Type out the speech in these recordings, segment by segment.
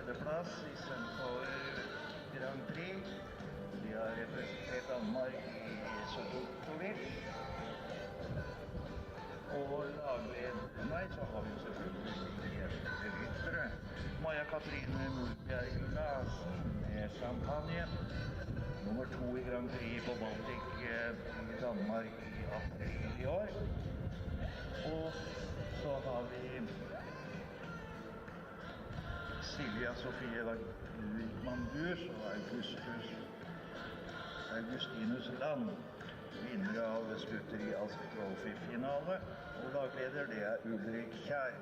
tredjeplass i Centaur Grand Prix. De har representert Danmark i Sotovic. Og laglederne så har vi selvfølgelig ryttere. Maja Katrine Mulbjerg Larsen med champagne. Nummer 2 i Grand Prix på Baltic i Danmark i april i år. Og så har vi Silja Sofie Wigman-Burs og Augustinus Land, vinner av Skutteri Ask Trophy-finale, og lagleder det er Ulrik Kjær.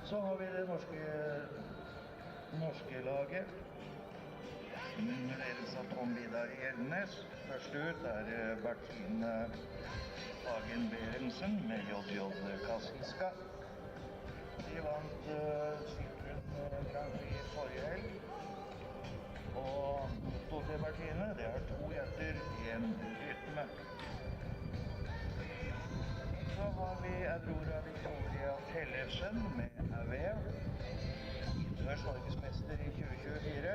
Så har vi det norske laget, under ledelse av Tom Vidar Hjelnes. Først ut er Bertine Hagen Berensen med JJ Kassiska. De vant Silken Grand Prix forrige helg. Og motto til Bertine, det er 2 hjerter, 1 rytme. Så har vi Aurora Victoria Tellefsen med AVR. Innførs Norgesmester i 2024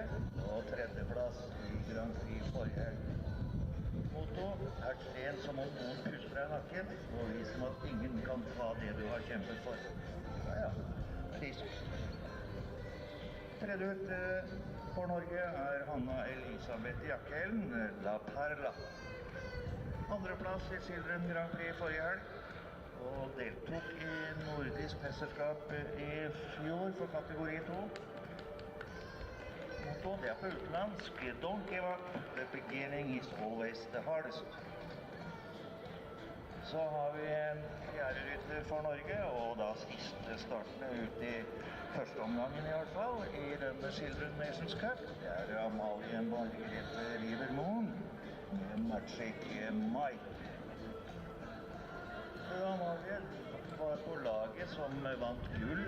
og tredjeplass i Grand Prix forrige helg. Motto er tren som om noen puster deg nakken, og vis som at ingen kan ta det du har kjempet for. Ja, frisk. Tredje ut for Norge er Hanna Elisabeth Jakkeln, La Perla. Andreplass i Children Grand Prix forrige helg, og deltok i nordisk mesterskap i fjor for kategori 2. Motto, det er på utenlandsk. Don't give up, the beginning is always the hardest. Så har vi en fjerde rytter for Norge, og da siste startende ut i første omgangen i hvert fall, i denne Children Nations Cup. Det er Amalie Margrethe Rivermoen med Magic Mike. Amalie var på laget som vant gull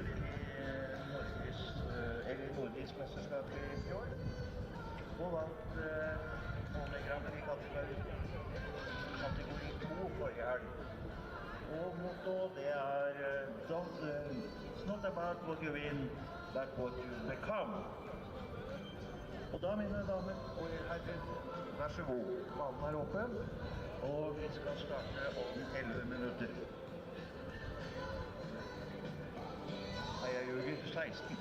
i nordisk mesterskap i fjor, og vant Norge Grand Prix kategori 2 forrige helg. Og motto, det er it's not about what you win, but what you become. Og da, mine damer og herrer, vær så god, banen er åpen, og vi skal starte om 11 minutter. Jeg gjør 16.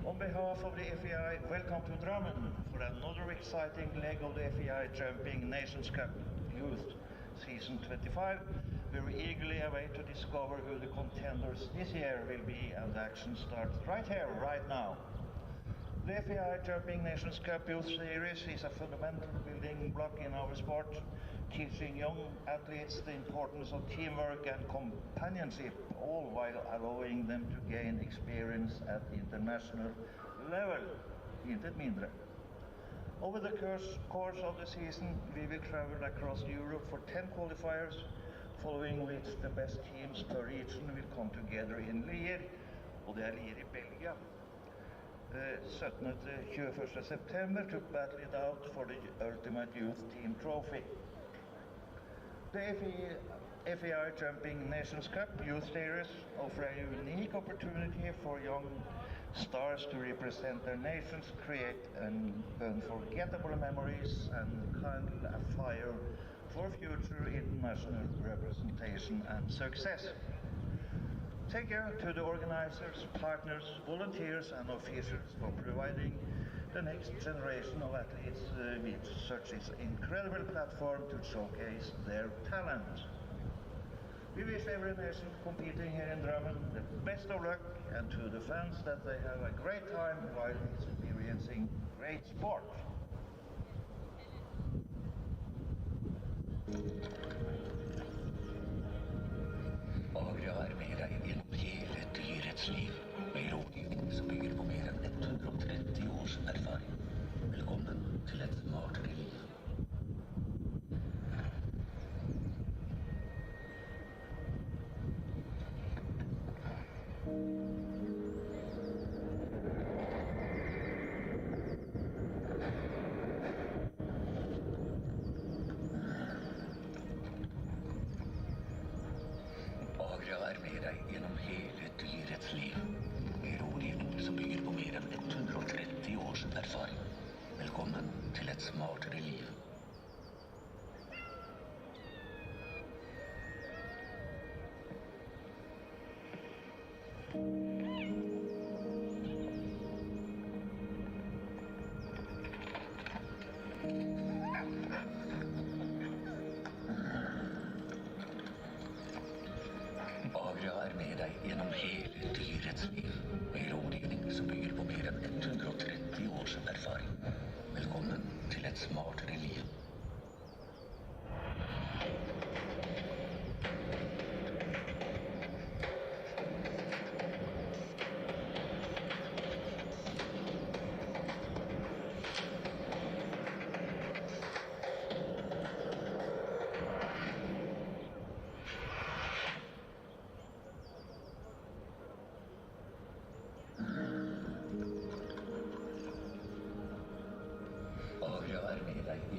On behalf of the FEI, welcome to Drammen for another exciting leg of the FEI Jumping Nations Cup Youth Season 25. We eagerly await to discover who the contenders this year will be, and the action starts right here, right now. The FEI Jumping Nations Cup Youth Series is a fundamental building block in our sport, teaching young athletes the importance of teamwork and companionship, all while allowing them to gain experience at international level. Intet mindre. Over the course of the season, we will travel across Europe for 10 qualifiers, following which the best teams per region will come together in Lier, og det er Lier i Belgia. 17. til 21. september to battle it out for the Ultimate Youth Team Trophy. The FEI Jumping Nations Cup Youth Series offer a unique opportunity for young stars to represent their nations, create unforgettable memories, and kindle a fire for future international representation and success. Thank you to the organizers, partners, volunteers and officials for providing the next generation of athletes with such an incredible platform to showcase their talent. We wish every nation competing here in Drammen the best of luck, and to the fans that they have a great time while experiencing great sport. Agra er med deg gjennom hele dyrets liv, med rådgivning som bygger på mer enn 130 års erfaring. Velkommen til et smartere liv. Agria er med deg gjennom hele dyrets liv. Med rådgivning som bygger på mer enn 130 års erfaring. Velkommen til et smartere liv. Agria er med deg gjennom hele dyrets liv. Med rådgivning som bygger på mer enn 130 års erfaring. Velkommen til et smartere liv. Agria er med deg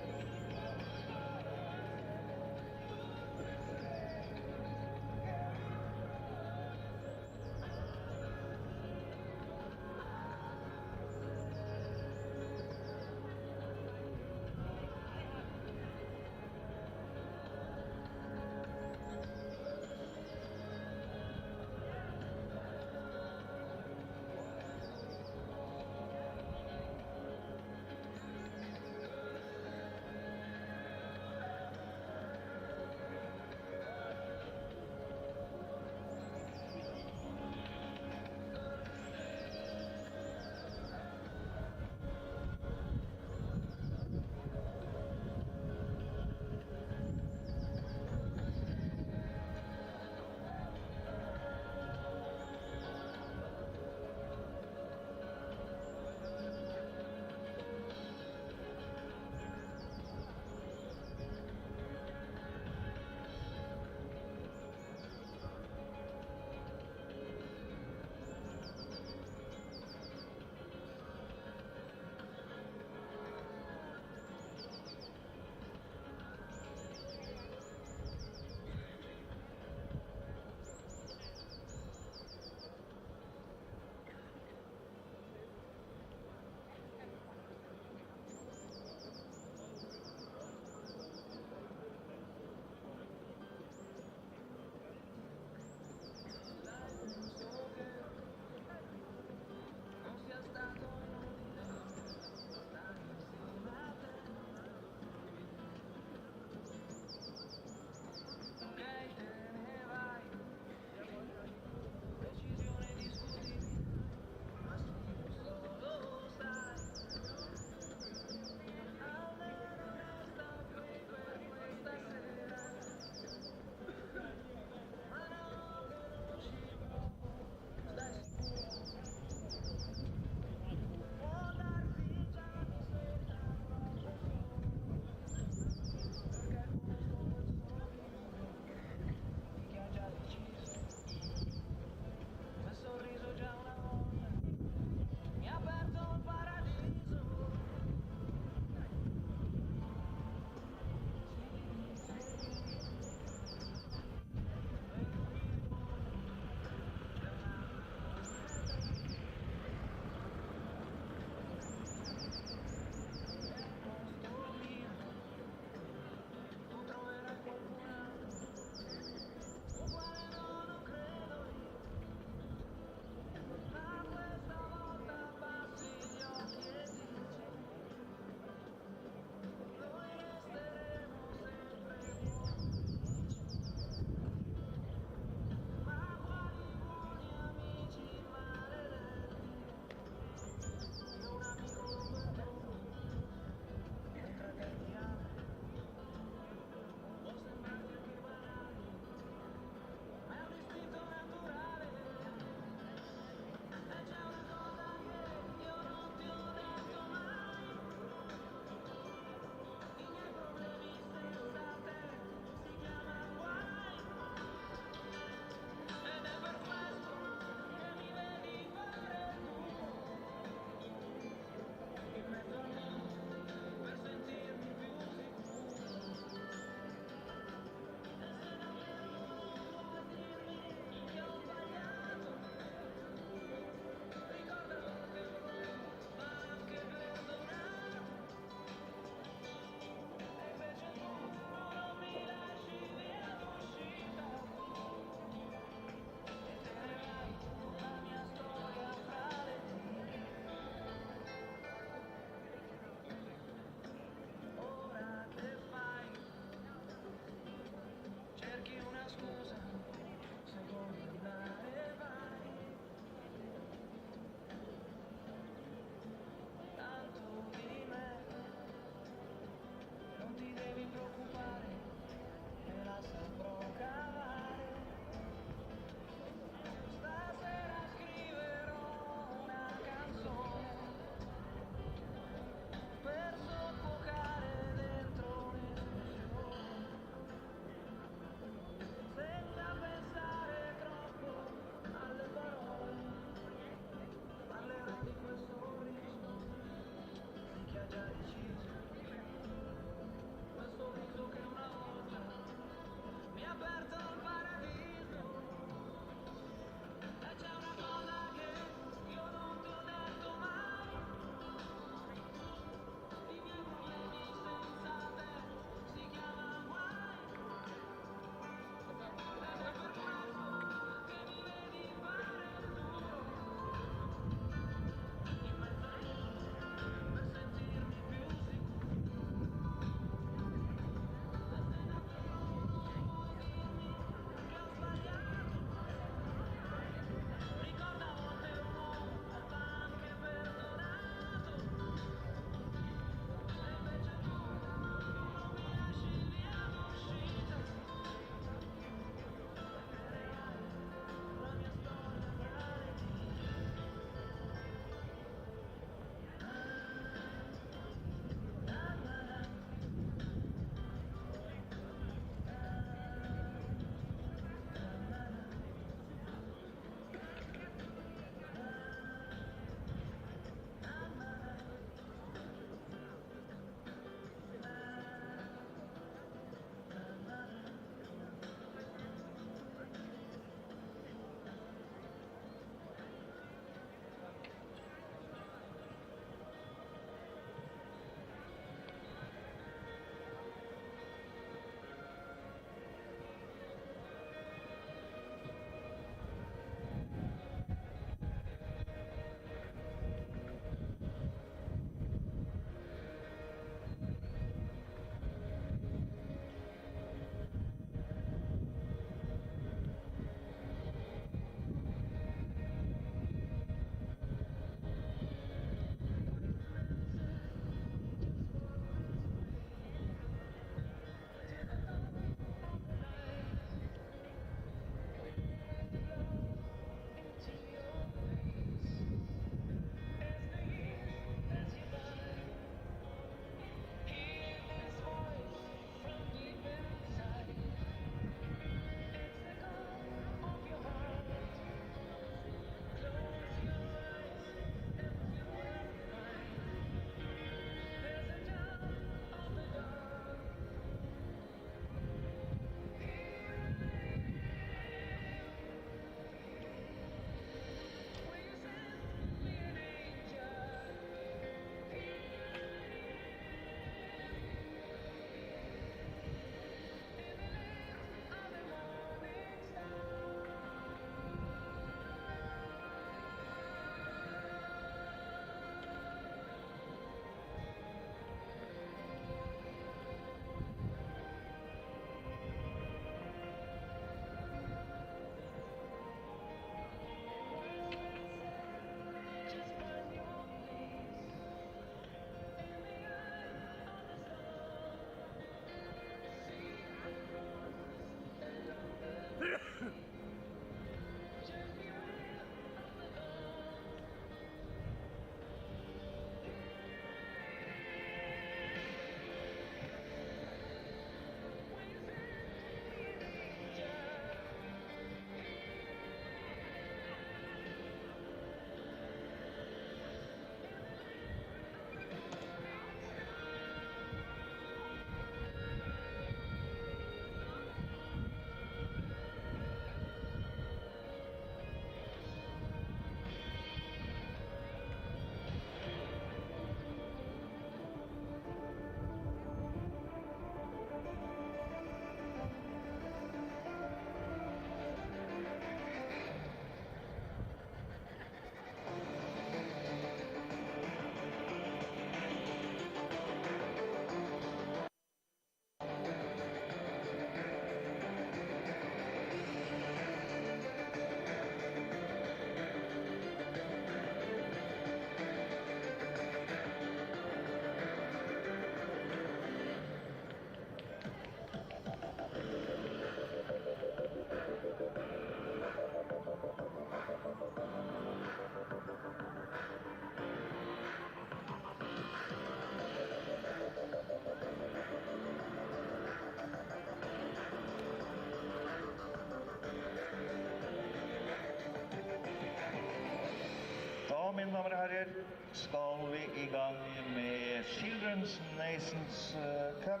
Da, mine damer og herrer, skal vi i gang med Children's Nations Cup.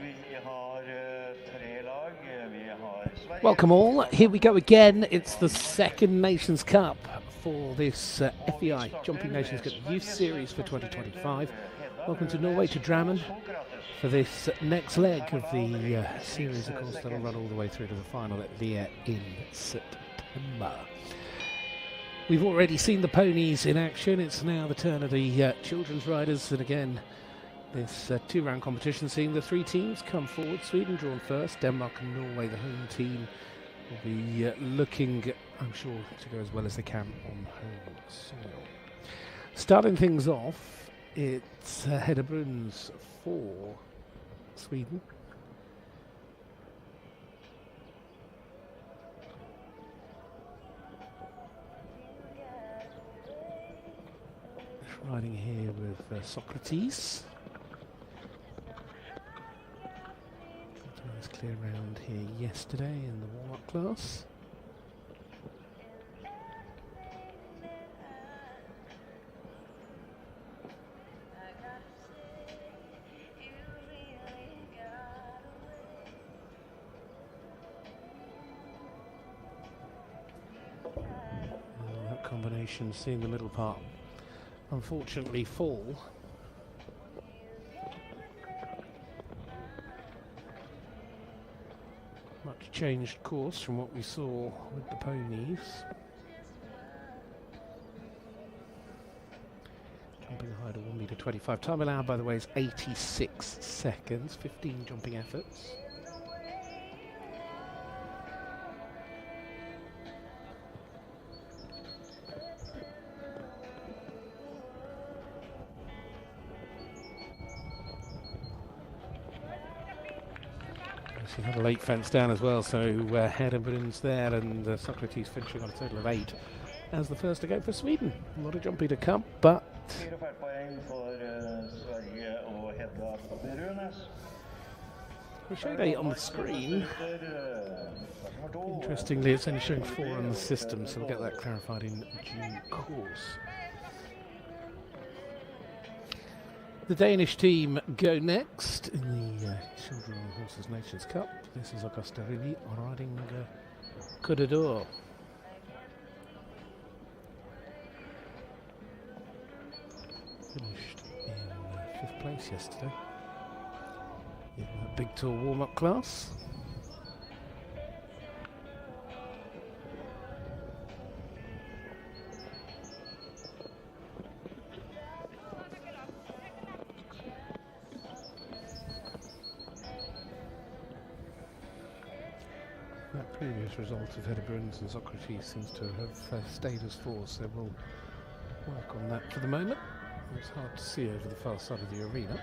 Vi har tre lag. Vi har Sverige. Welcome all. Here we go again. It's the second Nations Cup for this FEI Jumping Nations Cup Youth Series for 2025. Welcome to Norway, to Drammen, for this next leg of the series. Of course, that'll run all the way through to the final at Lier in September. We've already seen the ponies in action. It's now the turn of the children's riders, and again, this two-round competition, seeing the three teams come forward. Sweden drawn first, Denmark and Norway, the home team, will be looking, I'm sure, to go as well as they can on home soil. Starting things off, it's Hedda Bruns for Sweden. Riding here with Socrates. Nice clear round here yesterday in the warm-up class. That combination, seeing the middle part unfortunately fall. Much changed course from what we saw with the ponies. Jumping height of 1 meter 25. Time allowed, by the way, is 86 seconds. 15 jumping efforts. You have a late fence down as well, so Hedda Bruns there, and Socrates finishing on a total of 8 as the first to go for Sweden. A lot of jumping to come, but we showed 8 on the screen. Interestingly, it's only showing 4 on the system, so we'll get that clarified in due course. The Danish team go next in the Children and Horses Nations Cup. This is Augusta Rivi riding Côte d'Or. Finished in 5th place yesterday in the Big Tour warm-up class. That previous result of Hedda Bruns and Socrates seems to have stayed as 4, so we'll work on that for the moment. It's hard to see over the far side of the arena.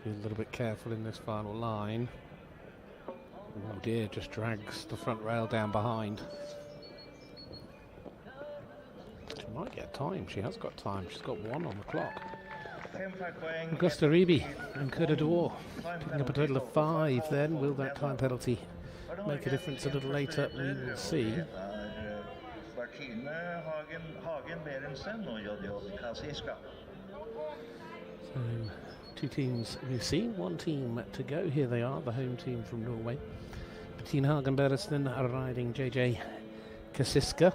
Be a little bit careful in this final line. Oh dear, just drags the front rail down behind. She might get time. She has got time. She's got 1 on the clock. Augusta Rivi and Côte d'Or picking up a total of 5 then. Will that time penalty make a difference a little later? We will see. So, 2 teams we've seen, 1 team to go. Here they are, the home team from Norway. Bettine Hagen Berresten riding JJ Kasiska.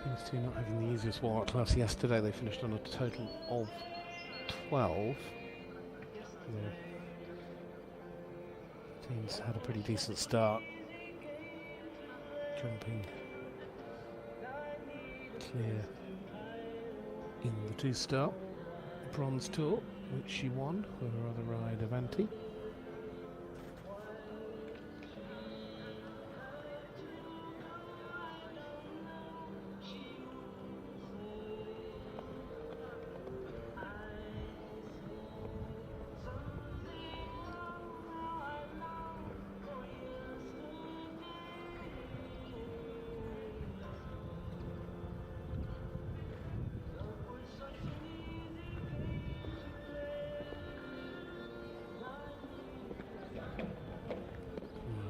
These two not having the easiest warm-up class yesterday. They finished on a total of 12. He's had a pretty decent start. Jumping clear in the two-star bronze tour, which she won for her other ride, Avanti.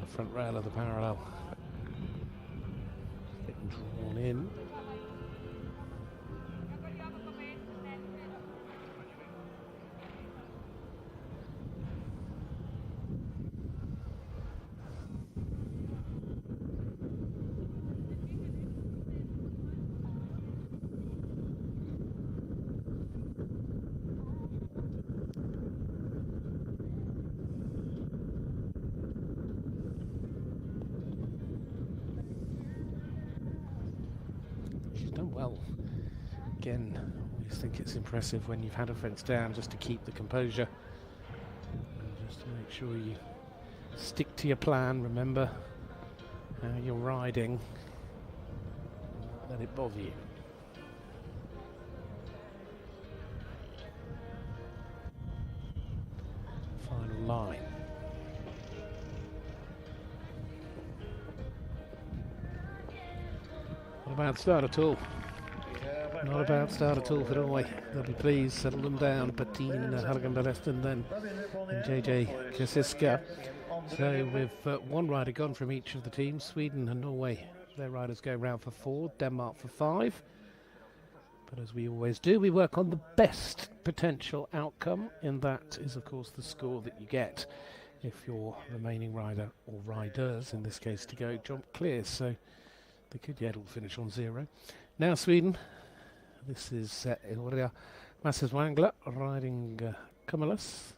Front rail of the parallel getting drawn in. Well, again, I always think it's impressive when you've had a fence down just to keep the composure and just to make sure you stick to your plan. Remember how you're riding, not let it bother you. Final line. Not a bad start at all. Not a bad start at all for Norway. They'll be pleased, settle them down. Bettine Helgen then and JJ Kasiska. So with one rider gone from each of the teams, Sweden and Norway, their riders go round for 4, Denmark for 5. But as we always do, we work on the best potential outcome, and that is of course the score that you get if your remaining rider, or riders in this case, to go jump clears. So they could yet all finish on 0. Now Sweden, this is Ilria Masses-Wangler riding Cumulus.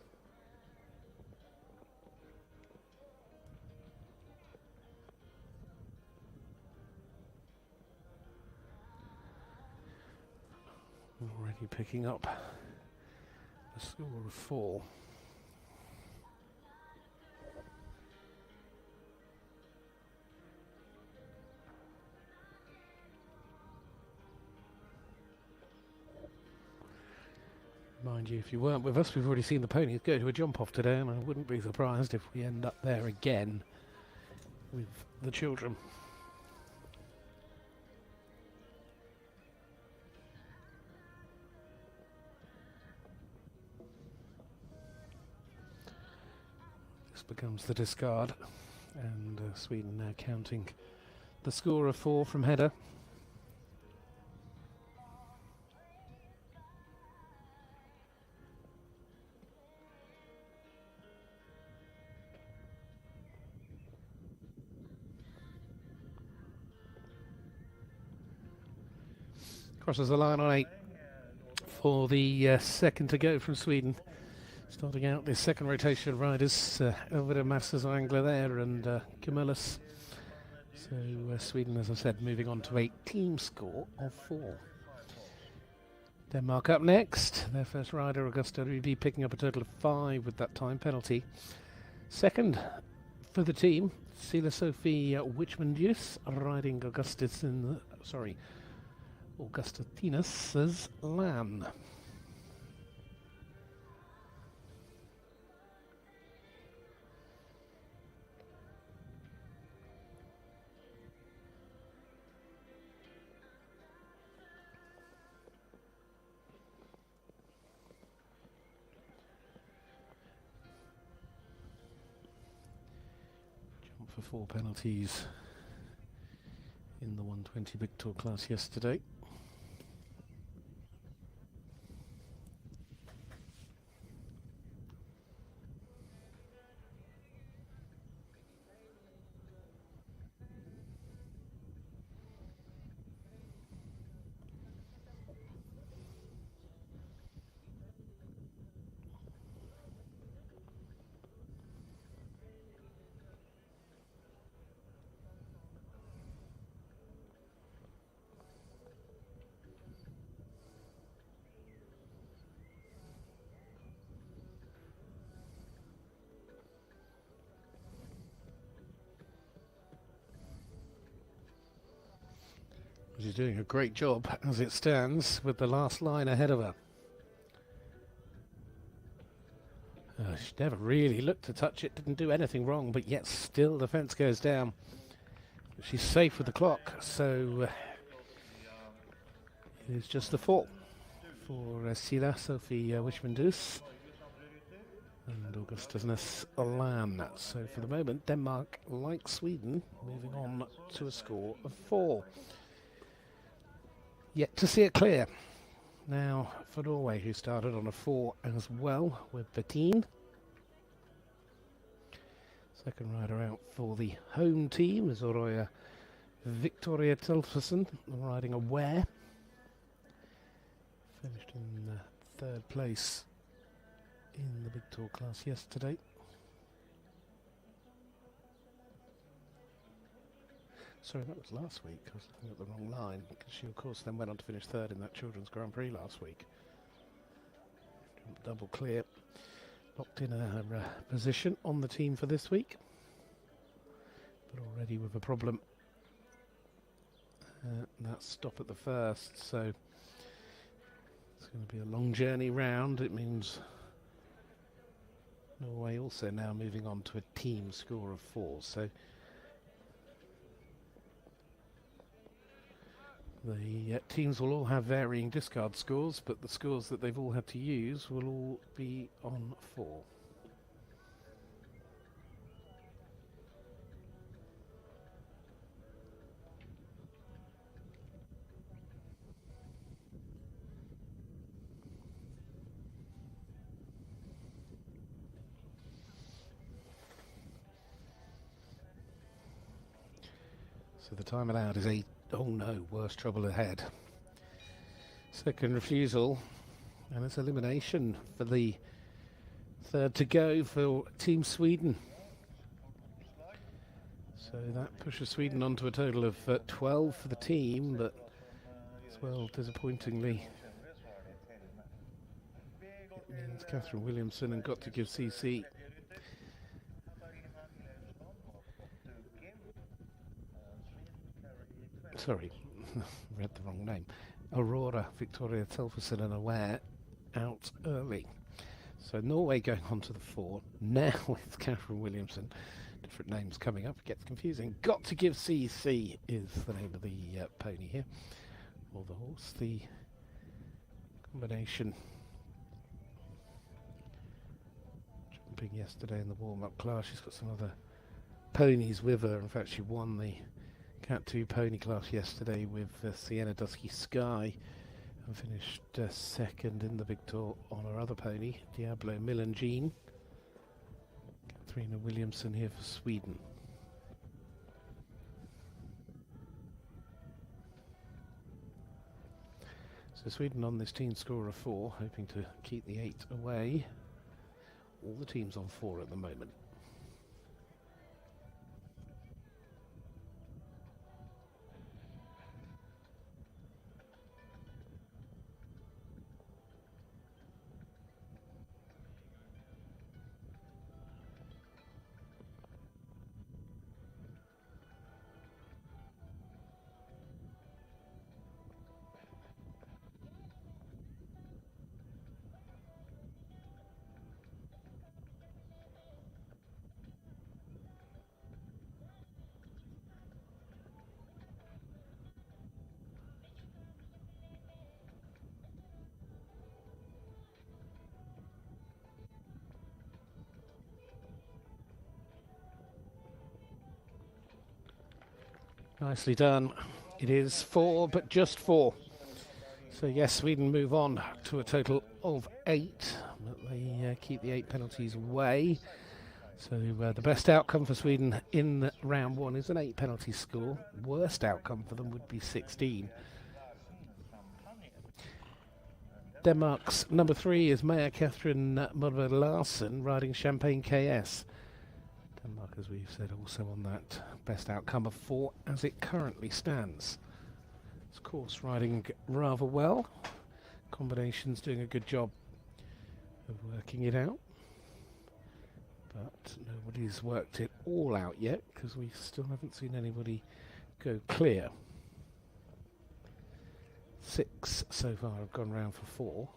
Already picking up a score of 4. Mind you, if you weren't with us, we've already seen the ponies go to a jump off today, and I wouldn't be surprised if we end up there again with the children. This becomes the discard, and Sweden now counting the score of 4 from header. Crosses the line on 8 for the second to go from Sweden. Starting out this second rotation of riders, over to Masses-Wangler there and Camillus. So Sweden, as I said, moving on to a team score of 4. Denmark up next. Their first rider, Augusta Ruby, picking up a total of 5 with that time penalty. Second for the team, Sila Sophie Wichmann-Dues riding Augustitinus's Lamb. Jump for 4 penalties in the 120 big tour class yesterday. She's doing a great job as it stands with the last line ahead of her. She never really looked to touch it, didn't do anything wrong, but yet still the fence goes down. She's safe with the clock, so it is just the 4 for Sila Sophie Wishman-Dus and Augustus Alan. So for the moment, Denmark, like Sweden, moving on to a score of 4. Yet to see it clear. Now for Norway, who started on a 4 as well with Bettine. Second rider out for the home team is Oroya Victoria Tilferson, riding a Ware. Finished in 3rd place in the Big Tour class yesterday. Sorry, that was last week. I was looking at the wrong line, because she, of course, then went on to finish 3rd in that Children's Grand Prix last week. Double clear. Locked in her position on the team for this week. But already with a problem. That stop at the first, so it's going to be a long journey round. It means Norway also now moving on to a team score of 4. So the teams will all have varying discard scores, but the scores that they've all had to use will all be on 4. So the time allowed is 8. Oh no, worse trouble ahead. Second refusal, and it's elimination for the 3rd to go for Team Sweden. So that pushes Sweden onto a total of 12 for the team, but as well, disappointingly, it means Catherine Williamson and got to give CC. Sorry, read the wrong name. Aurora Victoria Tilferson and Aware out early. So Norway going on to the 4. Now with Catherine Williamson. Different names coming up. It gets confusing. Got to give CC is the name of the pony here. Or the horse. The combination. Jumping yesterday in the warm-up class. She's got some other ponies with her. In fact, she won the Cat 2 pony class yesterday with Sienna Dusky Sky and finished 2nd in the Big Tour on her other pony, Diablo Millangine. Katharina Williamson here for Sweden. So Sweden on this team score of 4, hoping to keep the 8 away. All the teams on 4 at the moment. Nicely done. It is 4, but just 4. So yes, Sweden move on to a total of 8, but they keep the 8 penalties away. So the best outcome for Sweden in round 1 is an 8 penalty score. Worst outcome for them would be 16. Denmark's number 3 is Maja Catherine Mudberg Larsen riding Champagne KS. Denmark, as we've said, also on that best outcome of 4 as it currently stands. Of course, riding rather well. Combinations doing a good job of working it out. But nobody's worked it all out yet because we still haven't seen anybody go clear. 6 so far have gone round for 4.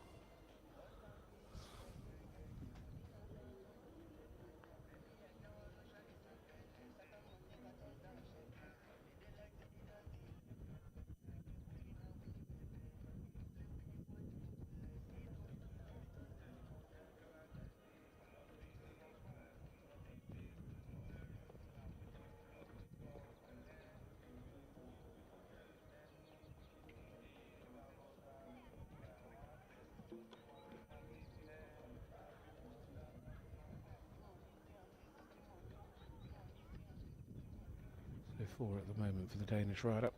So 4 at the moment for the Danish rider.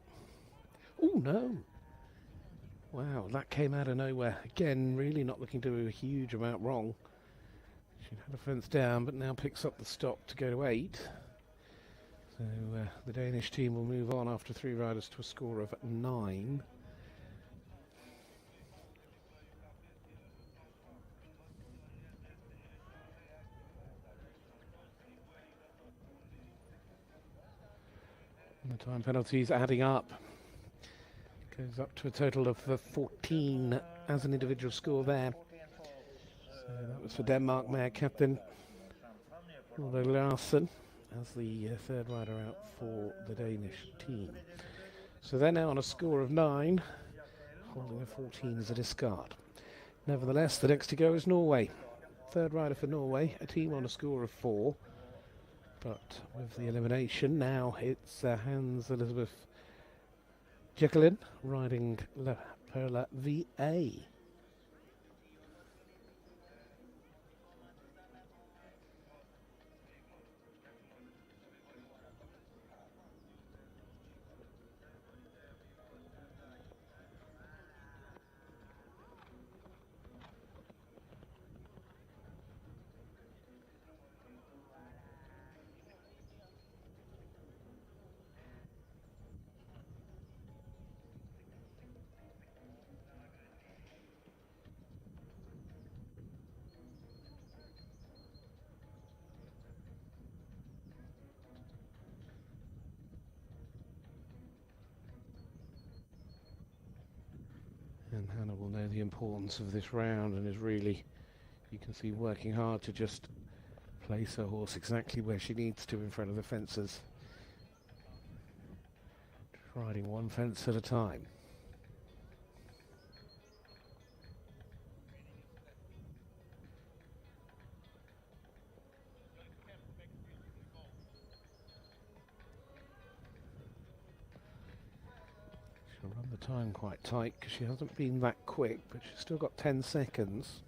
Oh no! Wow, that came out of nowhere. Again, really not looking to do a huge amount wrong. She had a fence down, but now picks up the stop to go to 8. So the Danish team will move on after 3 riders to a score of 9. And the time penalties adding up. Goes up to a total of 14 as an individual score there. So that was for Denmark mare captain Ulrik Larsen as the third rider out for the Danish team. So they're now on a score of 9, holding a 14 as a discard. Nevertheless, the next to go is Norway. Third rider for Norway, a team on a score of 4. But with the elimination, now it's Hans Elizabeth Jacqueline riding La Perla VA. And Hannah will know the importance of this round and is really, you can see, working hard to just place her horse exactly where she needs to in front of the fences. Just riding one fence at a time. She'll run the time quite tight because she hasn't been that quick, but she's still got 10 seconds.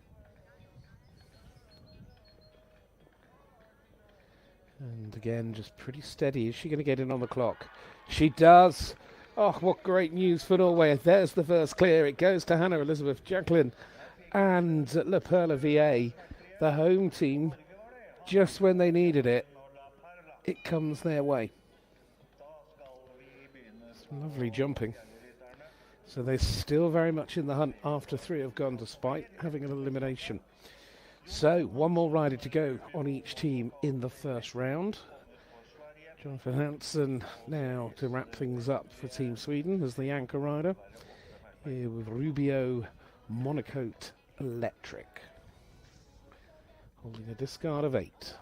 And again, just pretty steady. Is she going to get in on the clock? She does. Oh, what great news for Norway. There's the first clear. It goes to Hannah Elizabeth Jacqueline and La Perla VA, the home team. Just when they needed it, it comes their way. Some lovely jumping. So they're still very much in the hunt after 3 have gone, despite having an elimination. So one more rider to go on each team in the first round. Jonathan Hansen now to wrap things up for Team Sweden as the anchor rider, here with Rubio Monocote Electric, holding a discard of 8.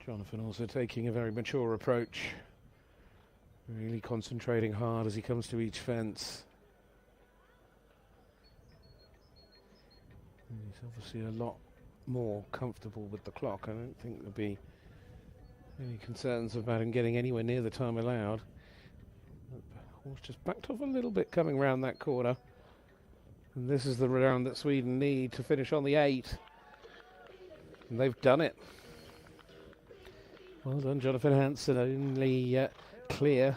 Jonathan also taking a very mature approach, really concentrating hard as he comes to each fence. And he's obviously a lot more comfortable with the clock. I don't think there'll be any concerns about him getting anywhere near the time allowed. The horse just backed off a little bit coming round that corner. And this is the round that Sweden need to finish on the 8. And they've done it. Well done, Jonathan Hansen. Only clear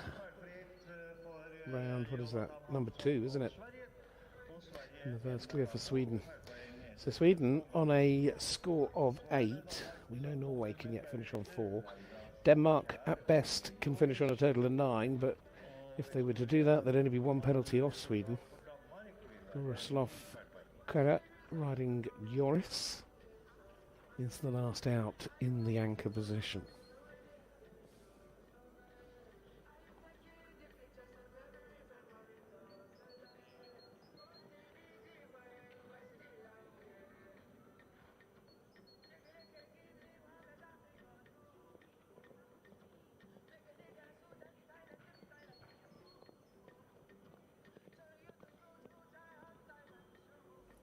round, what is that? Number 2, isn't it? And the first clear for Sweden. So Sweden on a score of 8. We know Norway can yet finish on 4. Denmark at best can finish on a total of 9, but if they were to do that, there'd only be 1 penalty off Sweden. Miroslav Kara riding Joris is the last out in the anchor position.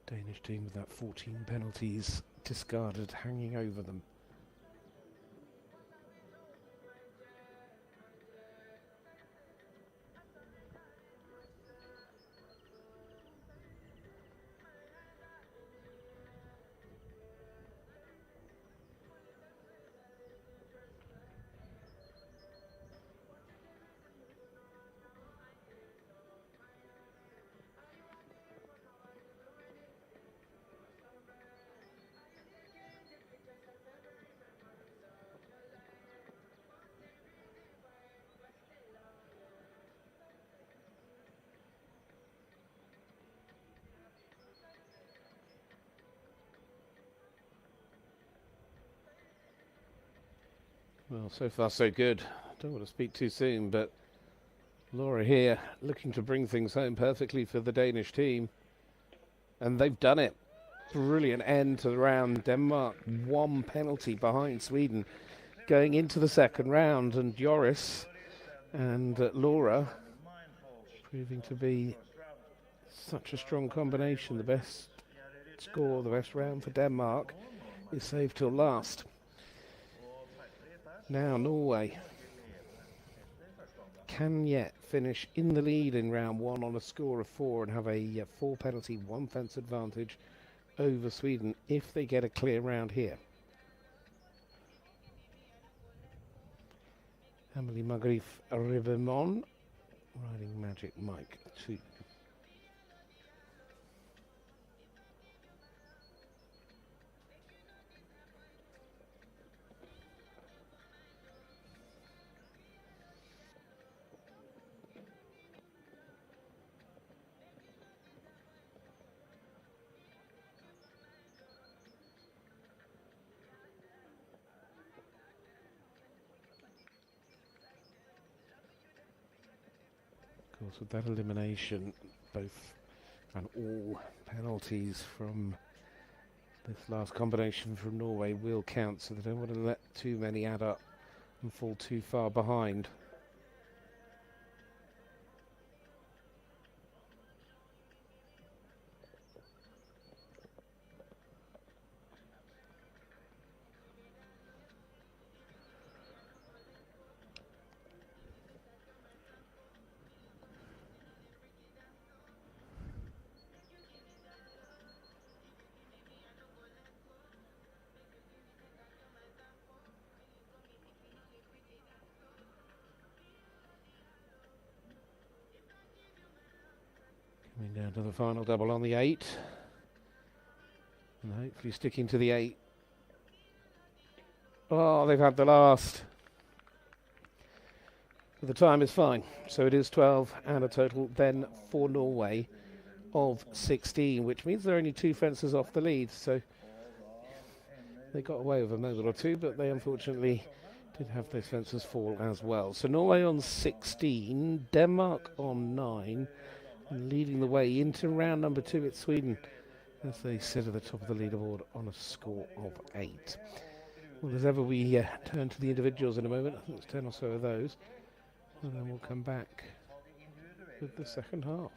Danish team with that 14 penalties discarded hanging over them. Well, so far so good. Don't want to speak too soon, but Laura here looking to bring things home perfectly for the Danish team. And they've done it. Brilliant end to the round. Denmark 1 penalty behind Sweden going into the second round. And Joris and Laura proving to be such a strong combination. The best score, the best round for Denmark is saved till last. Now Norway can yet finish in the lead in round 1 on a score of 4 and have a 4 penalty, 1 fence advantage over Sweden if they get a clear round here. Amelie Margrief Rivemont riding Magic Mike 2. Of course, with that elimination, both and all penalties from this last combination from Norway will count, so they don't want to let too many add up and fall too far behind. Coming down to the final double on the 8. And hopefully sticking to the 8. Oh, they've had the last. But the time is fine. So it is 12 and a total then for Norway of 16, which means they're only 2 fences off the lead. So they got away with a moment or 2, but they unfortunately did have those fences fall as well. So Norway on 16, Denmark on 9. And leading the way into round number 2, it's Sweden as they sit at the top of the leaderboard on a score of 8. Well, as ever, we turn to the individuals in a moment. I think it's 10 or so of those. And then we'll come back with the second half.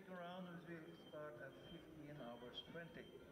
second round will start at 15 hours 20.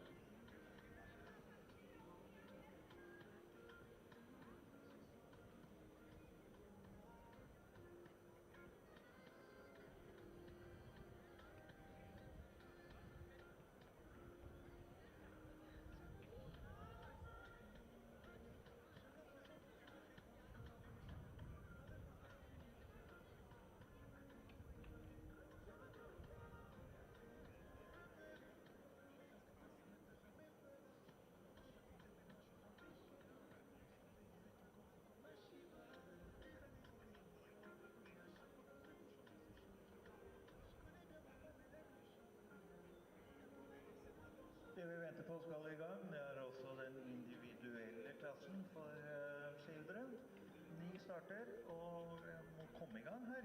Det vi venter på skal i gang, det er også den individuelle klassen for children. 9 starter, og vi må komme i gang her.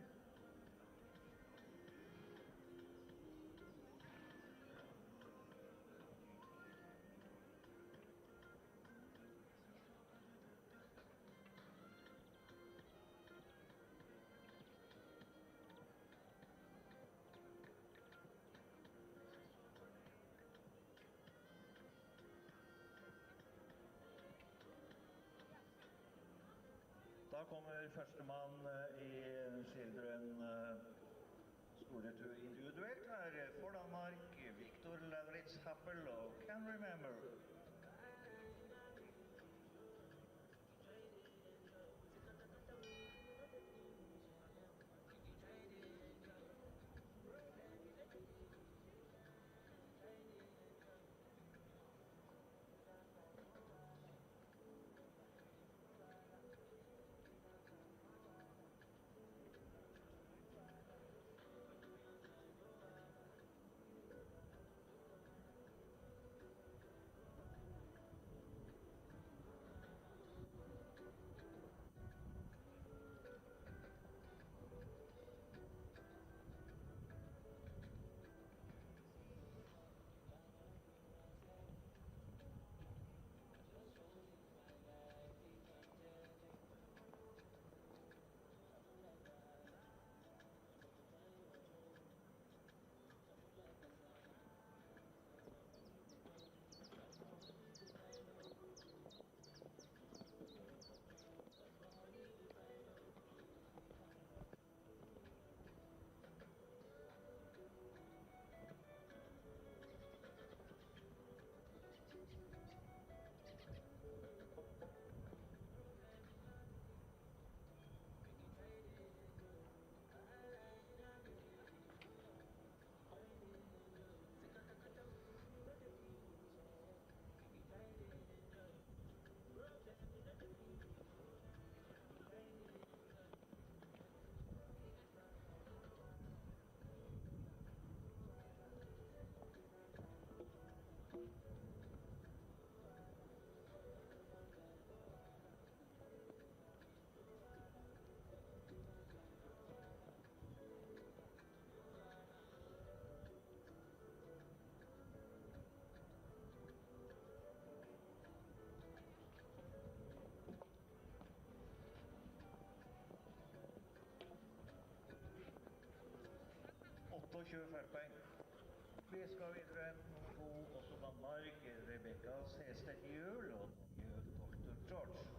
Da kommer førstemann i children store tur individuelt her for Danmark, Victor Lauritz Happel og Can Remember. Og 25 poeng. Vi skal videre nummer 2, også Danmark, Rebecca Sestedt Hjul og Dr. George.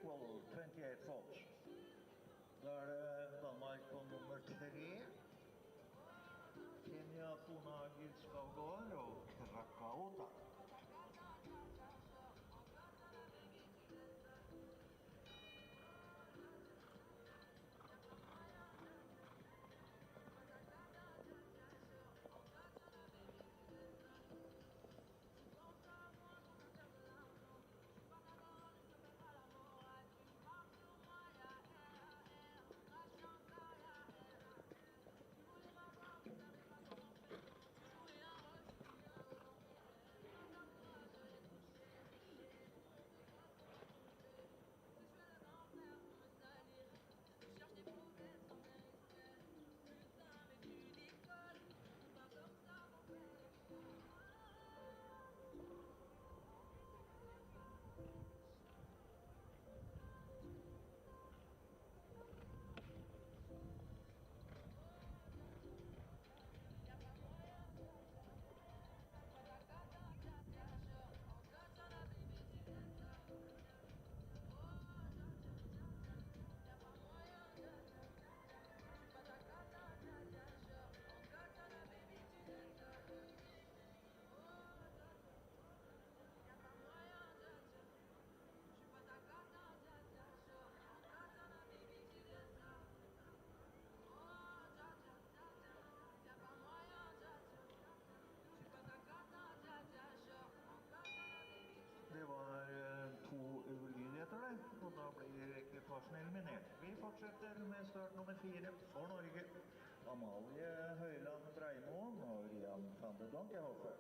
equal 28 votes. Da er det Danmark på nummer 3. Kenya Puna Gilskavgård og Krakaota. Det var 2 ulydigheter det, og da blir ekvipasjen eliminert. Vi fortsetter med start nummer 4 for Norge. Amalie Høyland Breimoen og Rian van de Donkehofe.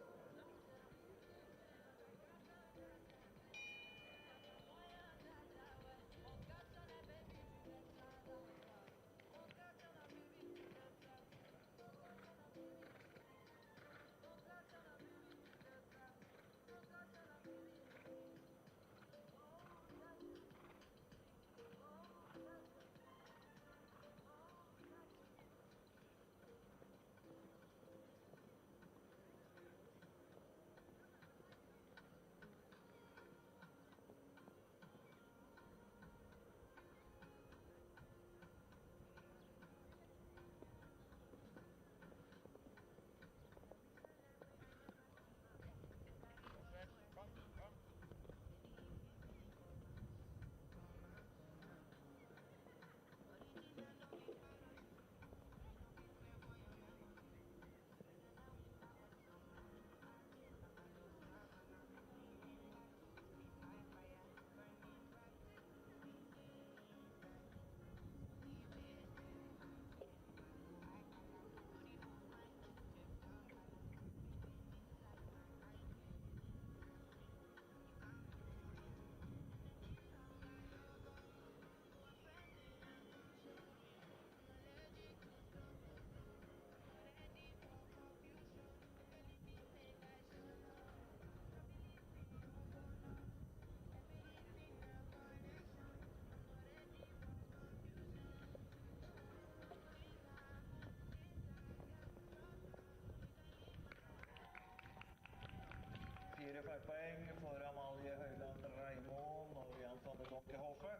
Fire poeng for Amalie Høyland Breimoen og Rian van de Donkehofe.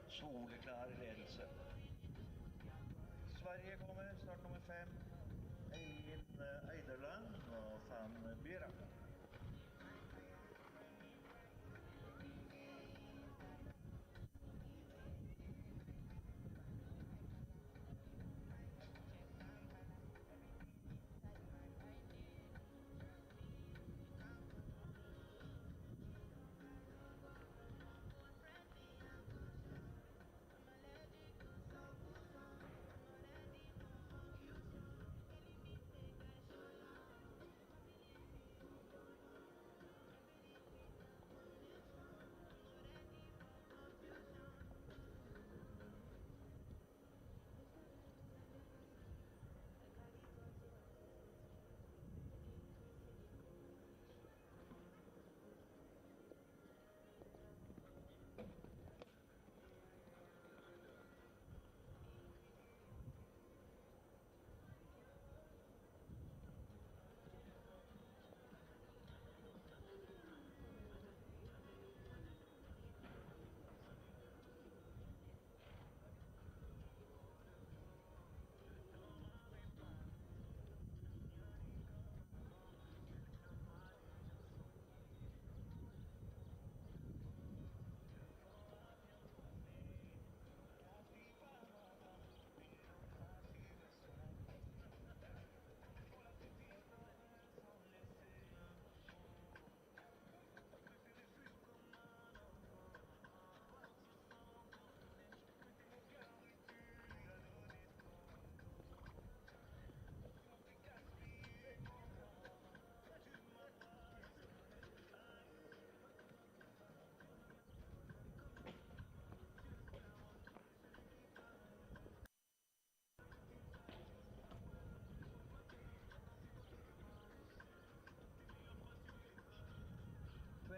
Soleklar ledelse. Sverige kommer, start nummer 5. Eileen Eiderland og Fan Bira.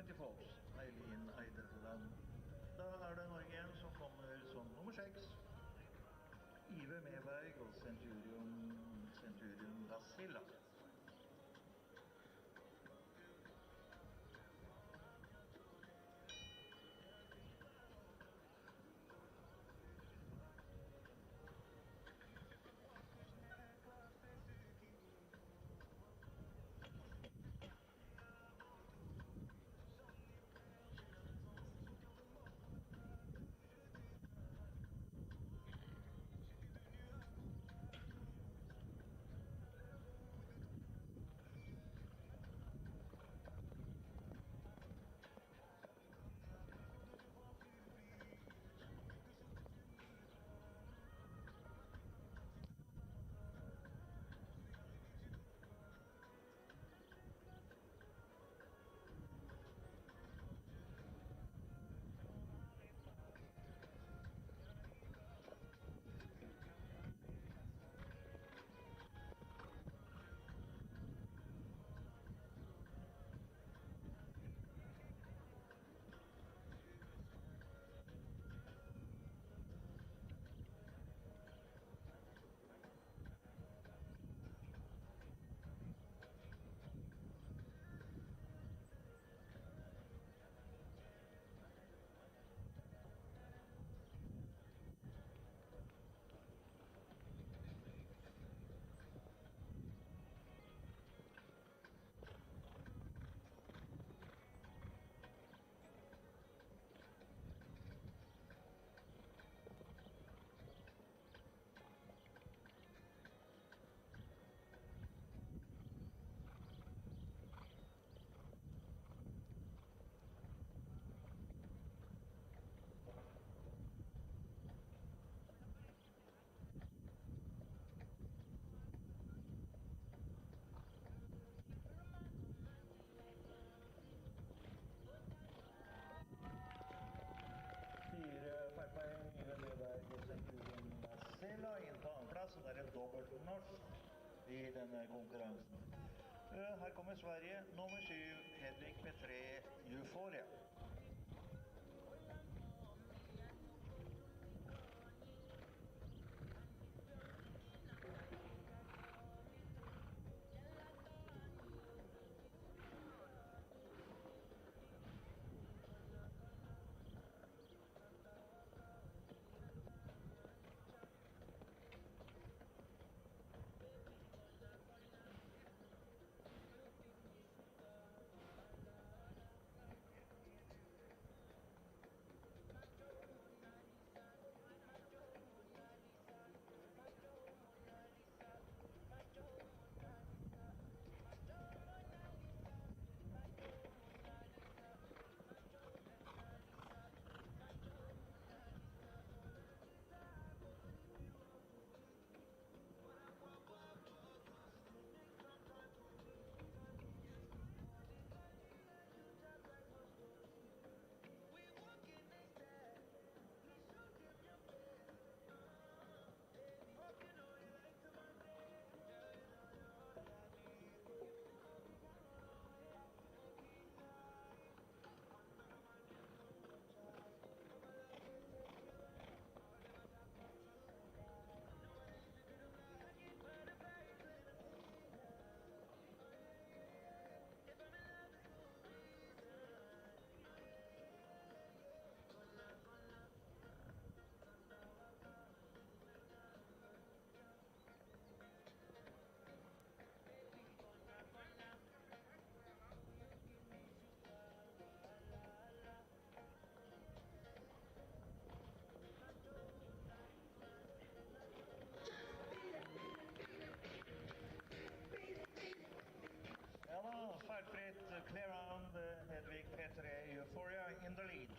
20 folks, Eileen Eiderland. Da er det Norge igjen som kommer som nummer 6. Ive Meberg og Centurion Da Silva. Feilpoeng, Ive Meberg og Centurion Da Silva inn på annenplass, og det er dobbelt norsk i denne konkurransen. Her kommer Sverige, nummer 7, Hedvig Petré Euphoria. Feilfritt, clear on Hedvig Petré Euphoria in the lead.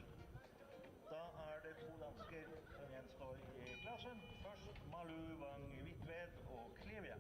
Da er det to dansker som gjenstår i klassen. Først Malu Wang Hvitved og Klevia.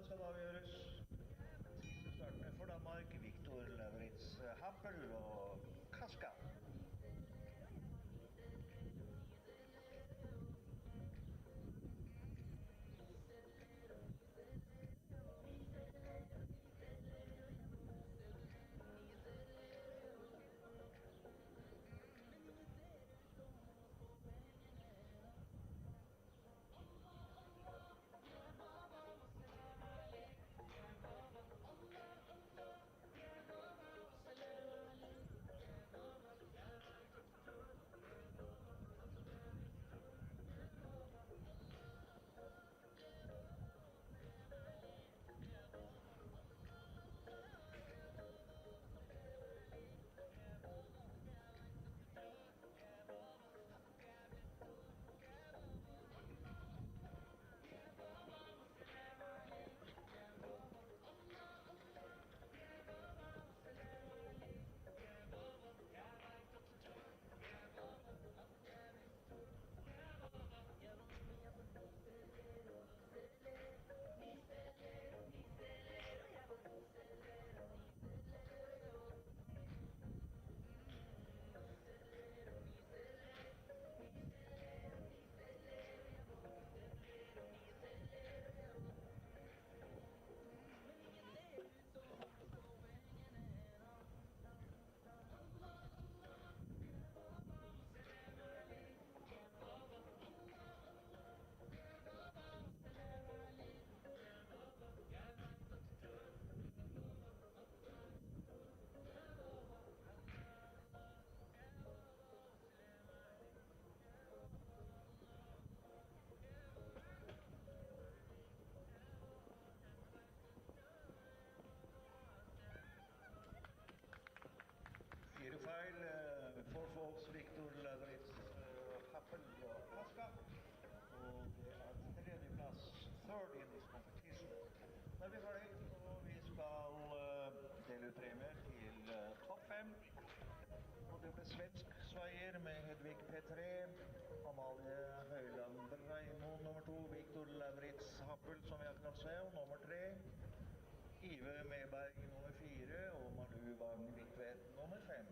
Da skal det avgjøres. Siste startende for Danmark, Viktor Lauritz Happel og Kaska. Fire feil, forfolks Viktor Lauritz Happel og Kaska. Og det er tredjeplass, third in this competition. Da er vi ferdig, og vi skal dele ut premier til topp 5. Og det ble svensk sveier med Hedvig P3, Amalie Høyland Breimo nummer 2, Viktor Lauritz Happel som vi akkurat ser, og nummer 3. Ive Meberg nummer 4 og Manu Vang Vikvedt nummer 5.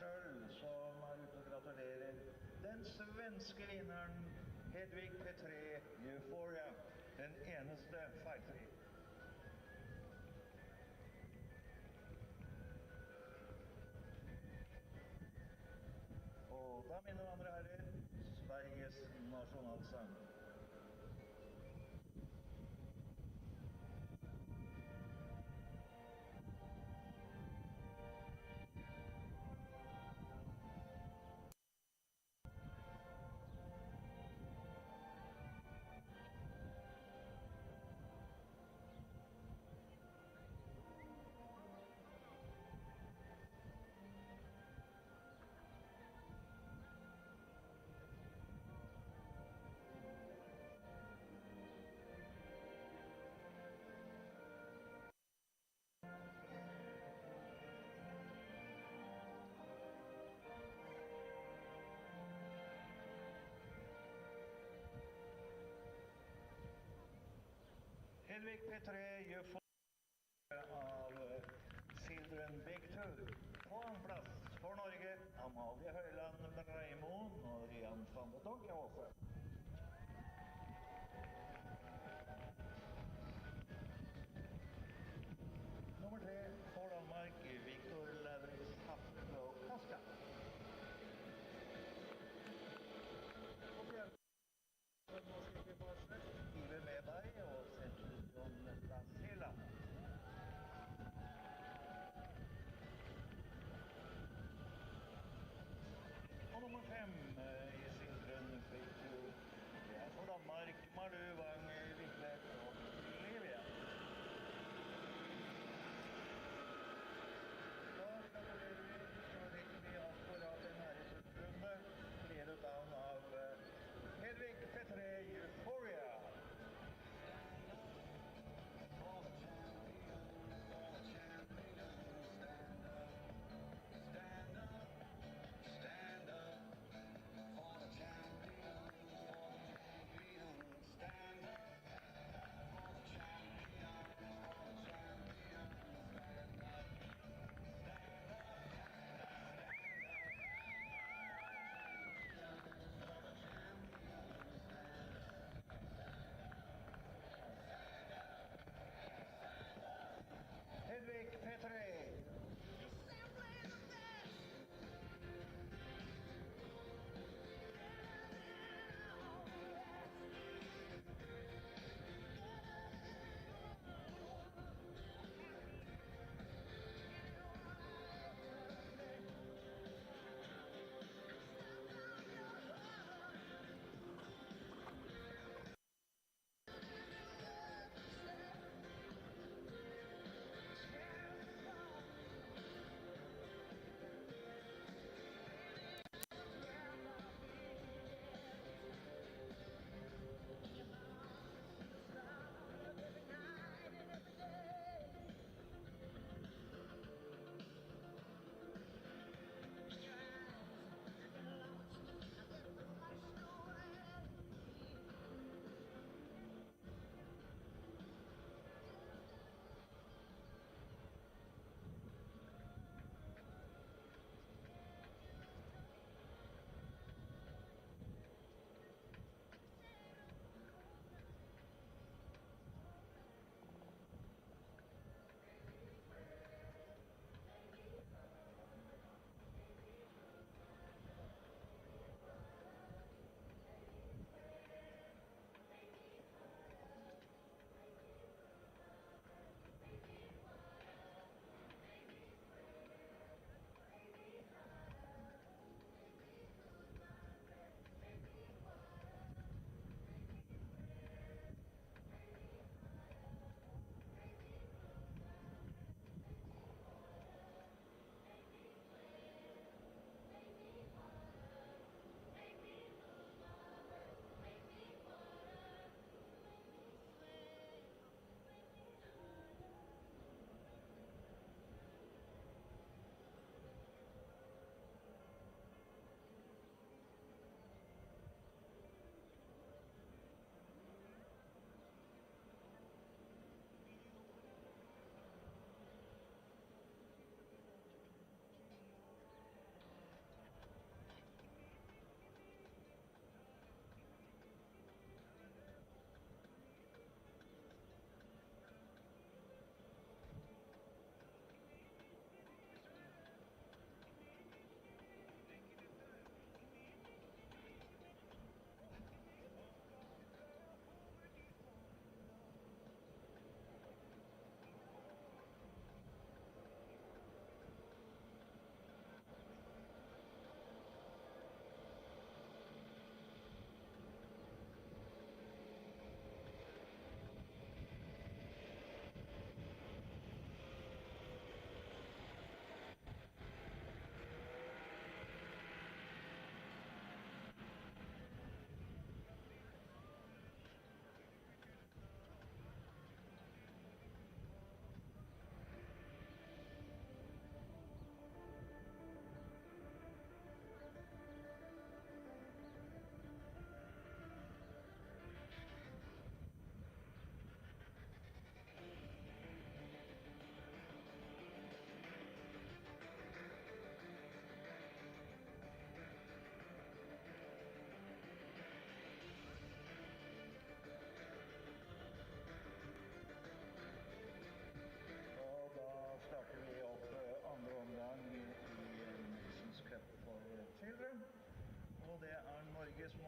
sølv, som er ute og gratulerer den svenske vinneren Hedvig P3 Euphoria, den eneste feilfri. Og da, mine damer og herrer, Sveriges nasjonalsang. Hedvig P3 Euphoria av Children Big Two. På andreplass for Norge, Amalie Høyland Breimoen og Rian van de Donkerhofe. Nummer 3 for Danmark, Victor Lavrits Hafte og Kaska. Og fjerde for norsk ekvipasje, Ive Medberg og Centurion Lassila. Og nummer 5 i Children Big Two, det er for Danmark, Malu Wang Viklet og Livia. Da gratulerer vi, så rekker vi akkurat en æresrunde, ledet av Hedvig P3 Euphoria. Stand up.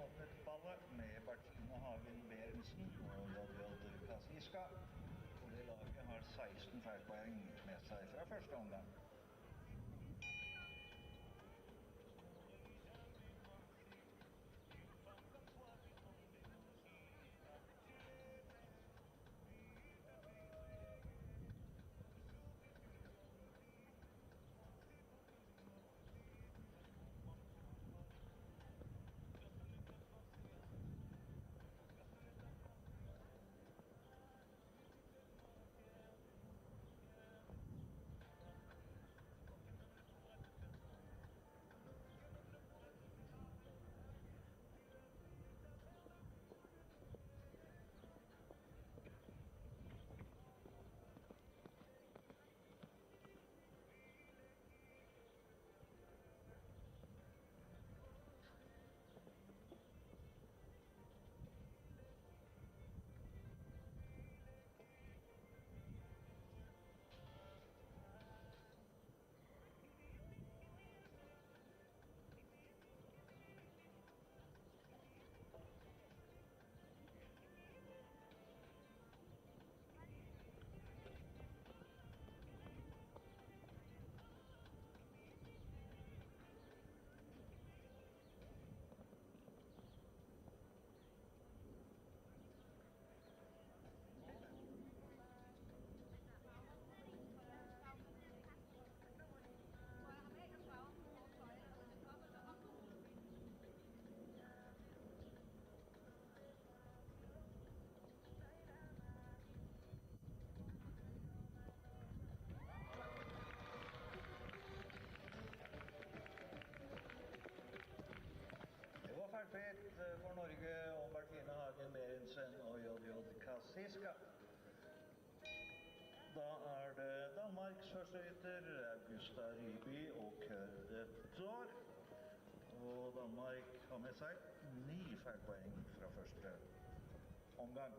åpnet ballet med Bertine Hagen Berensen og J.J. Kasiska, hvor det laget har 16 feilpoeng med seg fra første omgang. Feilfritt for Norge og Bertine Hagen Berensen og J.J. Kasiska. Da det Danmarks førsterytter Augusta Riby og Kørde Dår. Og Danmark har med seg 9 feilpoeng fra første omgang.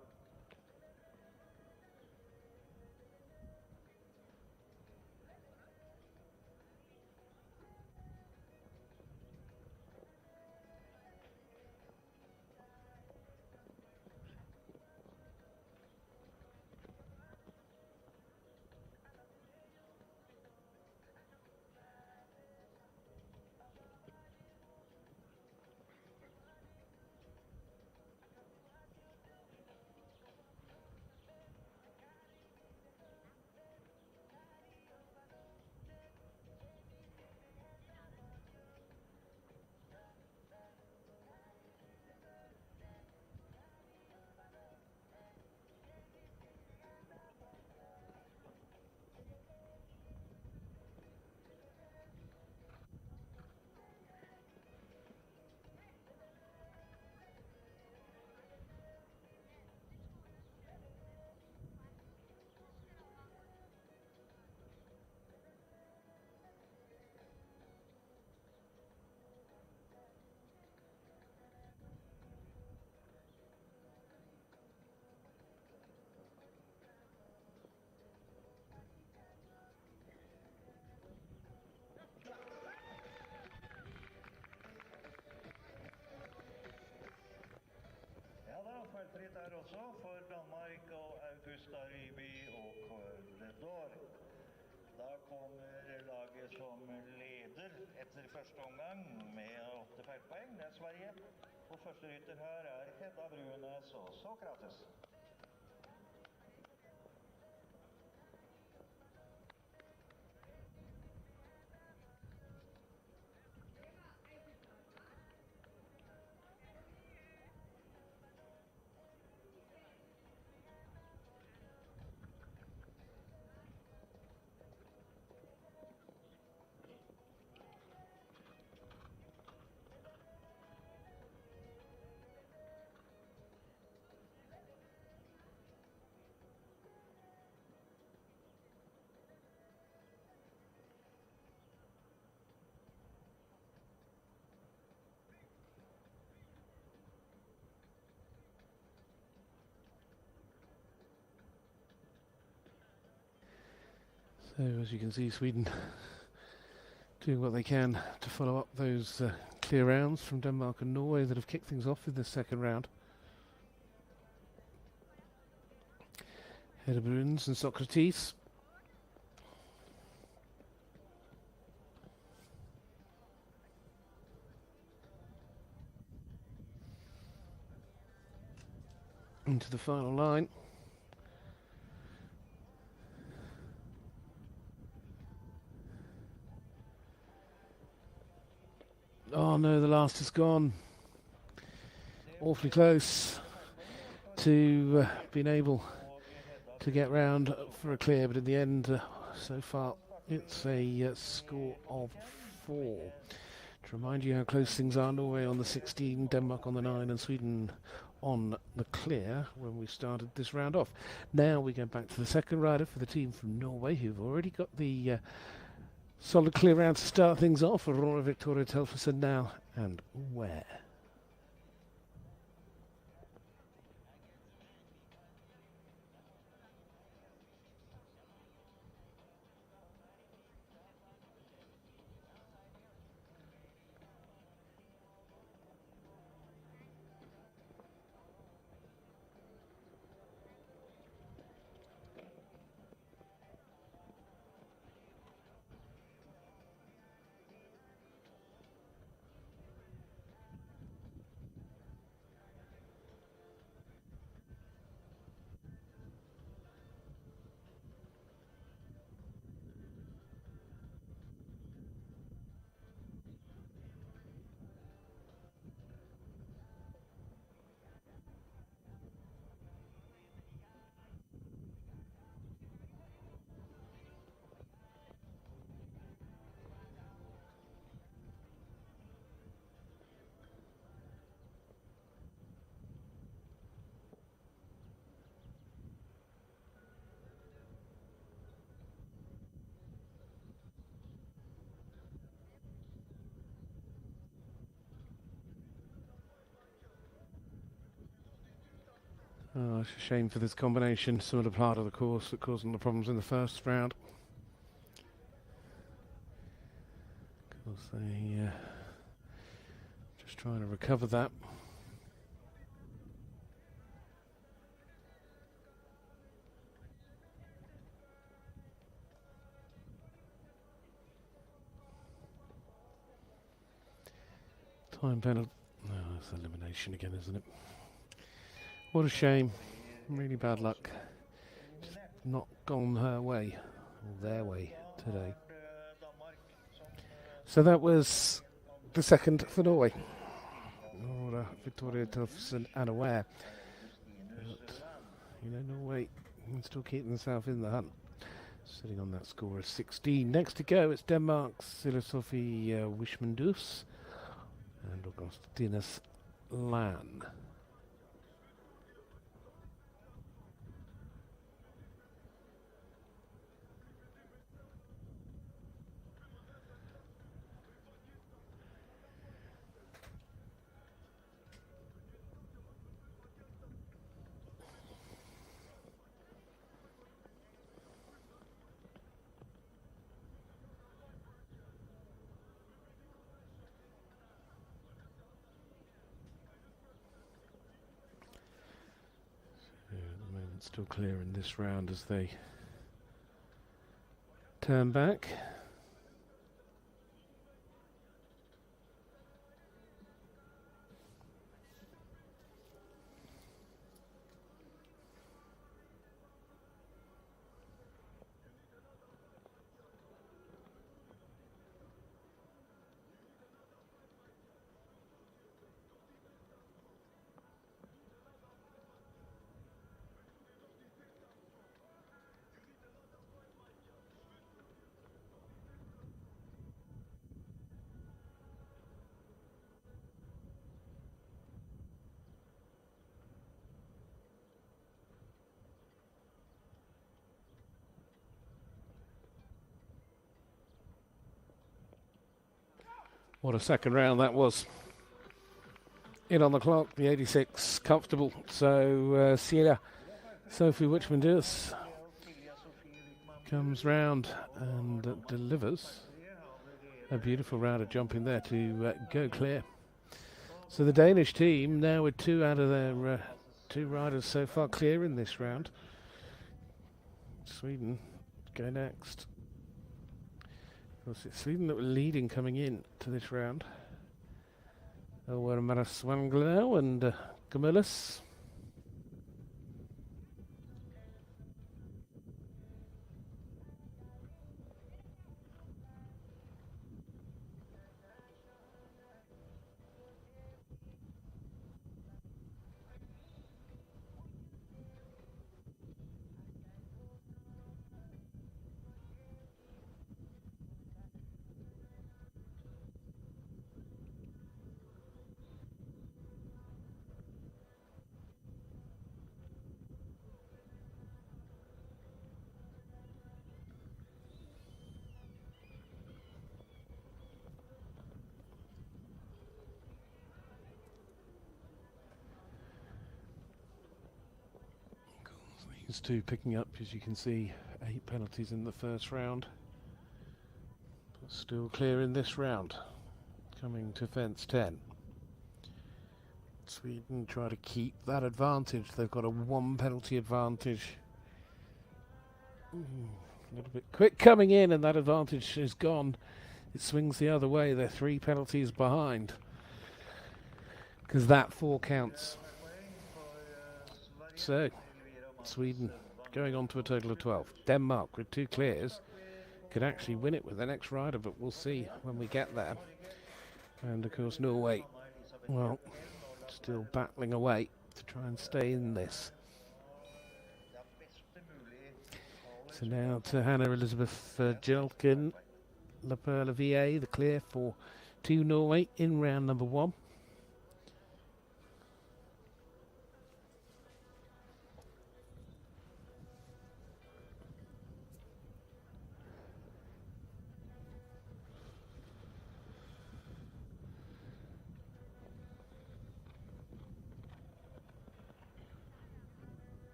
Feilfritt også for Danmark og Augusta Riby og Kørde Dår. Da kommer laget som leder etter første omgang med 8 feilpoeng. Det Sverige. Og første rytter her Hedda Brunes og Sokrates. So, as you can see, Sweden doing what they can to follow up those clear rounds from Denmark and Norway that have kicked things off in the second round. Hedebruns and Socrates. Into the final line. Oh no, the last is gone. Awfully close to being able to get round for a clear, but in the end, so far, it's a score of 4. To remind you how close things are, Norway on the 16, Denmark on the 9, and Sweden on the clear when we started this round off. Now we go back to the second rider for the team from Norway, who've already got the solid clear round to start things off. Aurora Victoria Telfersen now, and where? Oh, it's a shame for this combination, some of the part of the course that caused them the problems in the first round. Of course, they just trying to recover that. Time penalty. No, it's elimination again, isn't it? What a shame. Really bad luck. Just not gone her way, or their way today. So that was the second for Norway. Aurora Victoria Telfersen unaware. But, you know, Norway can still keep themselves in the hunt. Sitting on that score of 16. Next to go, it's Denmark's Sille-Sophie Wishmundus and Augustinus Lan. Still clear in this round as they turn back. What a second round that was. In on the clock, the 86, comfortable. So Sille-Sophie Wishmundus comes round and delivers A beautiful round of jumping there to go clear. So the Danish team now with 2 out of their 2 riders so far clear in this round. Sweden go next. Of course, it's Sweden that were leading coming in to this round. Maras Swanglau and Camillus. These 2 picking up, as you can see, 8 penalties in the first round. But still clear in this round. Coming to fence 10. Sweden try to keep that advantage. They've got a 1 penalty advantage. A little bit quick coming in, and that advantage is gone. It swings the other way. They're 3 penalties behind, because that 4 counts. So Sweden going on to a total of 12. Denmark with 2 clears could actually win it with the next rider, but we'll see when we get there. And of course Norway, well, still battling away to try and stay in this. So now to Hannah Elizabeth Jelkin, La Perla VA, the clear for Team Norway in round number 1.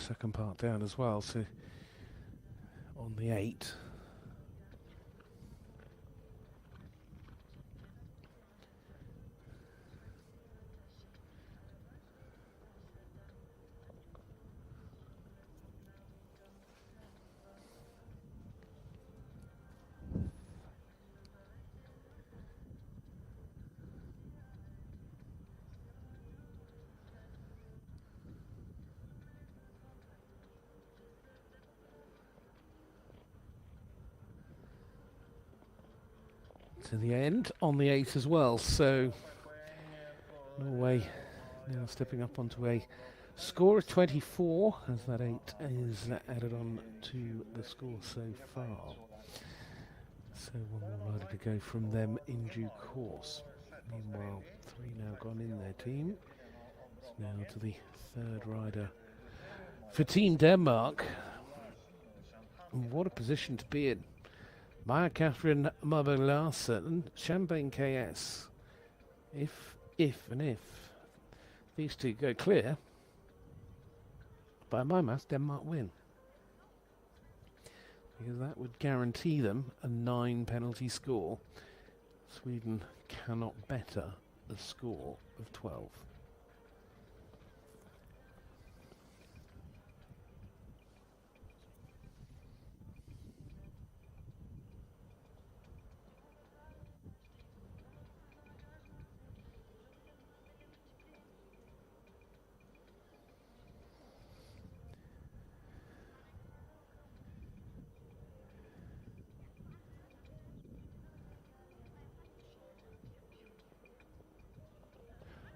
Second part down as well, so on the 8. To the end on the 8 as well, so Norway now stepping up onto a score of 24 as that 8 is added on to the score so far. So 1 more rider to go from them in due course. Meanwhile, 3 now gone in their team. It's now to the 3rd rider for Team Denmark. What a position to be in. Maja Catherine Mabel Larsen, Champagne KS. If these 2 go clear, by my maths, Denmark win. Because that would guarantee them a 9 penalty score. Sweden cannot better a score of 12.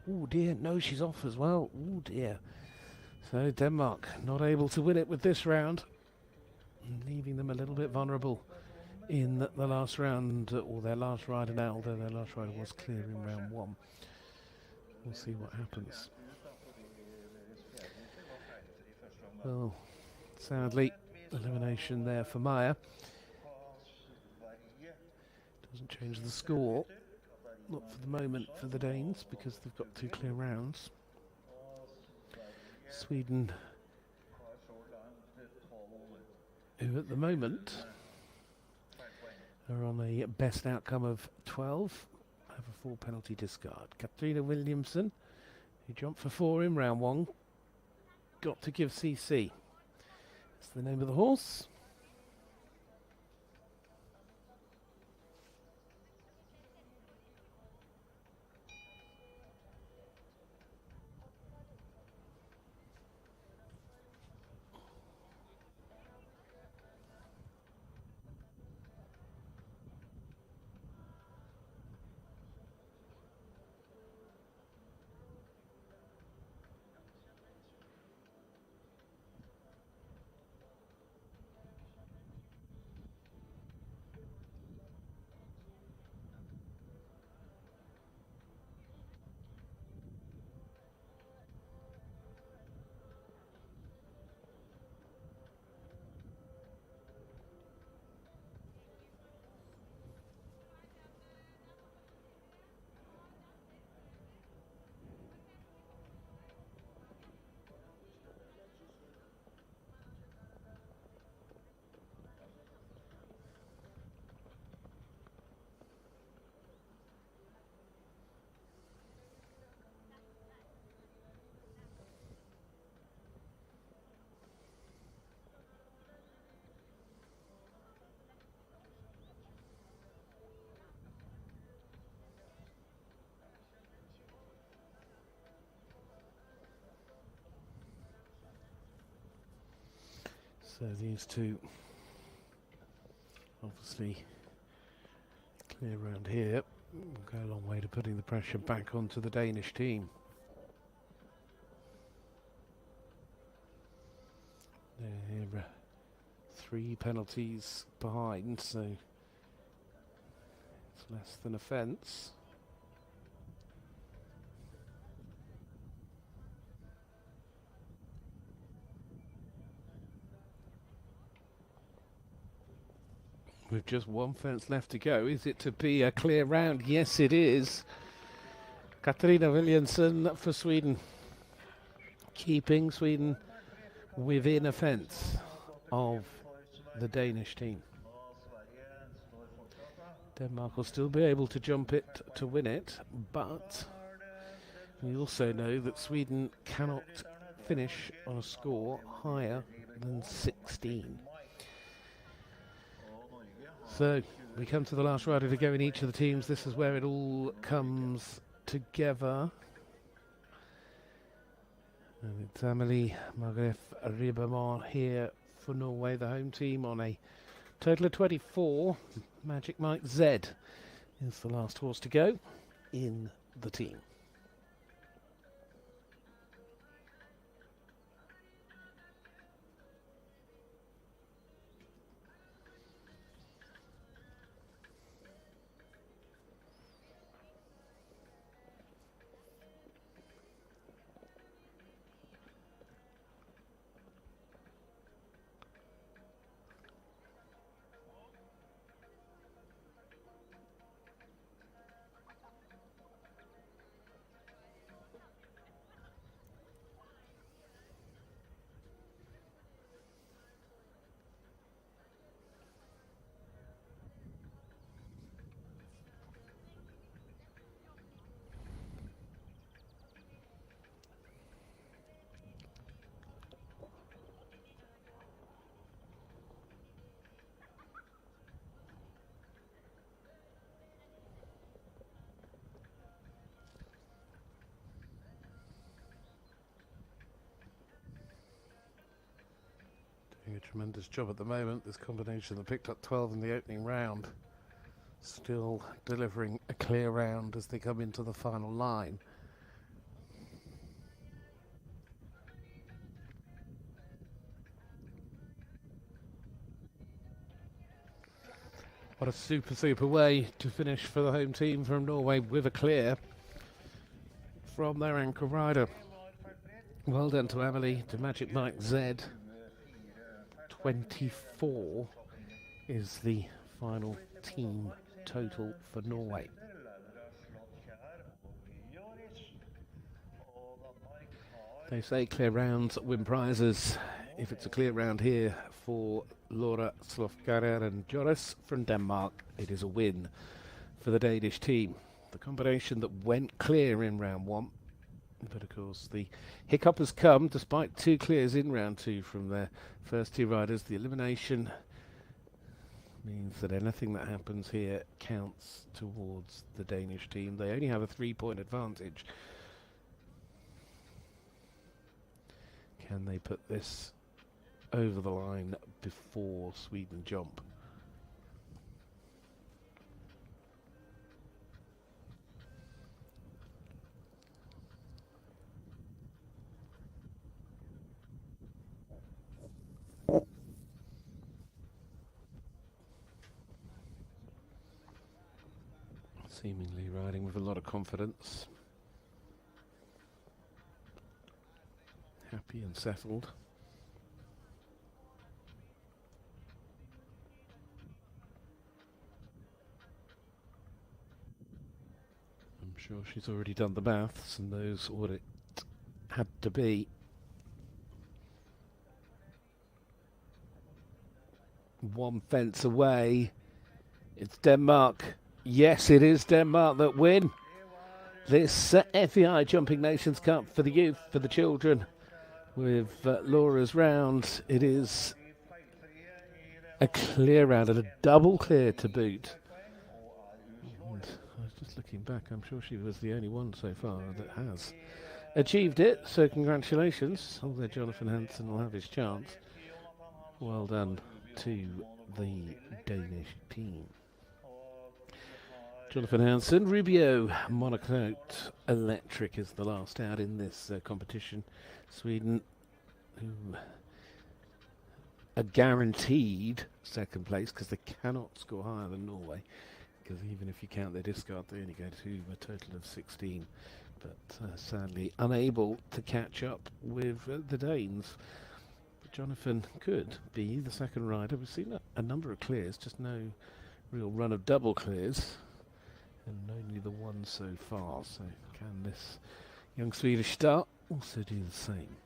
Oh dear, no, she's off as well. Oh dear. So Denmark not able to win it with this round, leaving them a little bit vulnerable in the last round, or their last rider now, although their last rider was clear in round 1. We'll see what happens. Well, sadly, elimination there for Maya. Doesn't change the score. Not for the moment for the Danes, because they've got 2 clear rounds. Sweden, who at the moment are on a best outcome of 12, have a 4 penalty discard. Katrina Williamson, who jumped for 4 in round 1, got to give CC. That's the name of the horse. So these two obviously clear round here. Go a long way to putting the pressure back onto the Danish team. They're 3 penalties behind, so it's less than a fence. With just 1 fence left to go, is it to be a clear round? Yes, it is. Katarina Williamson for Sweden, keeping Sweden within a fence of the Danish team. Denmark will still be able to jump it to win it, but we also know that Sweden cannot finish on a score higher than 16. So we come to the last rider to go in each of the teams. This is where it all comes together. And it's Amelie Margrethe Ribermont here for Norway, the home team, on a total of 24. Magic Mike Z is the last horse to go in the team. Doing a tremendous job at the moment. This combination that picked up 12 in the opening round, still delivering a clear round as they come into the final line. What a super way to finish for the home team from Norway, with a clear from their anchor rider. Well done to Emily, to Magic Mike Z. 24 is the final team total for Norway. They say clear rounds win prizes. If it's a clear round here for Laura Slofkarer and Joris from Denmark, it is a win for the Danish team. The combination that went clear in round one, but of course the hiccup has come despite two clears in round two from their first two riders. The elimination means that anything that happens here counts towards the Danish team. They only have a 3-point advantage. Can they put this over the line before Sweden jump? Seemingly riding with a lot of confidence. Happy and settled. I'm sure she's already done the maths and knows what it had to be. One fence away. It's Denmark. Yes, it is Denmark that win this FEI Jumping Nations Cup for the youth, for the children. With Laura's round, it is a clear round and a double clear to boot. And I was just looking back, I'm sure she was the only one so far that has achieved it, so congratulations. Although Jonathan Hansen will have his chance. Well done to the Danish team. Jonathan Hansen, Rubio, Monocote, Electric is the last out in this competition. Sweden, who are guaranteed second place because they cannot score higher than Norway. Because even if you count their discard, they only go to a total of 16. But sadly unable to catch up with the Danes. But Jonathan could be the second rider. We've seen a number of clears, just no real run of double clears. And only the one so far, so can this young Swedish star also do the same?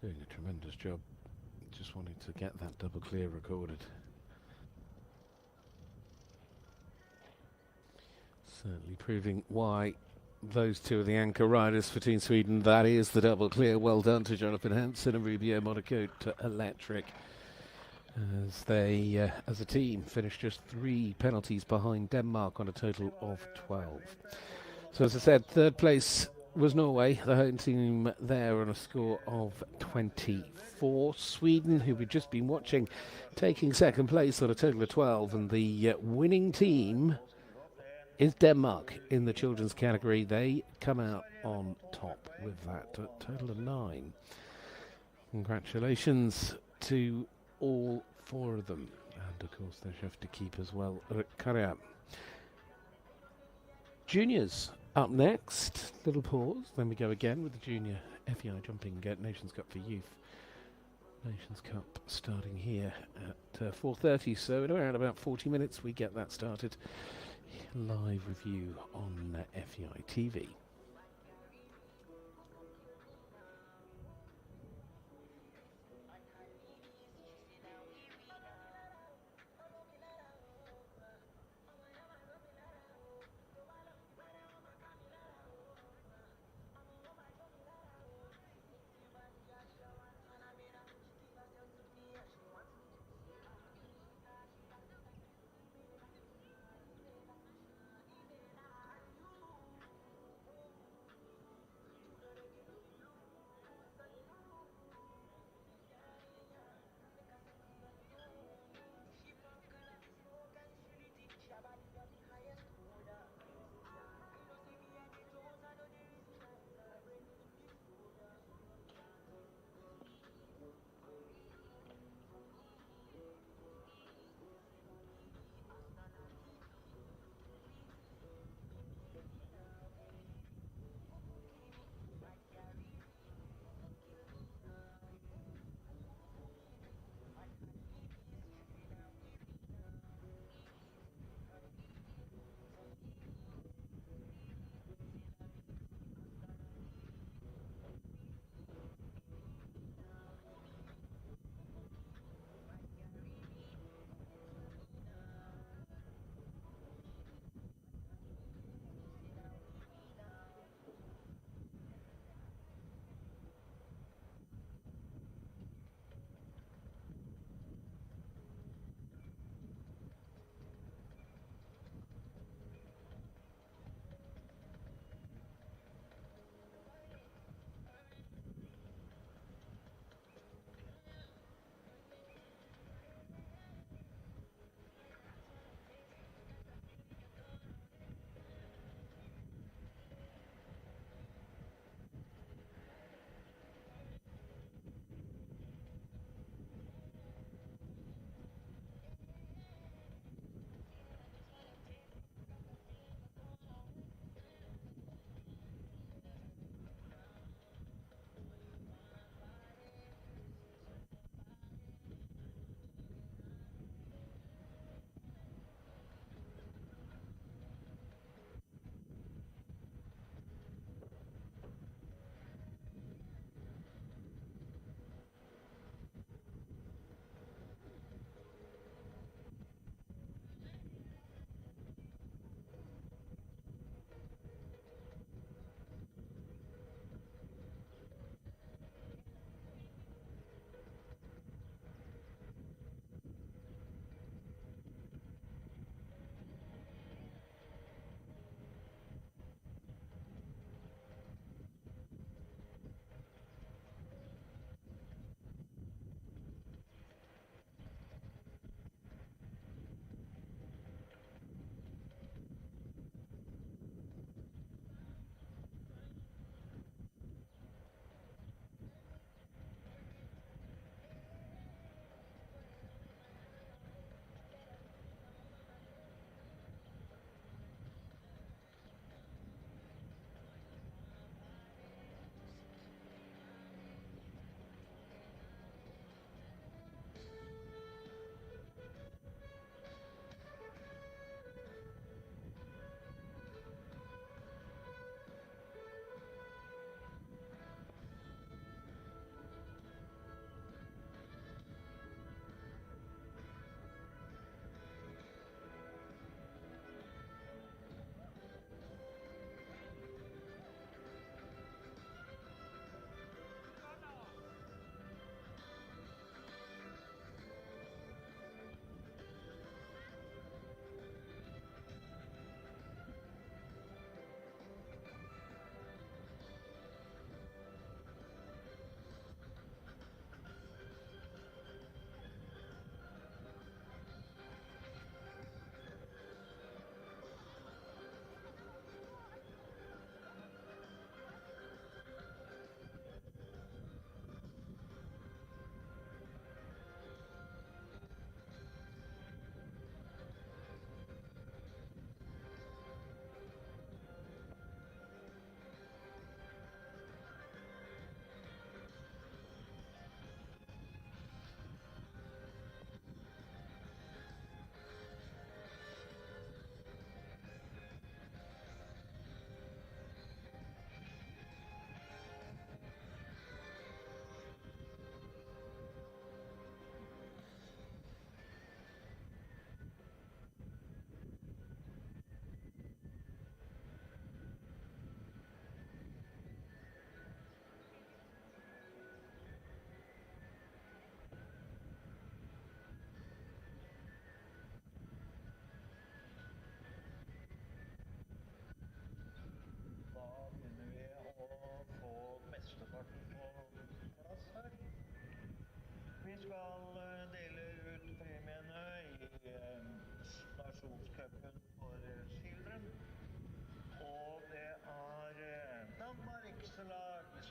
Doing a tremendous job. Just wanting to get that double clear recorded. Certainly proving why those two are the anchor riders for Team Sweden. That is the double clear. Well done to Jonathan Hansen and Rubio Monaco to Electric. As they, as a team, finished just 3 penalties behind Denmark on a total of 12. So as I said, third place was Norway, the home team there on a score of 24. Sweden, who we've just been watching, taking second place on a total of 12. And the winning team is Denmark in the children's category. They come out on top with that, a total of 9. Congratulations to all 4 of them. And of course their chef to keep as well, Karja. Juniors up next. Little pause, then we go again with the junior FEI Jumping Nations Cup for Youth. Nations Cup starting here at 4:30, so in around about 40 minutes we get that started. Live review on FEI TV.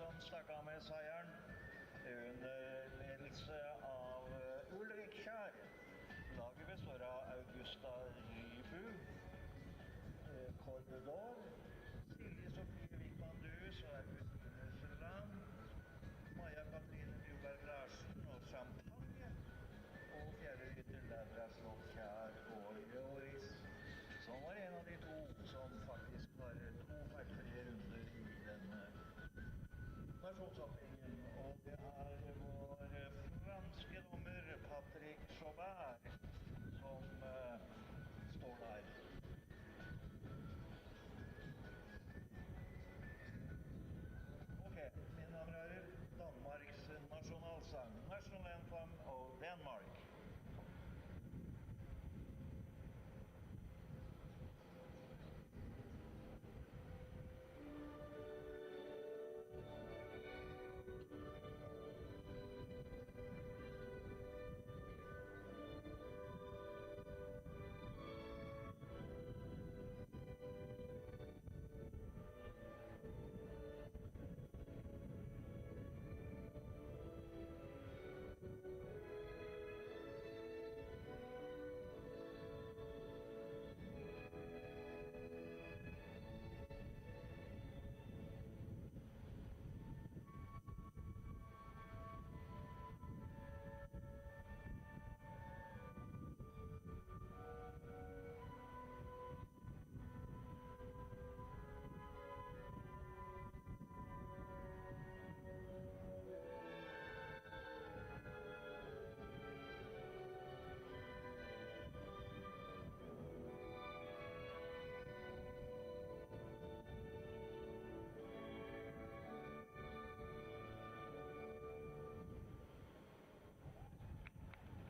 som stakk av med seieren under ledelse av Ulrik Kjær. Laget består av Augusta Rybu, Corredor, Silje Sofie Vikman Dus og Augustine Sørland, Maja Katrine Bjoberg Larsen og Champagne, og fjerde rytter Ladra Slott Kjær og Joris, som var en av de to som faktisk har to feilfrie runder i denne nasjonsoppringen. Og det er vår franske dommer Patrick Chaubert som står der. Ok, mine damer og herrer, Danmarks nasjonalsang, National Anthem of Denmark.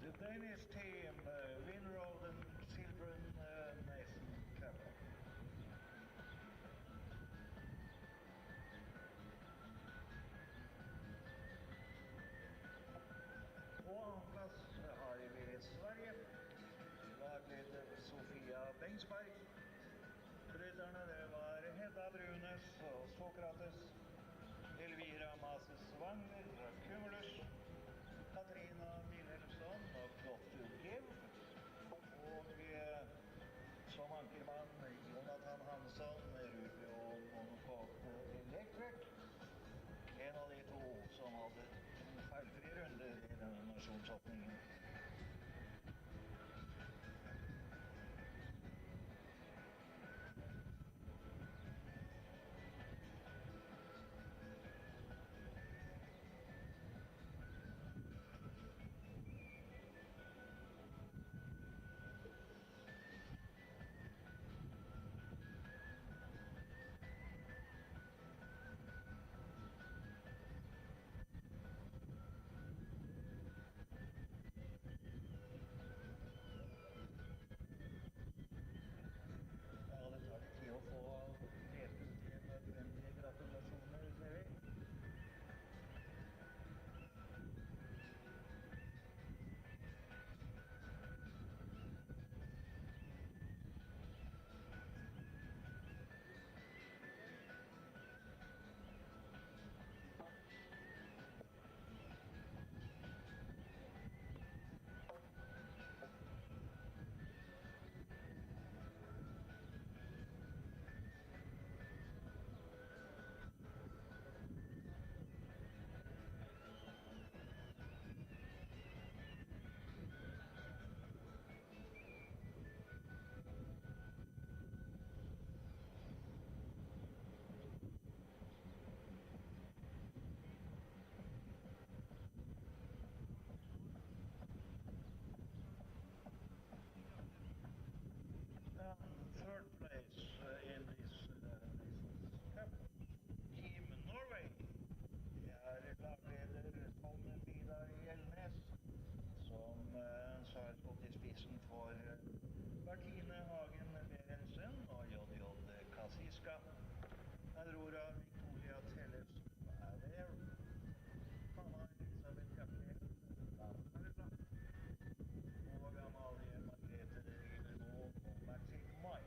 The Danish team, winner of the Children Nation Cup. På andreplass har vi Sverige, lagleder Sofia Bengsberg. Rytterne det var Hedda Brunes og Sokrates, Elvira Mases Wagner, Cumulus, Katrina Wilhelmsson og Dr. Giv, og som ankermann Jonathan Hansson, Rubio Monocoque Electric, en av de to som hadde feilfri runde i denne nasjonsåpningen. Å få delt ut de nødvendige gratulasjoner, ser vi. Third place in this Nations Cup, Team Norway. Det er lagleder Tom Vidar Hjelnes, som har stått i spissen for Bertine Hagen Berensen og JJ Kasiska. Aurora Victoria Tellefs er der. Hanna Elisabeth Gabriel, og Amalie Margrethe Rivermo og Maxim Mai.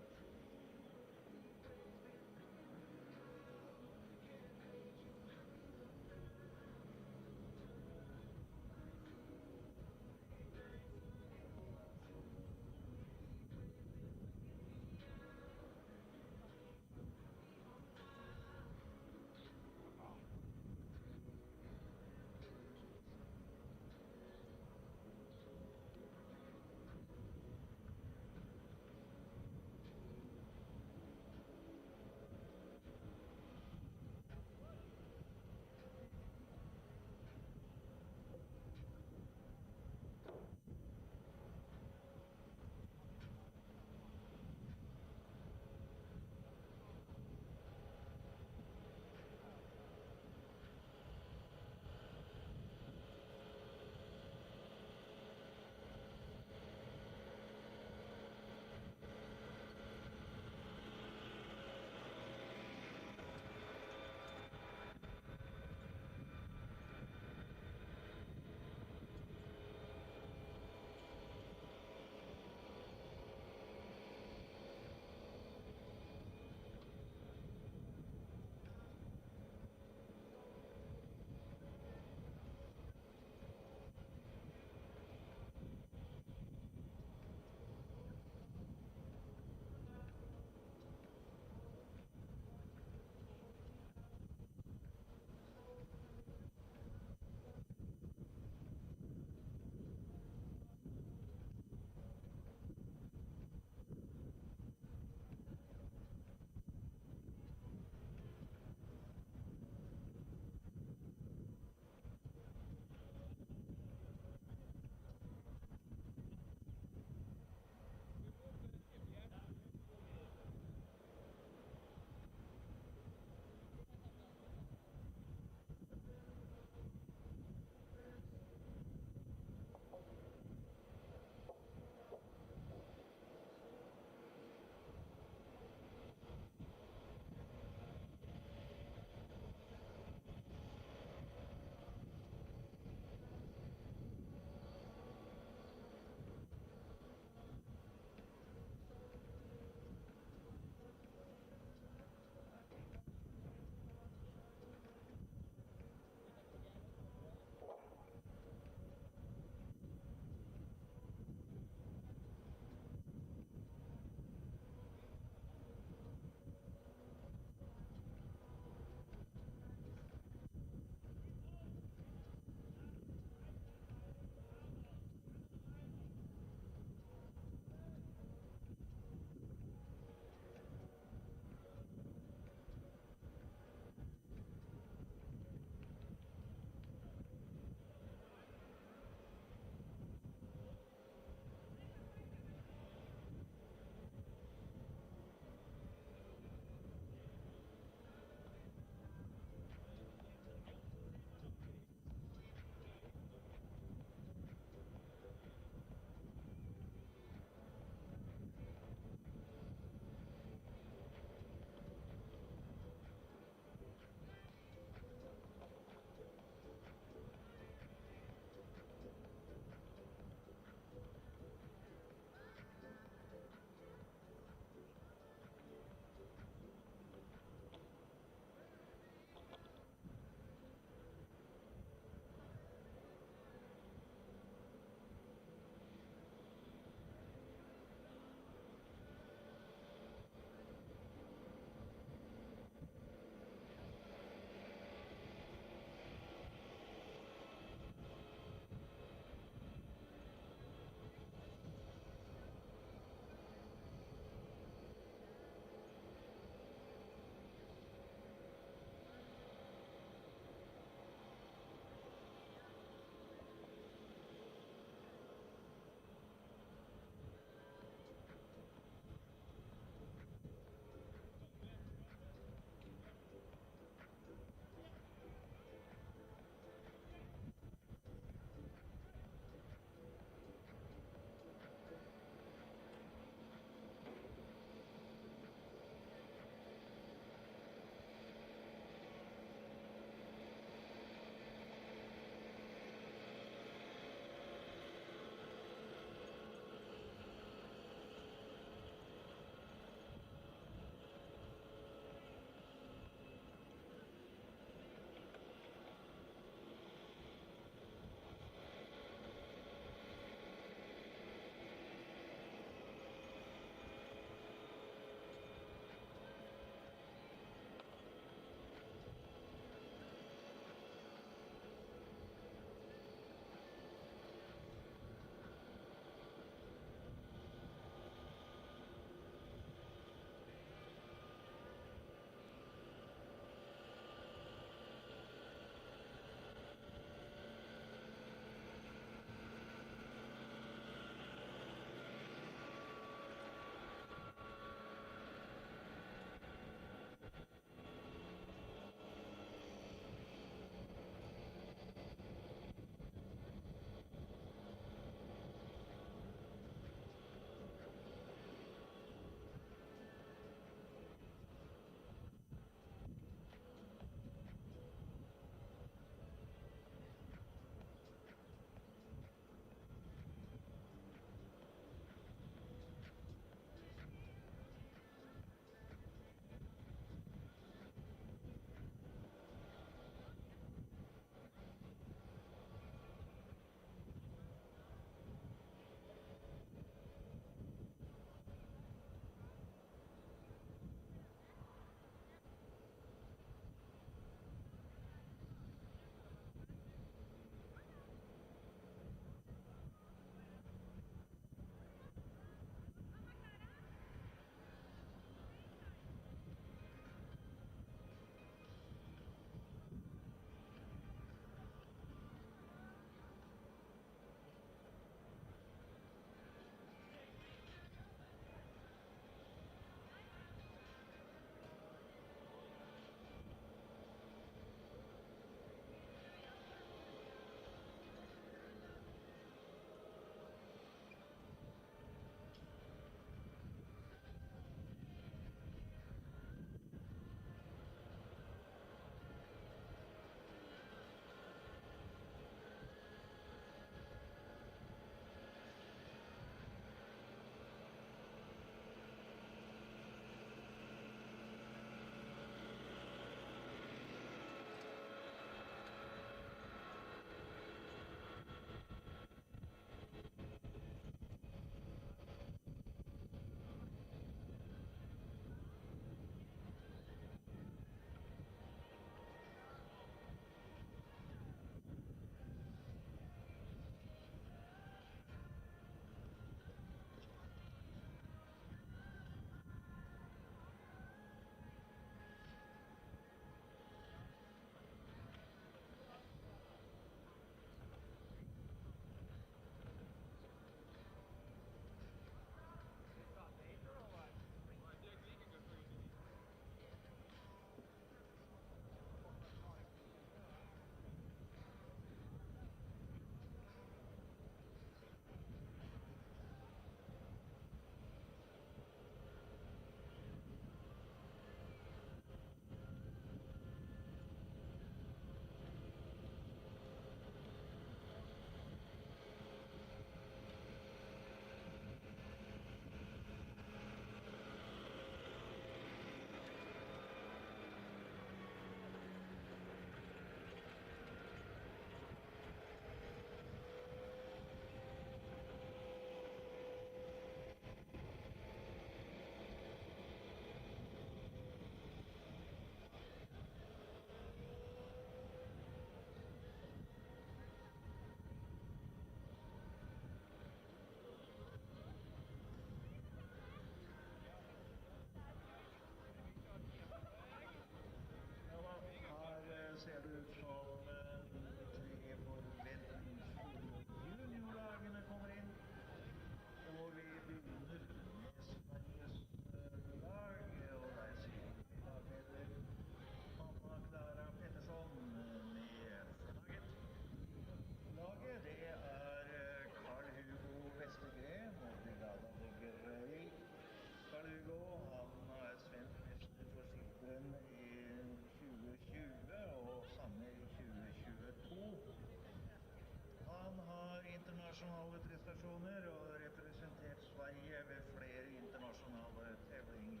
internasjonale prestasjoner og representert Sverige ved flere internasjonale tävlinger.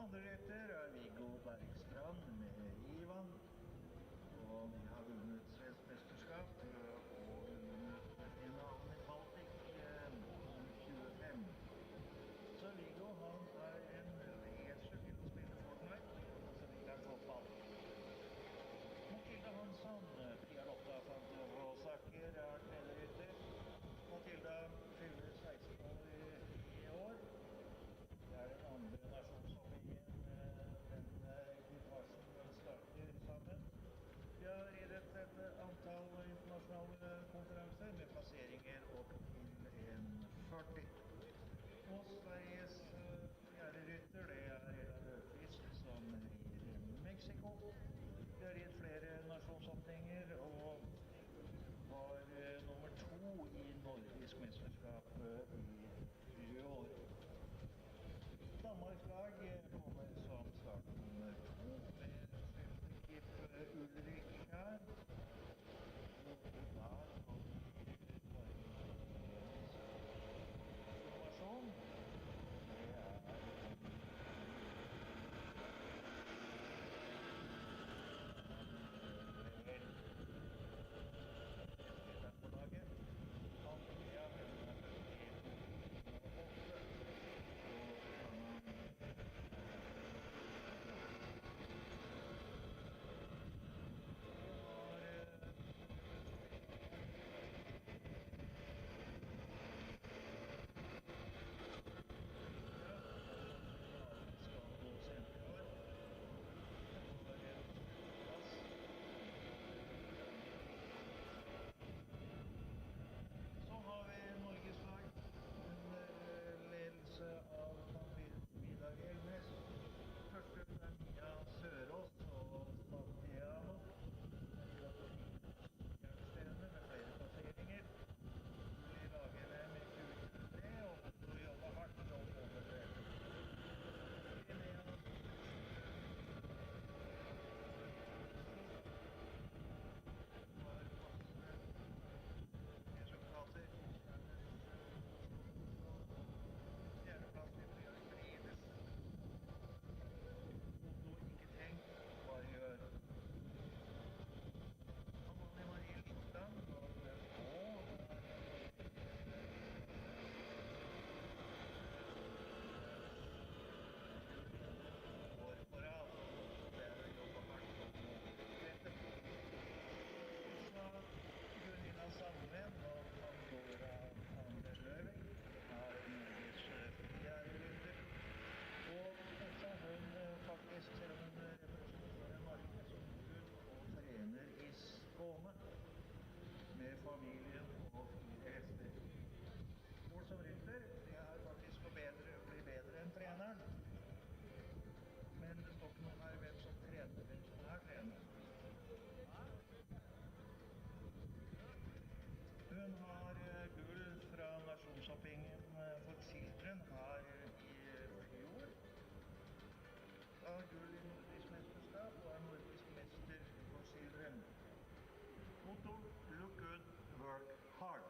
Andre rytter Viggo Bergstrand med Ivan, og de har vunnet svensk mesterskap og vunnet finalen i Baltic 25. Så Viggo han en racer til å spille Fortnite, så liker han fotball. Matilda Hansson, Pia Lotta van der Rosaker tredje rytter. Matilda fyller 16 år i år. Det den andre nasjonshoppingen denne ekvipasjen starter sammen. Vi har ridet et antall internasjonale konferanser med plasseringer opp til en 40. Og Sveriges fjerde rytter, det Eda Løfvist som rir Mexico. Vi har ridd flere nasjonshoppninger og var nummer 2 i nordisk mesterskap i år. Danmarks lag kommer som startnummer 2 med skiftekip Ulrik Kjær. Og da har vi informasjon. Med familien og 4 hester. Mål som rytter, det faktisk å bli bedre enn treneren. Men det står ikke noe her hvem som trener, hvem som trener. Hun har gull fra nasjonshoppingen for Children her i fjor. Har gull i nordisk mesterskap og nordisk mester for Children. Motto, look good, work hard.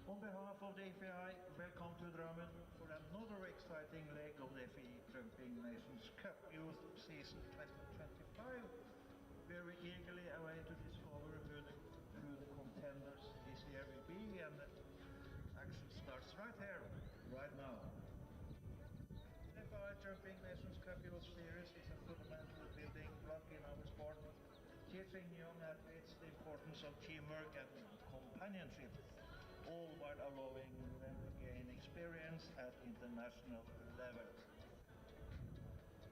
On behalf of the FEI, welcome to Drammen for another exciting leg of the FEI Jumping Nations Cup Youth Season 2025. Very eagerly await to discover who the contenders this year will be, and action starts right here, right now. The FEI Jumping Nations Cup Youth Series is a fundamental building block in our sport, teaching young athletes the importance of teamwork and companionship, all while allowing them to gain experience at international level.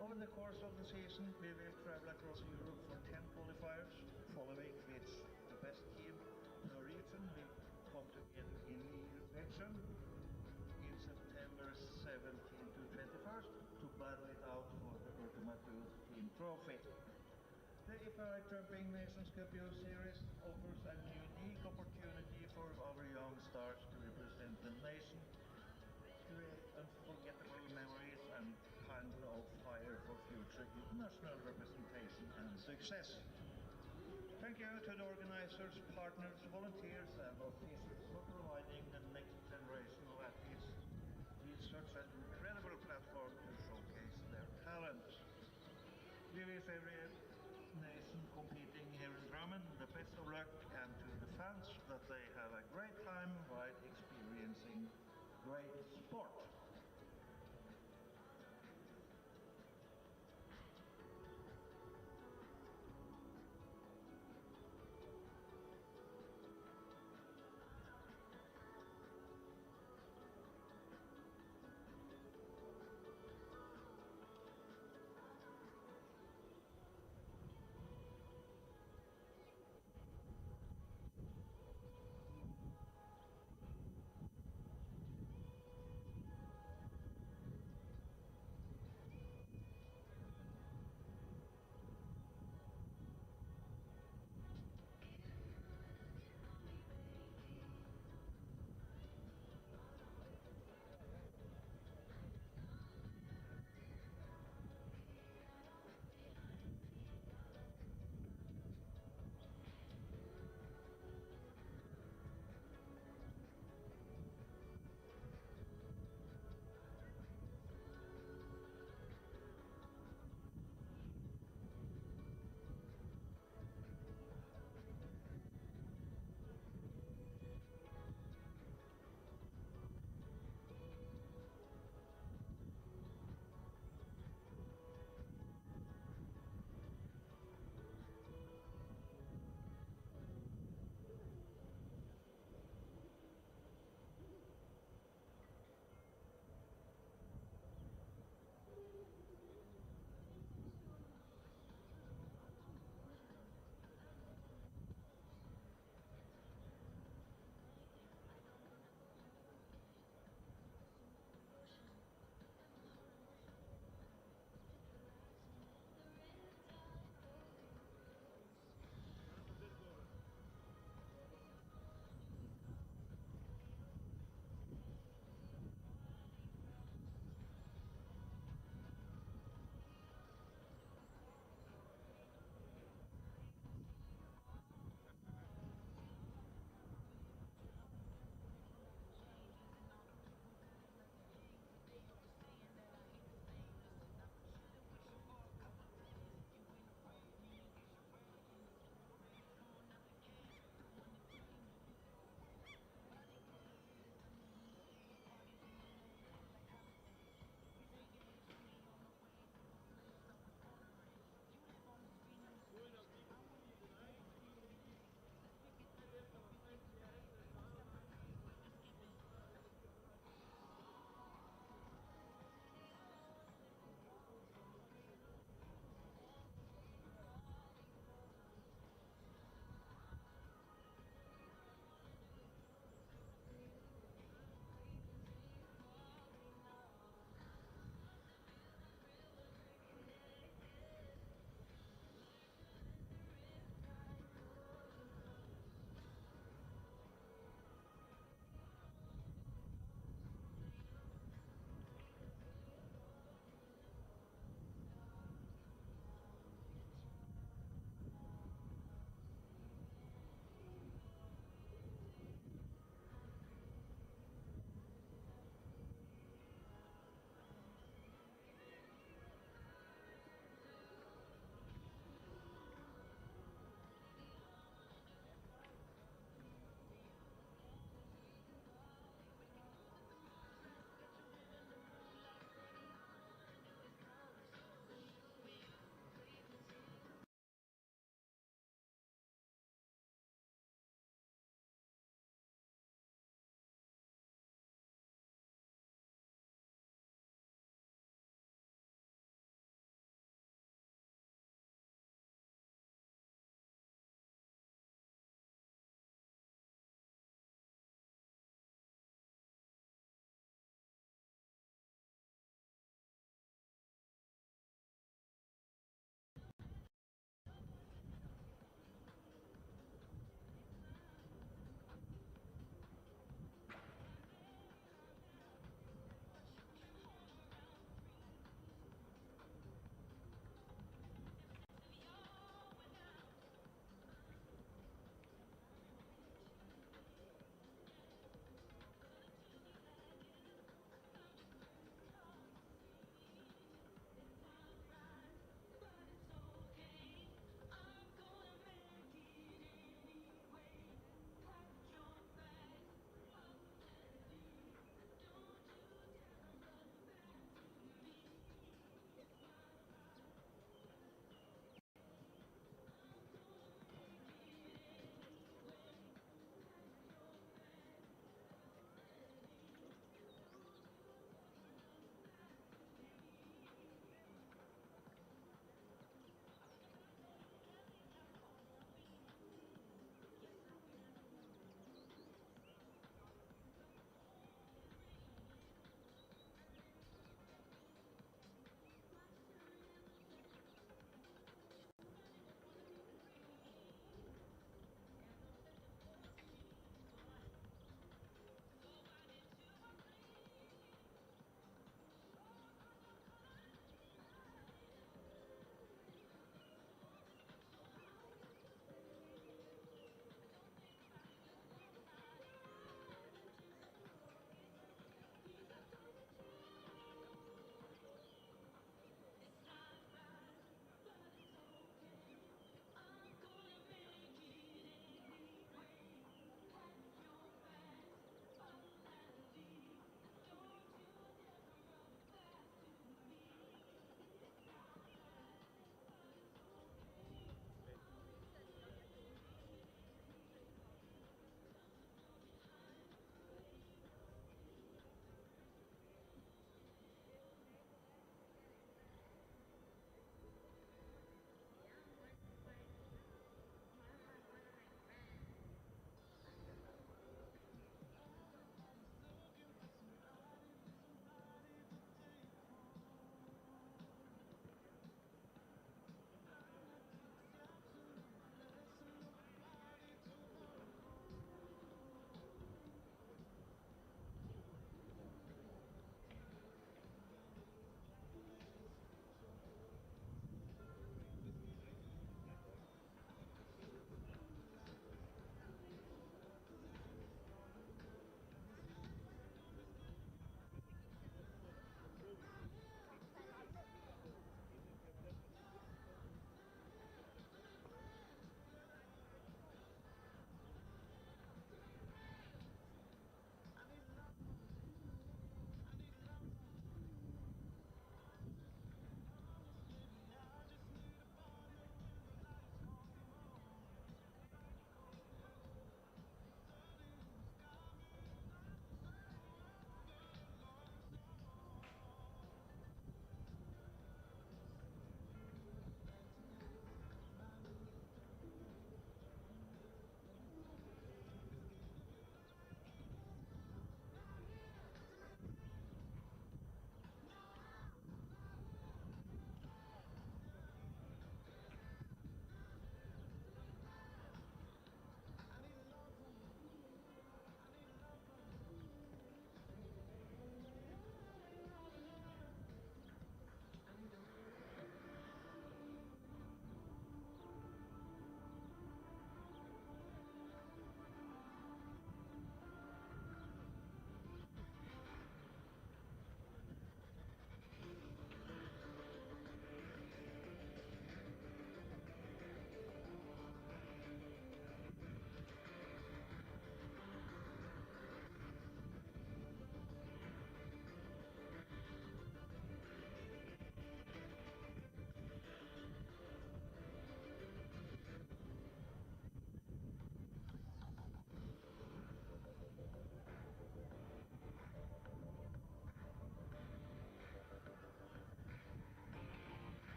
Over the course of the season, we will travel across Europe for 10 qualifiers, following which the best team in the region will come together in Drammen in September 17 to 21st to battle it out for the Ultimate Youth Team Trophy. The FEI Jumping Nations Cup Youth Series offers a unique opportunity for our young stars to represent the nation, create unforgettable memories and kindle of fire for future national representation and success. Thank you to the organizers, partners, volunteers and officials for providing the next generation of athletes with such an incredible platform to showcase their talent. We wish every nation competing here in Drammen the best of luck, and to the fans that they have a great time while experiencing great sport.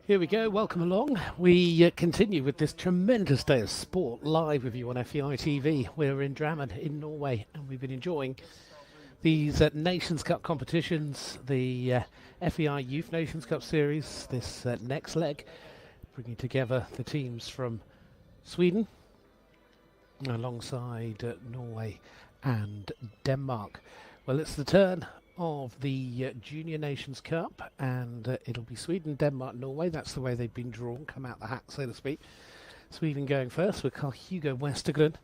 Here we go, welcome along. We continue with this tremendous day of sport live with you on FEI TV. We're in Drammen in Norway and we've been enjoying these Nations Cup competitions, the FEI Youth Nations Cup Series, this next leg, bringing together the teams from Sweden alongside Norway and Denmark. Well, it's the turn of the Junior Nations Cup, and it'll be Sweden, Denmark, Norway. That's the way they've been drawn, come out the hat, so to speak. Sweden going first with Carl-Hugo Westergren,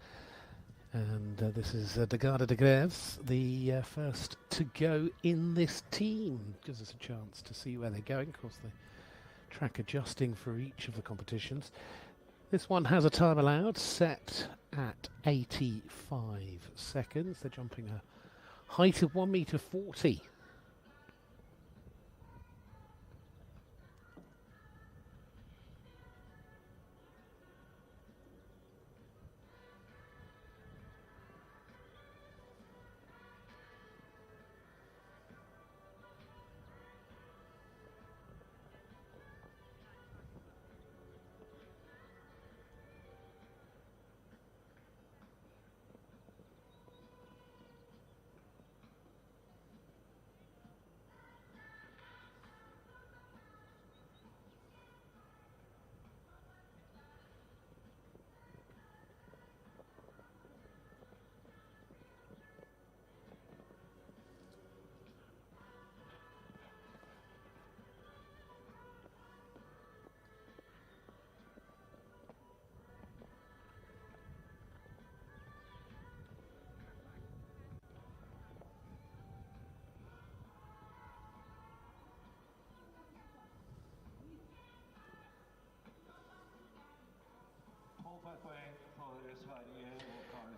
and this is De Garde de Greves, the first to go in this team. Gives us a chance to see where they're going. Of course, the track adjusting for each of the competitions. This one has a time allowed set at 85 seconds. They're jumping a height of 1.40 meters.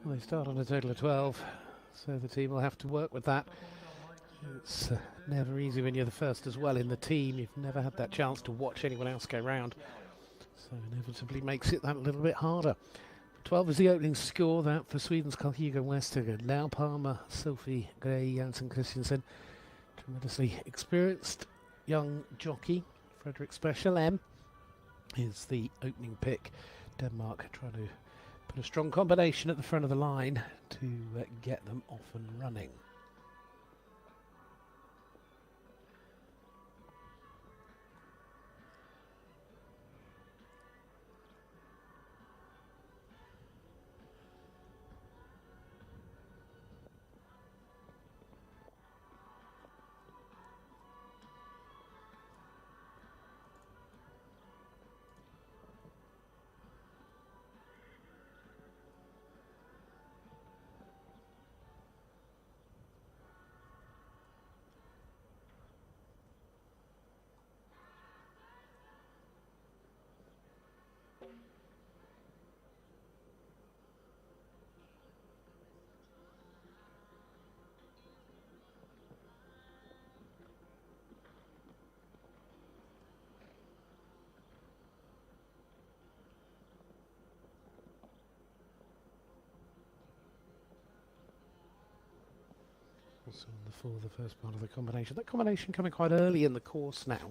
Well, they start on a total of 12, so the team will have to work with that. It's never easy when you're the first as well in the team. You've never had that chance to watch anyone else go round, so inevitably makes it that little bit harder. 12 is the opening score, that for Sweden's Carl-Hugo Westergren. Lau Palmer, Sophie Gray, Jansen Christensen. Tremendously experienced young jockey. Frederick Special M is the opening pick. Denmark trying to put a strong combination at the front of the line to get them off and running. Also for the first part of the combination. That combination coming quite early in the course now.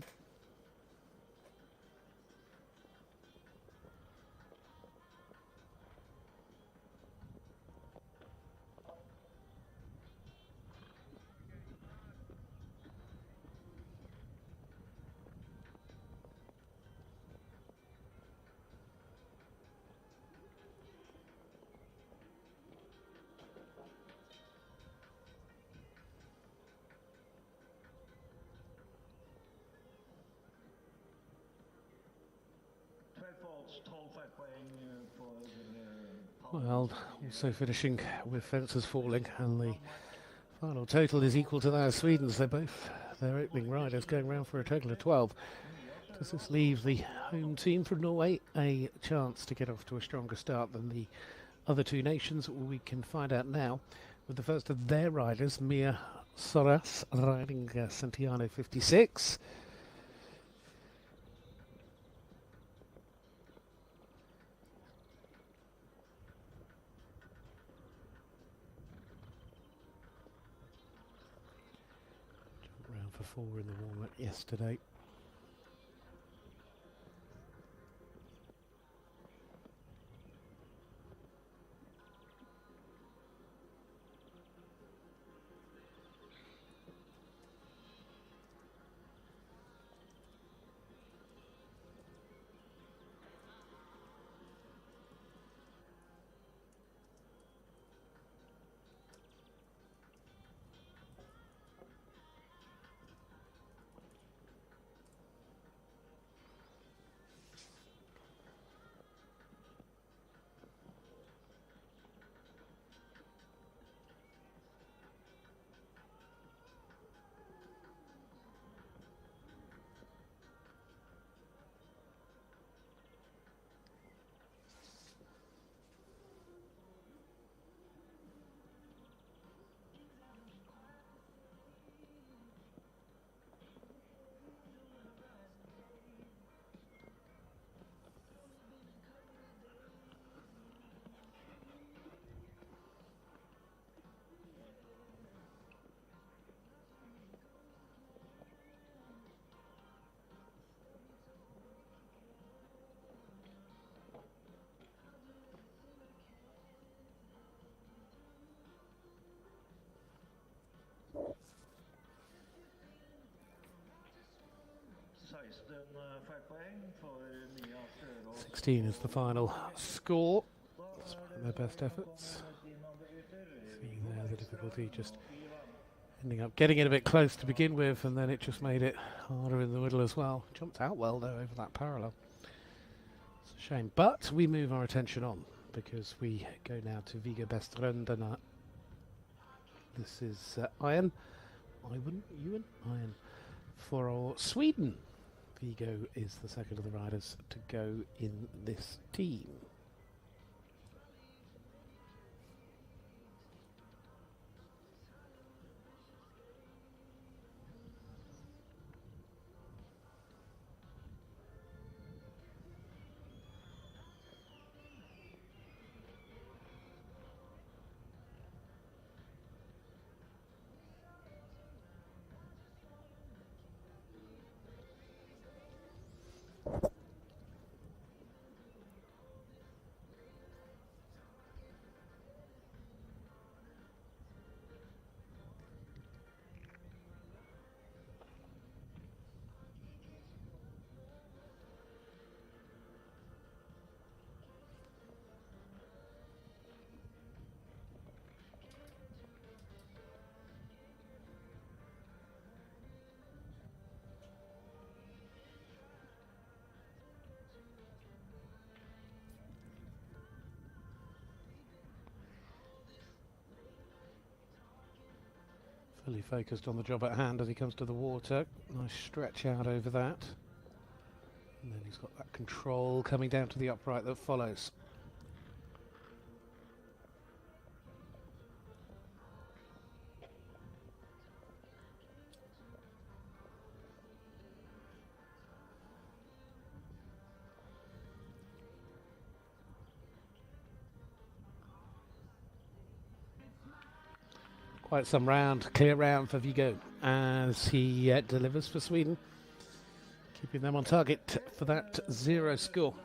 Well, also finishing with fences falling, and the final total is equal to that of Sweden's. They're both their opening riders going round for a total of 12. Does this leave the home team from Norway a chance to get off to a stronger start than the other two nations? We can find out now with the first of their riders, Mia Soras, riding Santiano 56. Jumped round for 4 in the warm-up yesterday. 16 is the final score, despite their best efforts. See there the difficulty, just ending up getting it a bit close to begin with, and then it just made it harder in the middle as well. Jumped out well though over that parallel. It's a shame, but we move our attention on because we go now to Viggo Beströndena. This is Iron for Sweden. Viggo is the second of the riders to go in this team. Fully focused on the job at hand as he comes to the water. Nice stretch out over that. And then he's got that control coming down to the upright that follows. Quite some round, clear round for Viggo as he delivers for Sweden, keeping them on target for that 0 score.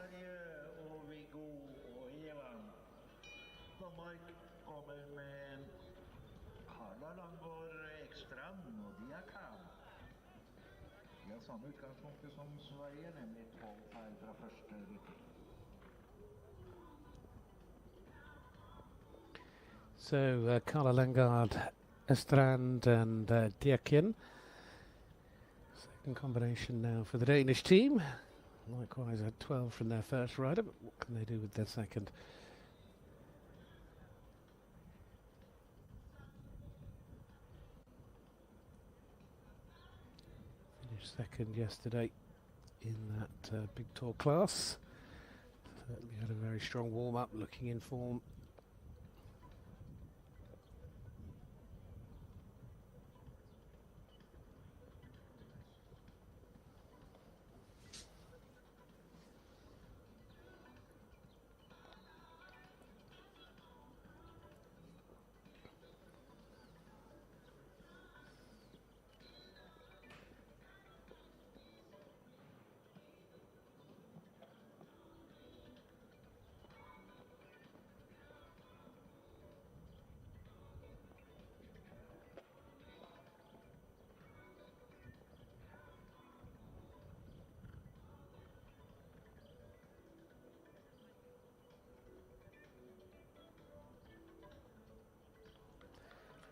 So Carla Lengard, Estrand and Diakin. Second combination now for the Danish team. Likewise had 12 from their first rider, but what can they do with their second? Finished second yesterday in that big tour class. Certainly had a very strong warm-up, looking in form.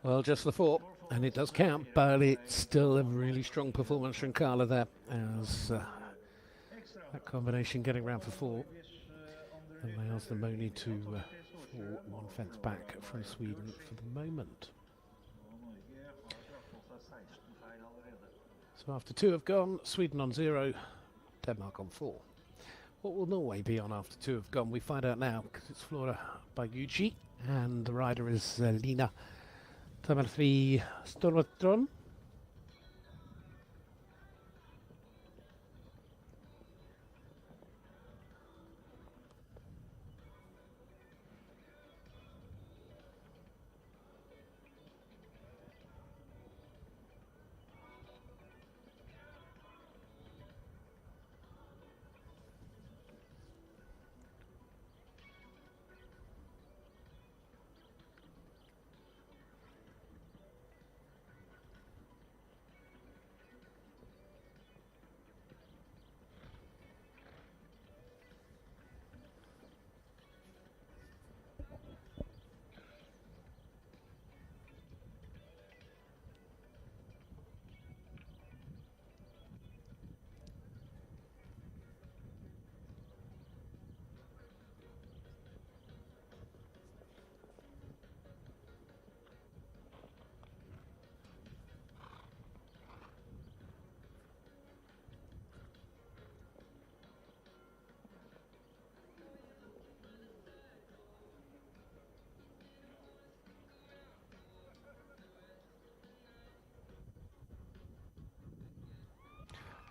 Well, just the 4, and it does count, but it's still a really strong performance from Carla there, as that combination getting round for 4 allows them only to fall 1 fence back from Sweden for the moment. So after 2 have gone, Sweden on 0, Denmark on 4. What will Norway be on after 2 have gone? We find out now, because it's Flora Baguchi, and the rider is Lina Tamarfi Stormatron.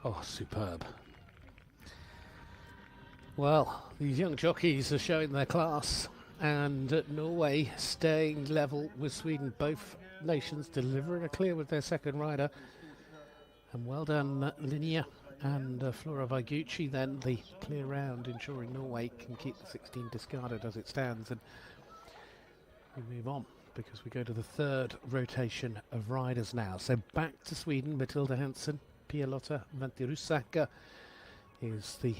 Oh, superb. Well, these young jockeys are showing their class, and Norway staying level with Sweden. Both nations delivering a clear with their second rider. And well done, Linnea and Flora Vaiguchi, then the clear round, ensuring Norway can keep the 16 discarded as it stands. And we move on, because we go to the third rotation of riders now. So back to Sweden. Matilda Hansen, Pia-Lotta Vantirusaka is the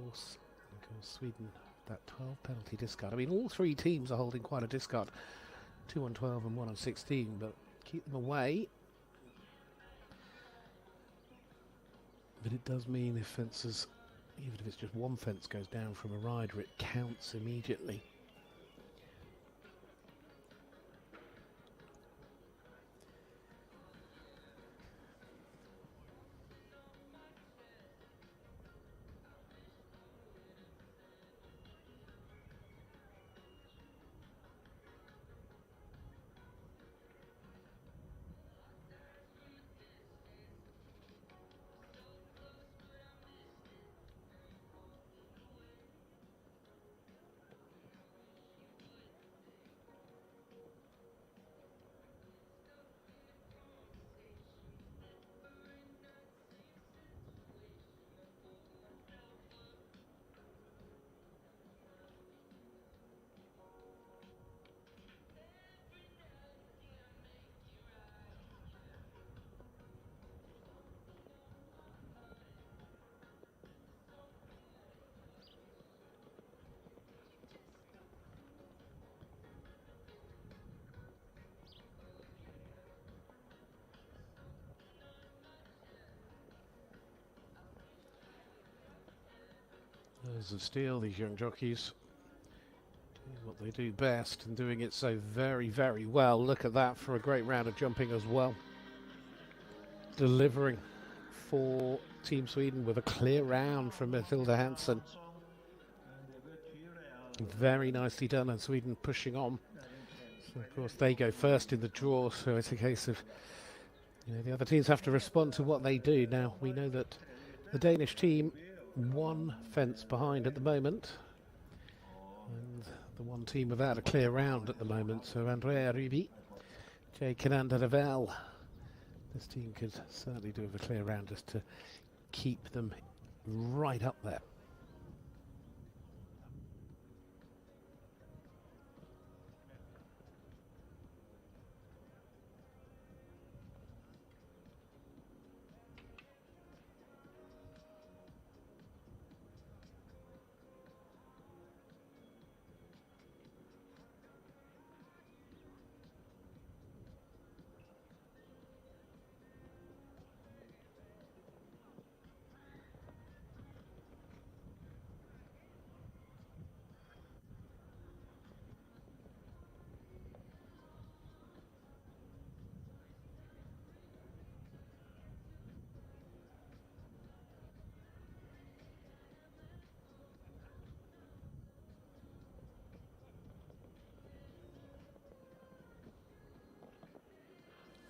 horse. Of course, Sweden, that 12 penalty discard. I mean, all three teams are holding quite a discard. 2 on 12 and 1 on 16, but keep them away. But it does mean if fences, even if it's just one fence goes down from a rider, it counts immediately. Nerves of steel, these young jockeys doing what they do best and doing it so very, very well. Look at that for a great round of jumping as well. Delivering for Team Sweden with a clear round from Matilda Hansen. Very nicely done, and Sweden pushing on. So of course they go first in the draw, so it's a case of, you know, the other teams have to respond to what they do. Now we know that the Danish team one fence behind at the moment, and the one team without a clear round at the moment. So Andrea Ruby, Jay Cananda-Ravel, this team could certainly do with a clear round just to keep them right up there.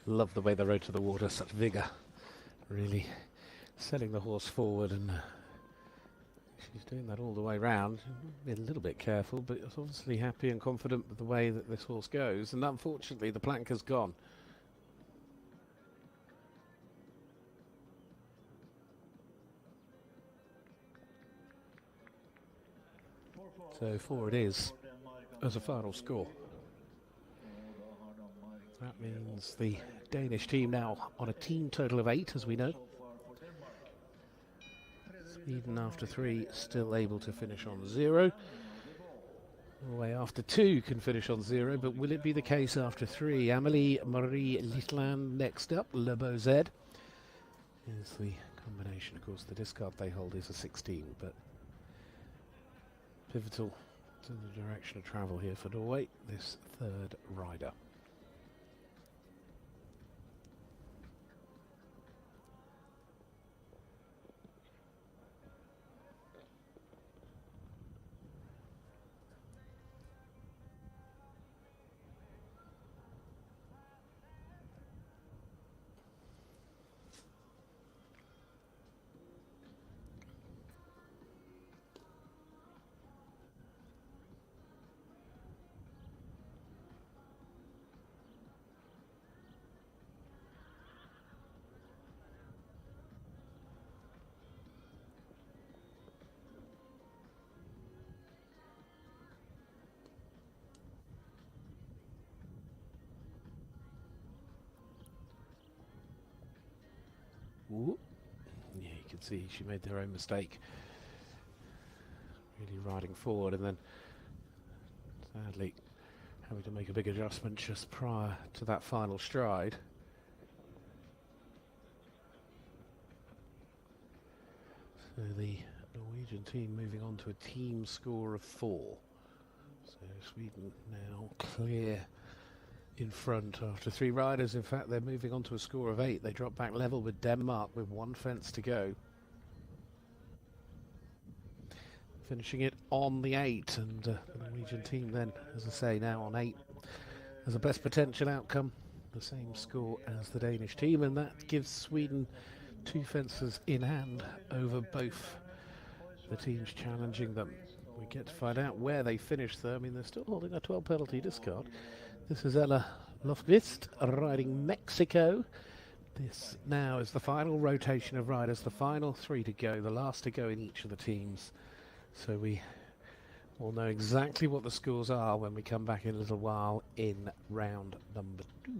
Love the way they rode to the water, such vigour, really setting the horse forward, and she's doing that all the way round. Be a little bit careful, but obviously happy and confident with the way that this horse goes, and unfortunately the plank has gone. So 4 it is as a final score. That means the Danish team now on a team total of 8, as we know. Sweden after 3 still able to finish on 0. Norway after 2 can finish on 0, but will it be the case after 3? Amelie Marie Litland next up. Le Beau Z is the combination. Of course, the discard they hold is a 16, but pivotal to the direction of travel here for Norway, this third rider. Ooh. Yeah, you can see she made her own mistake. Really riding forward and then sadly having to make a big adjustment just prior to that final stride. So the Norwegian team moving on to a team score of 4. So Sweden now clear in front after 3 riders. In fact, they're moving on to a score of 8. They drop back level with Denmark with 1 fence to go. Finishing it on the 8, and the Norwegian team then, as I say, now on 8 as a best potential outcome. The same score as the Danish team, and that gives Sweden 2 fences in hand over both the teams challenging them. We get to find out where they finish though. I mean, they're still holding a 12 penalty discard. This is Ella Lofqvist riding Mexico. This now is the final rotation of riders, the final 3 to go, the last to go in each of the teams. So we will know exactly what the scores are when we come back in a little while in round number 2.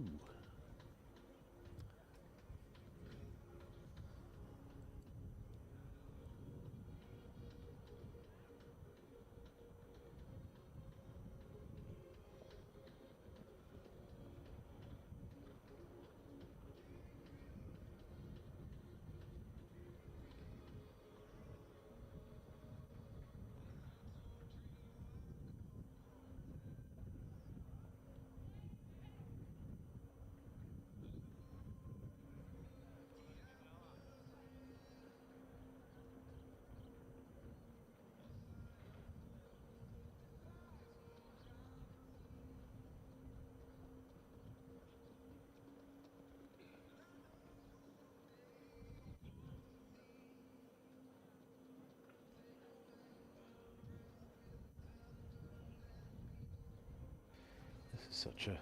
Such a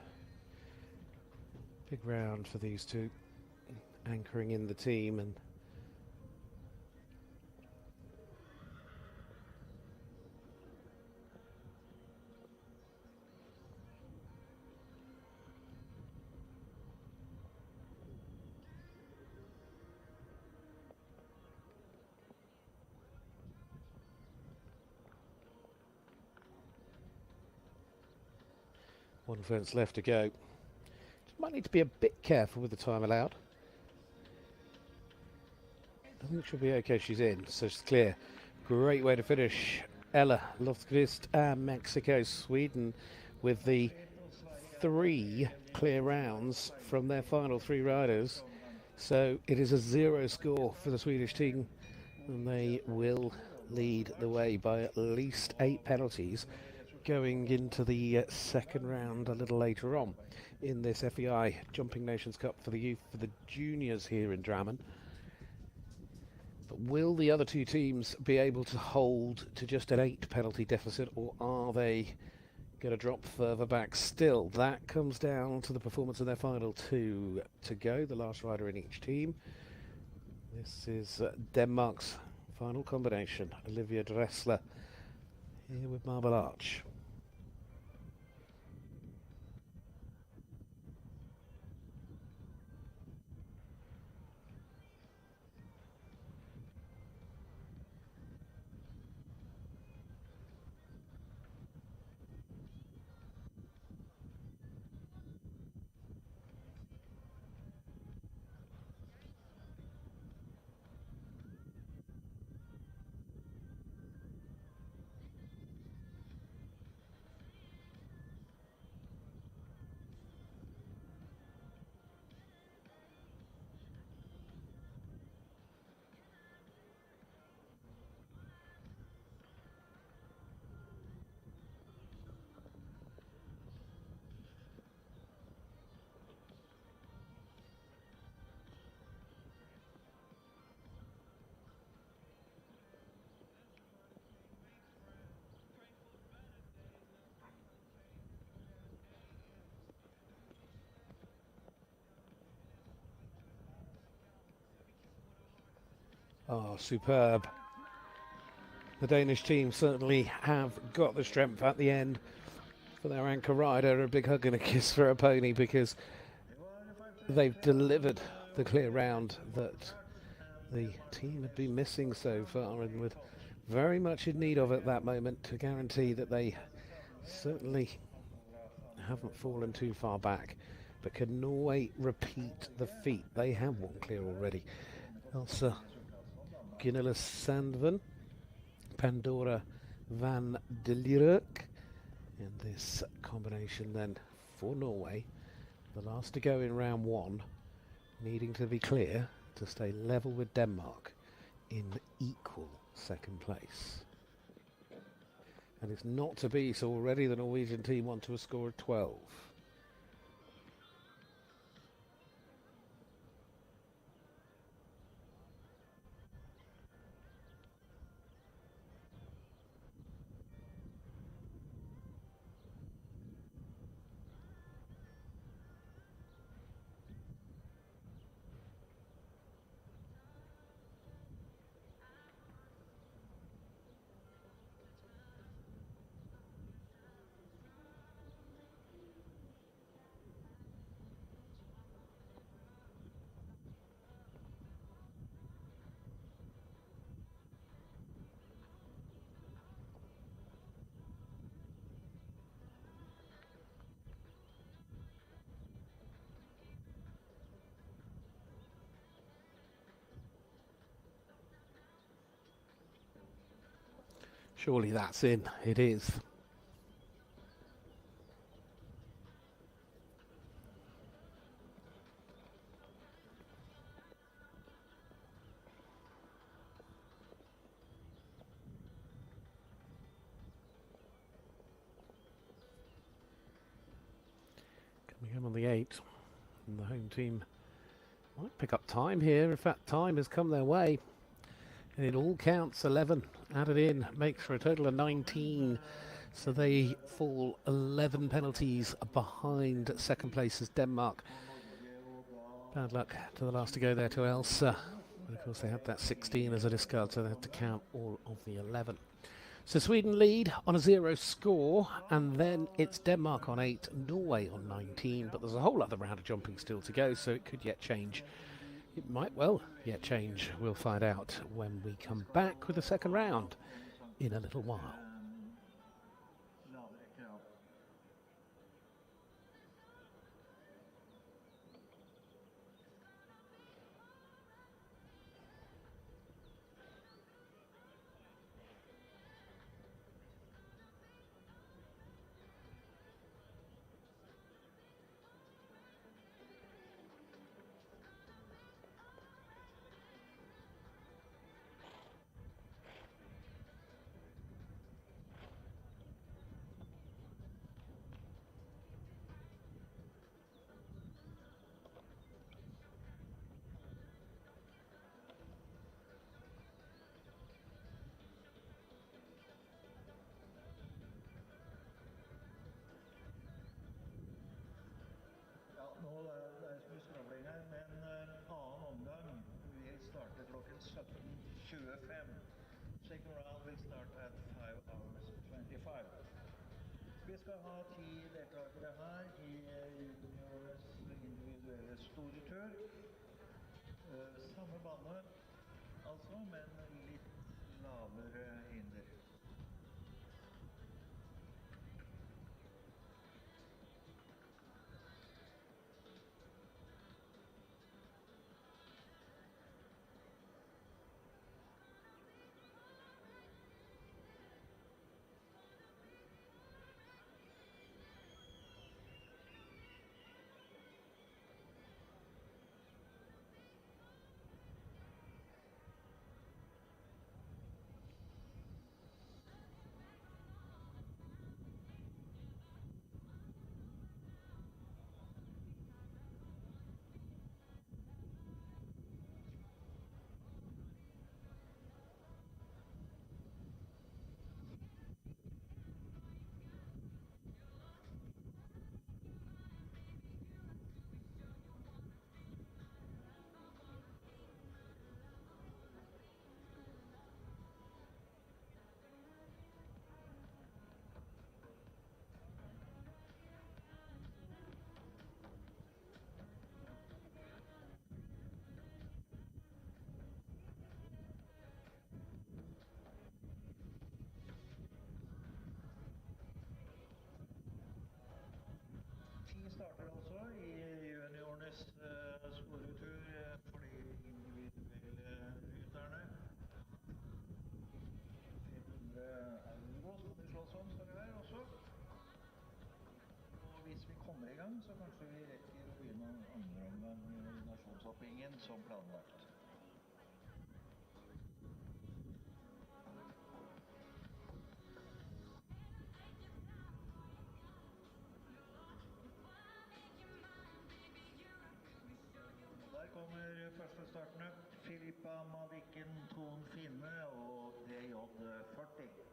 big round for these two, anchoring in the team, and one fence left to go. Just might need to be a bit careful with the time allowed. I think she'll be okay. She's in, so she's clear. Great way to finish. Ella Lofqvist and Mexico. Sweden with the 3 clear rounds from their final 3 riders. So it is a 0 score for the Swedish team, and they will lead the way by at least 8 penalties going into the second round a little later on in this FEI Jumping Nations Cup for the youth, for the juniors here in Drammen. But will the other 2 teams be able to hold to just an 8 penalty deficit, or are they going to drop further back still? That comes down to the performance of their final 2 to go, the last rider in each team. This is Denmark's final combination, Olivia Dressler here with Marble Arch. Oh, superb. The Danish team certainly have got the strength at the end for their anchor rider. A big hug and a kiss for a pony, because they've delivered the clear round that the team had been missing so far and were very much in need of at that moment to guarantee that they certainly haven't fallen too far back. But can Norway repeat the feat? They have one clear already. Elsa Gunilla Sandven, Pandora van Delieruk, in this combination then for Norway. The last to go in round one, needing to be clear to stay level with Denmark in equal second place. And it's not to be, so already the Norwegian team want to a score of 12. Surely that's in. It is. Coming home on the 8, and the home team might pick up time here. In fact, time has come their way. And it all counts. 11 added in makes for a total of 19. So they fall 11 penalties behind second place as Denmark. Bad luck to the last to go there to Elsa. But of course they had that 16 as a discard, so they had to count all of the 11. So Sweden lead on a 0 score, and then it's Denmark on 8, Norway on 19. But there's a whole other round of jumping still to go, so it could yet change. It might well yet change. We'll find out when we come back with the second round in a little while. Nå er det så mye skravling her, men annen omgang vil starte klokken 17:25. Second round will start at 5 hours 25. Vi skal ha 10 deltakere her i juniores individuelle storetur. Samme bane, altså, men litt lavere hinder. Drammen, så kanskje vi rekker å begynne andre omgang i nasjonshoppingen som planlagt. Der kommer første startene. Filippa Madikken, Ton Finne og DJ40.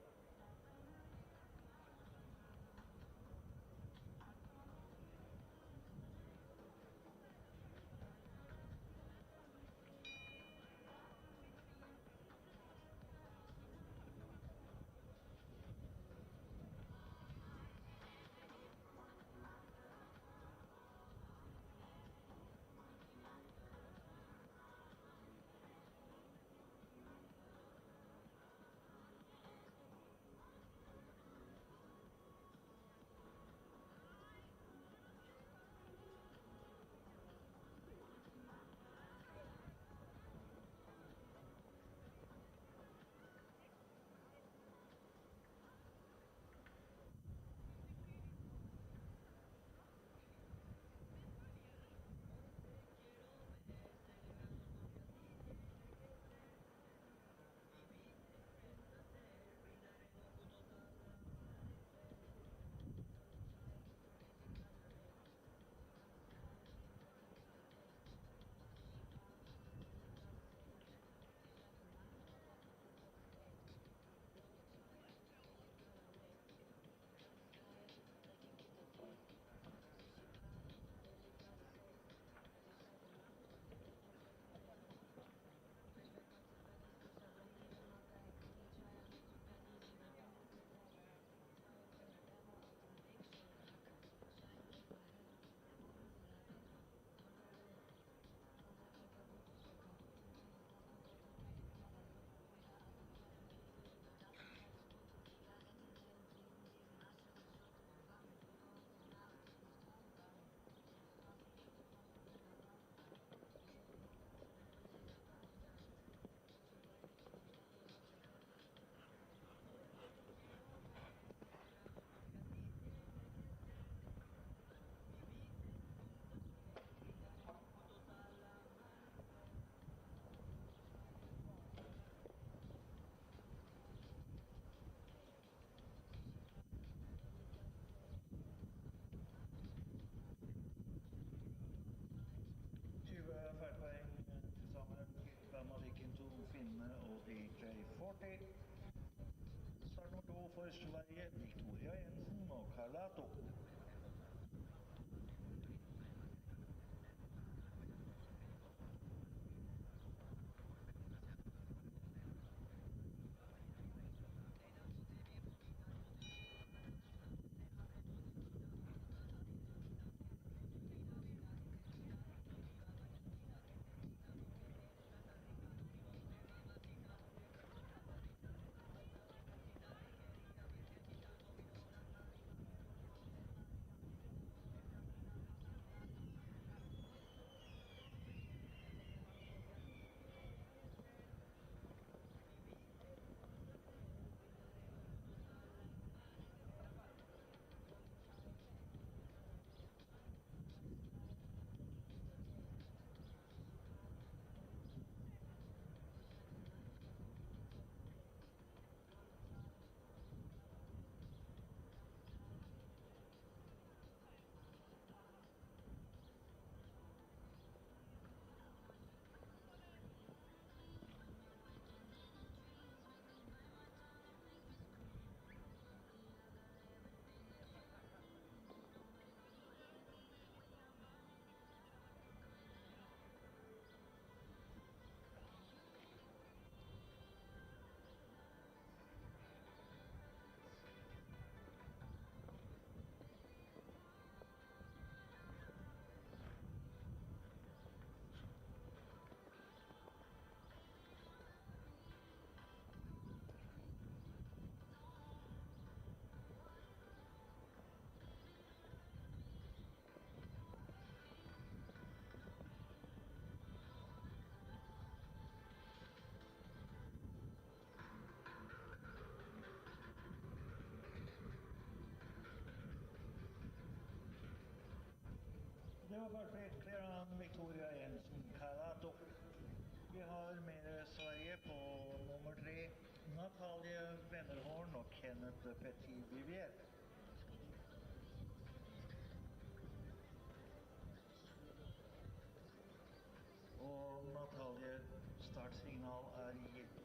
Feilpoeng til sammen. Filippa Madikken, Ton Finne og DJ40. Start nummer 2 for Sverige, Victoria Jensen og Carlato. Det var perfekt, Clearan Victoria Jensen Kalato. Vi har med Sverige på nummer 3, Natalie Wennerhorn og Kenneth Petit Vivier. Og Natalie, startsignal er gitt.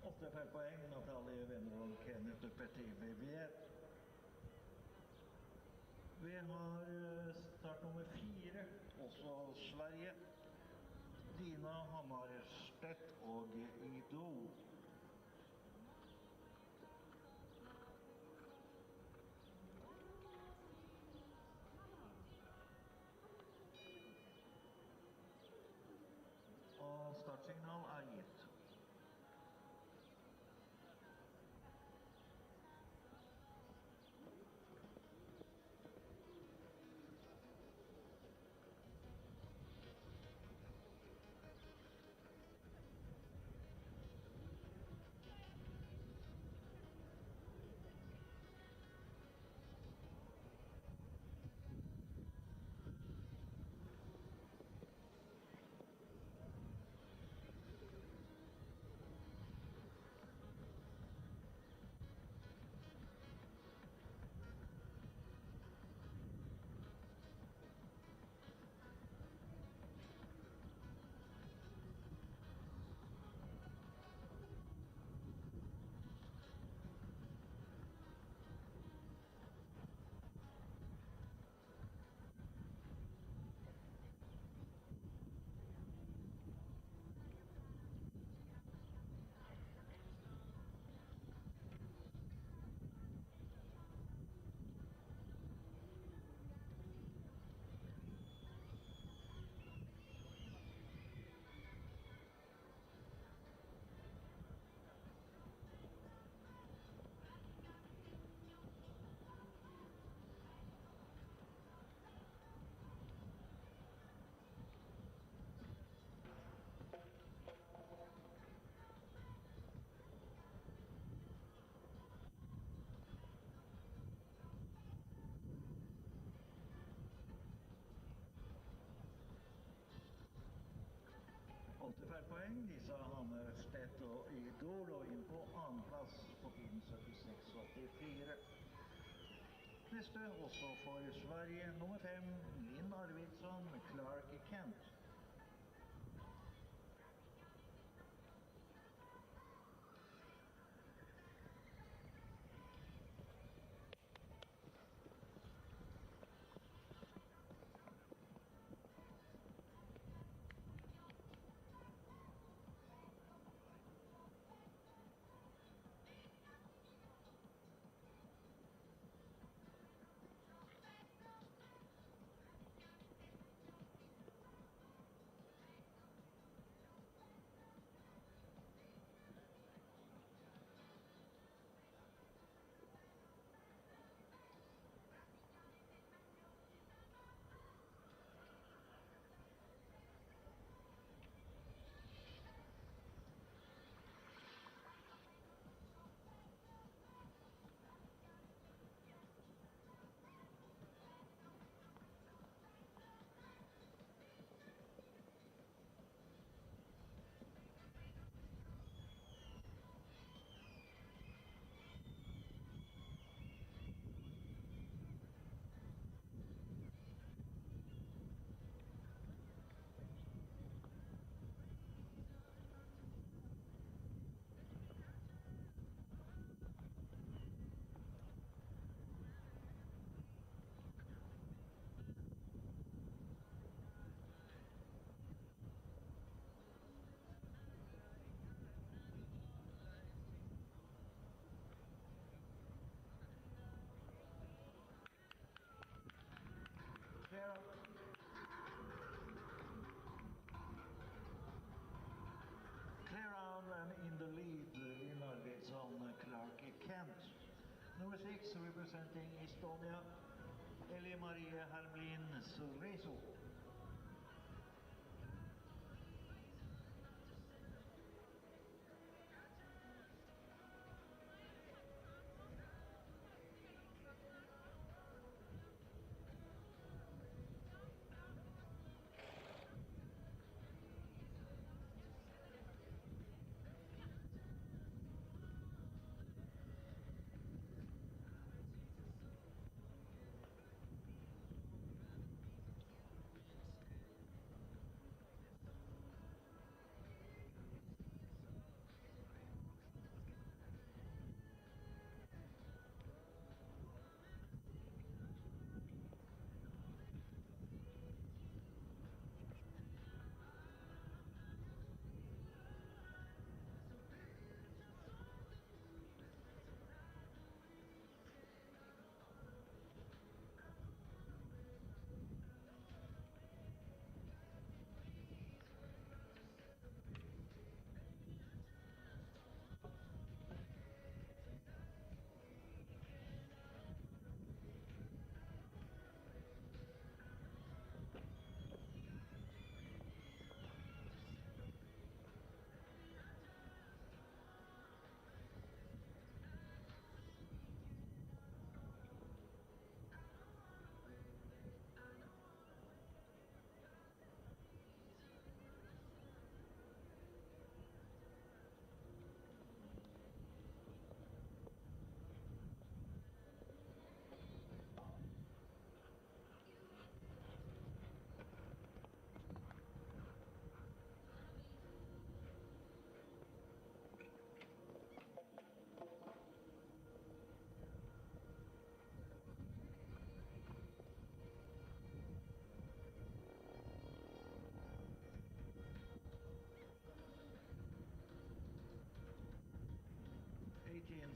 Åtte feilpoeng, Natalie Wennerhorn, Kenneth Petit Vivier. Vi har start nummer 4, også Sverige. Dina Hammarstedt og Ido. Og startsignal er gitt. Åtte feilpoeng, Lisa Hammerstedt og Ido lå inn på annen plass på tiden 76,84. Neste også for Sverige, nummer 5, Linn Arvidsson, Clark Kent. 6, representing Estonia, Eli Maria Halmlin Surreso.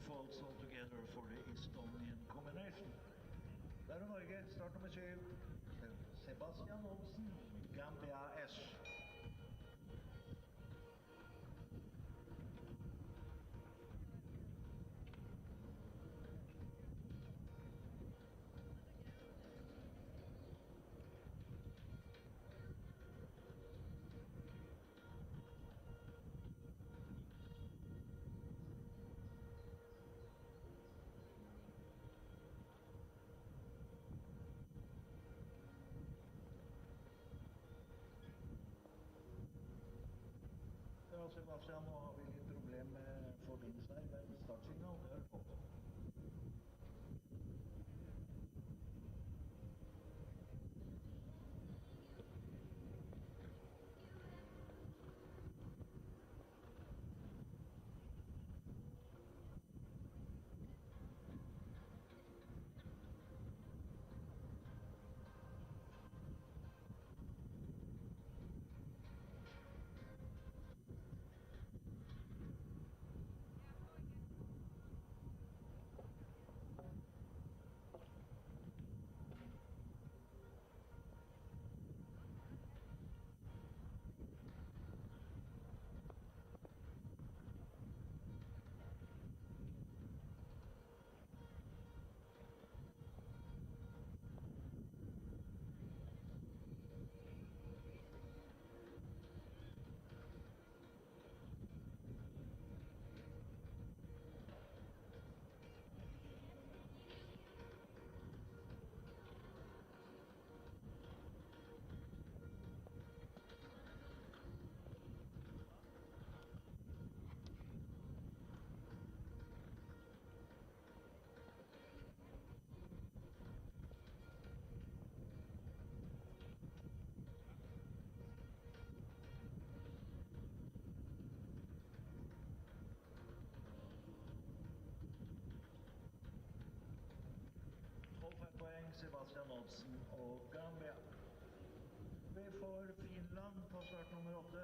Folds all together for the Estonian combination. Der er Norge, start nummer 7, Sebastian Olsen, Gambia S. Sebastian, nå har vi litt problem med forbindelse her, men startsignal, det har fått. Sebastian Olsen og Gambia. Vi får Finland på start nummer 8.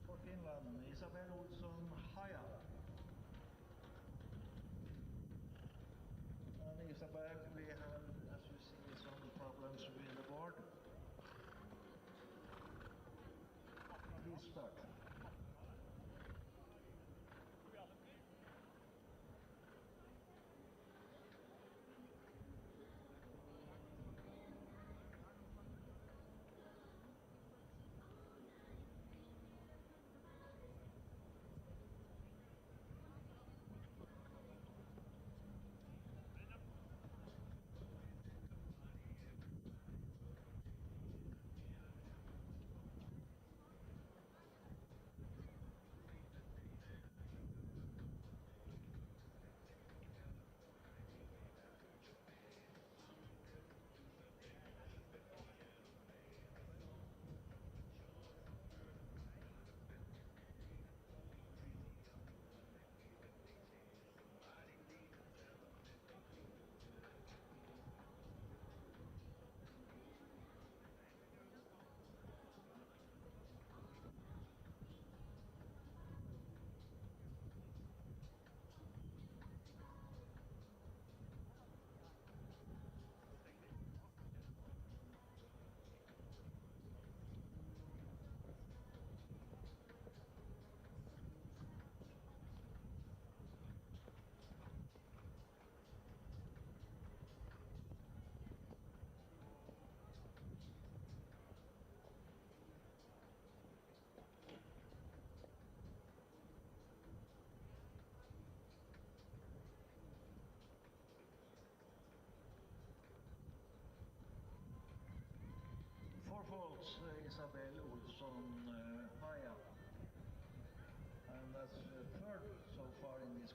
For Finland, Isabel Olsson Haya. And Isabel, we have, as you see, some problems with the board. Please start.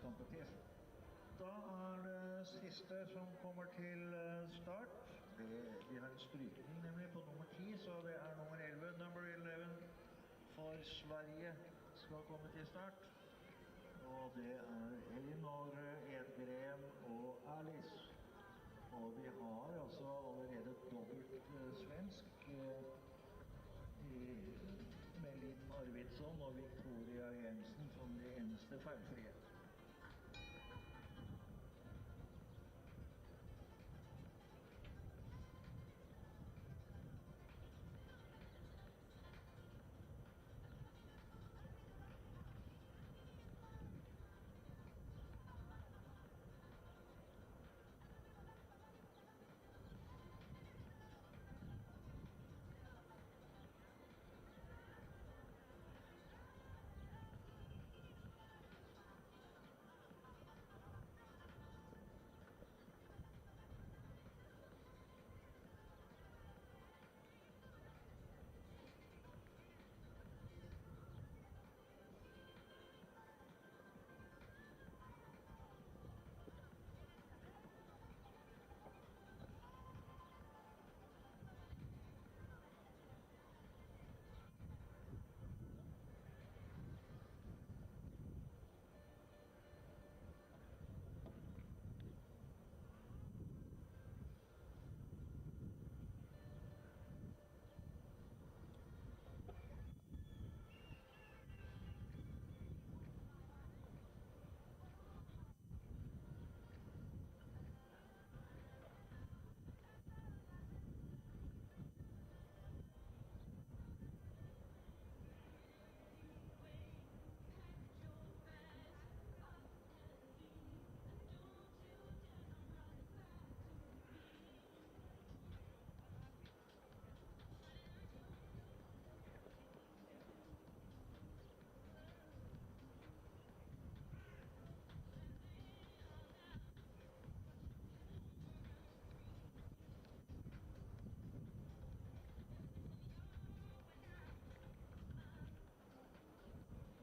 competition. Da det siste som kommer til start. Vi har en strykning nemlig på nummer 10, så det nummer 11. Number 11 for Sverige skal komme til start. Og det Elinor, Edgren og Alice. Og vi har altså allerede dobbelt svensk med Linn Arvidsson og Victoria Jensen som de eneste feilfrie.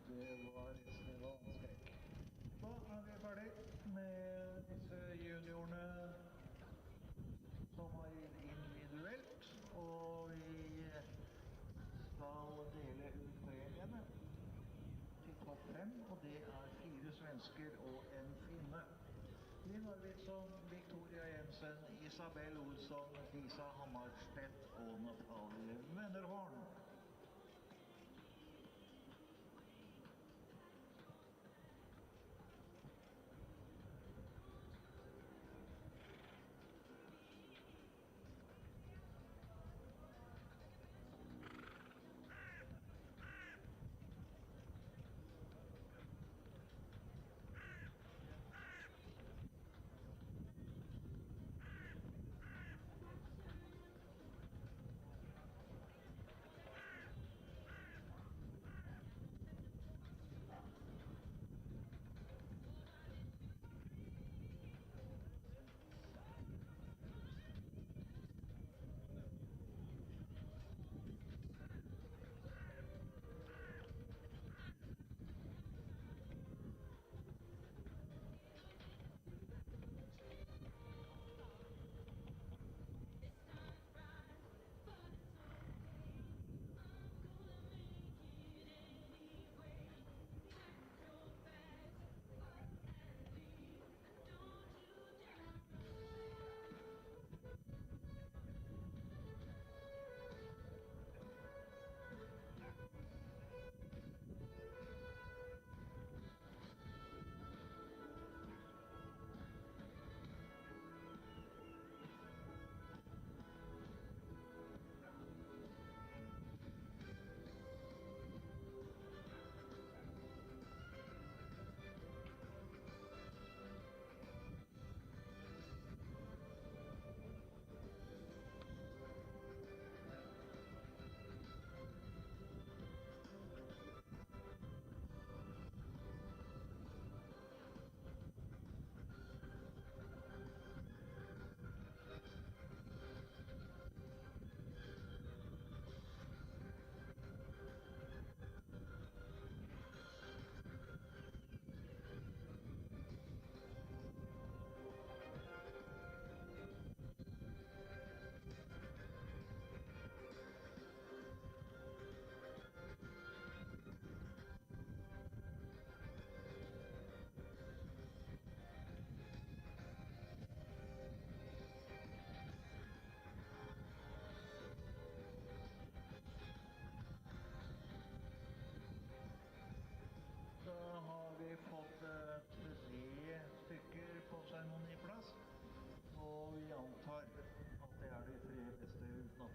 Det var resten av skrekk. Da vi ferdig med disse juniorene som har individuelt, og vi skal dele ut premiene til topp 5, og det 4 svensker og en finne. Linn Arvidsson, Victoria Jensen, Isabel Olsson, Lisa Hammarstedt og Natalie Vennerhorn.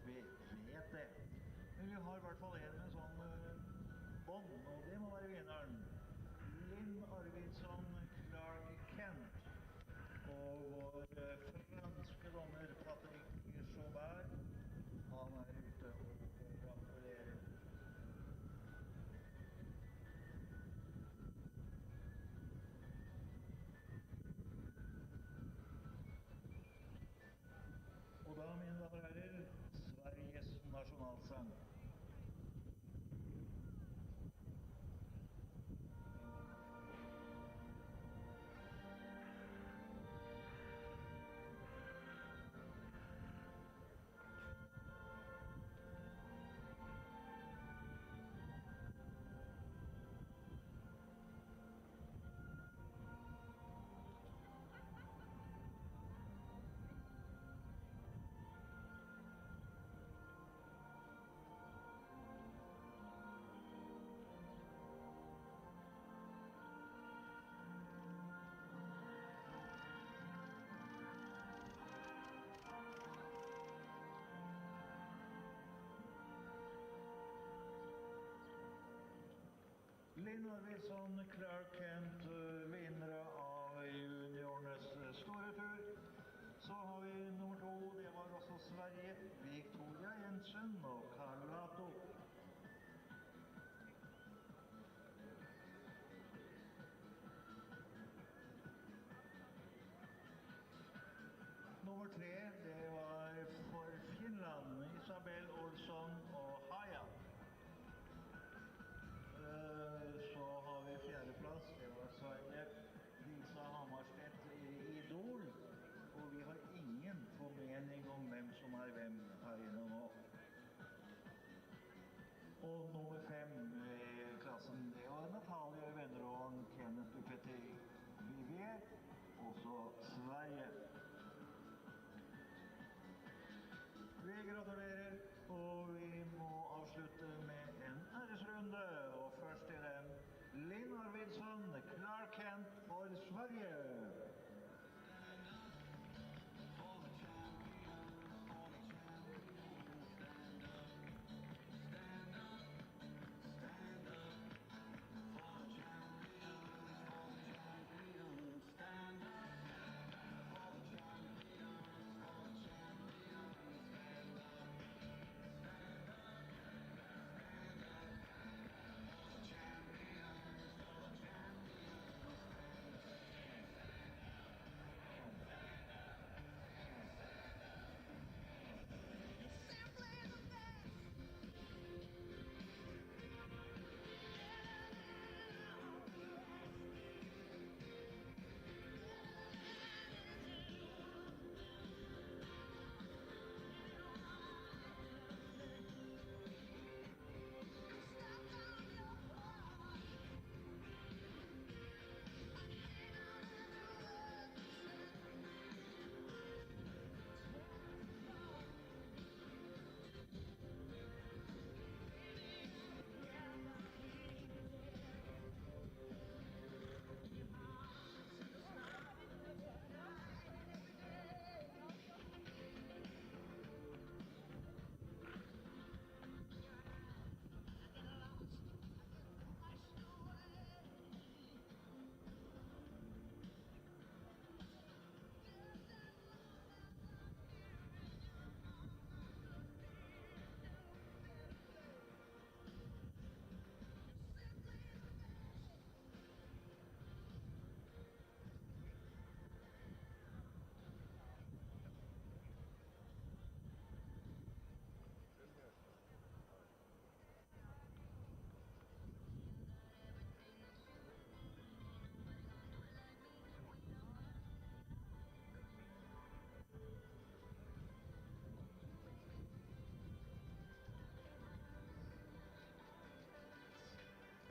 vi vet det. Men vi har i hvert fall en med sånn bånd, og det må være vinneren. Linn Arvidsson Clark Kent. Og vår franske dommer Patrick Chaubert, han er ute og gratulerer. Og da, mine damer og herrer, Sveriges nasjonalsang. Linn Arvidsson Clark Kent, vinnere av juniorenes store tur. Så har vi nummer 2, det var også Sverige, Victoria Jensen og Carlato. Nummer 3, det var for Finland, Isabel Olsson og Haja. Så har vi fjerdeplass, det var Sverige, Lisa Hammarstedt i Idol, og vi har ingen formening om hvem som er hvem her inne nå. Og nummer 5 i klassen, det var Natalia Venneråen, Kenneth Dupetti, Vivier, også Sverige. Vi gratulerer, og vi må avslutte med en æresrunde. Og først til den Linn Arvidsson Clark Kent for Sverige.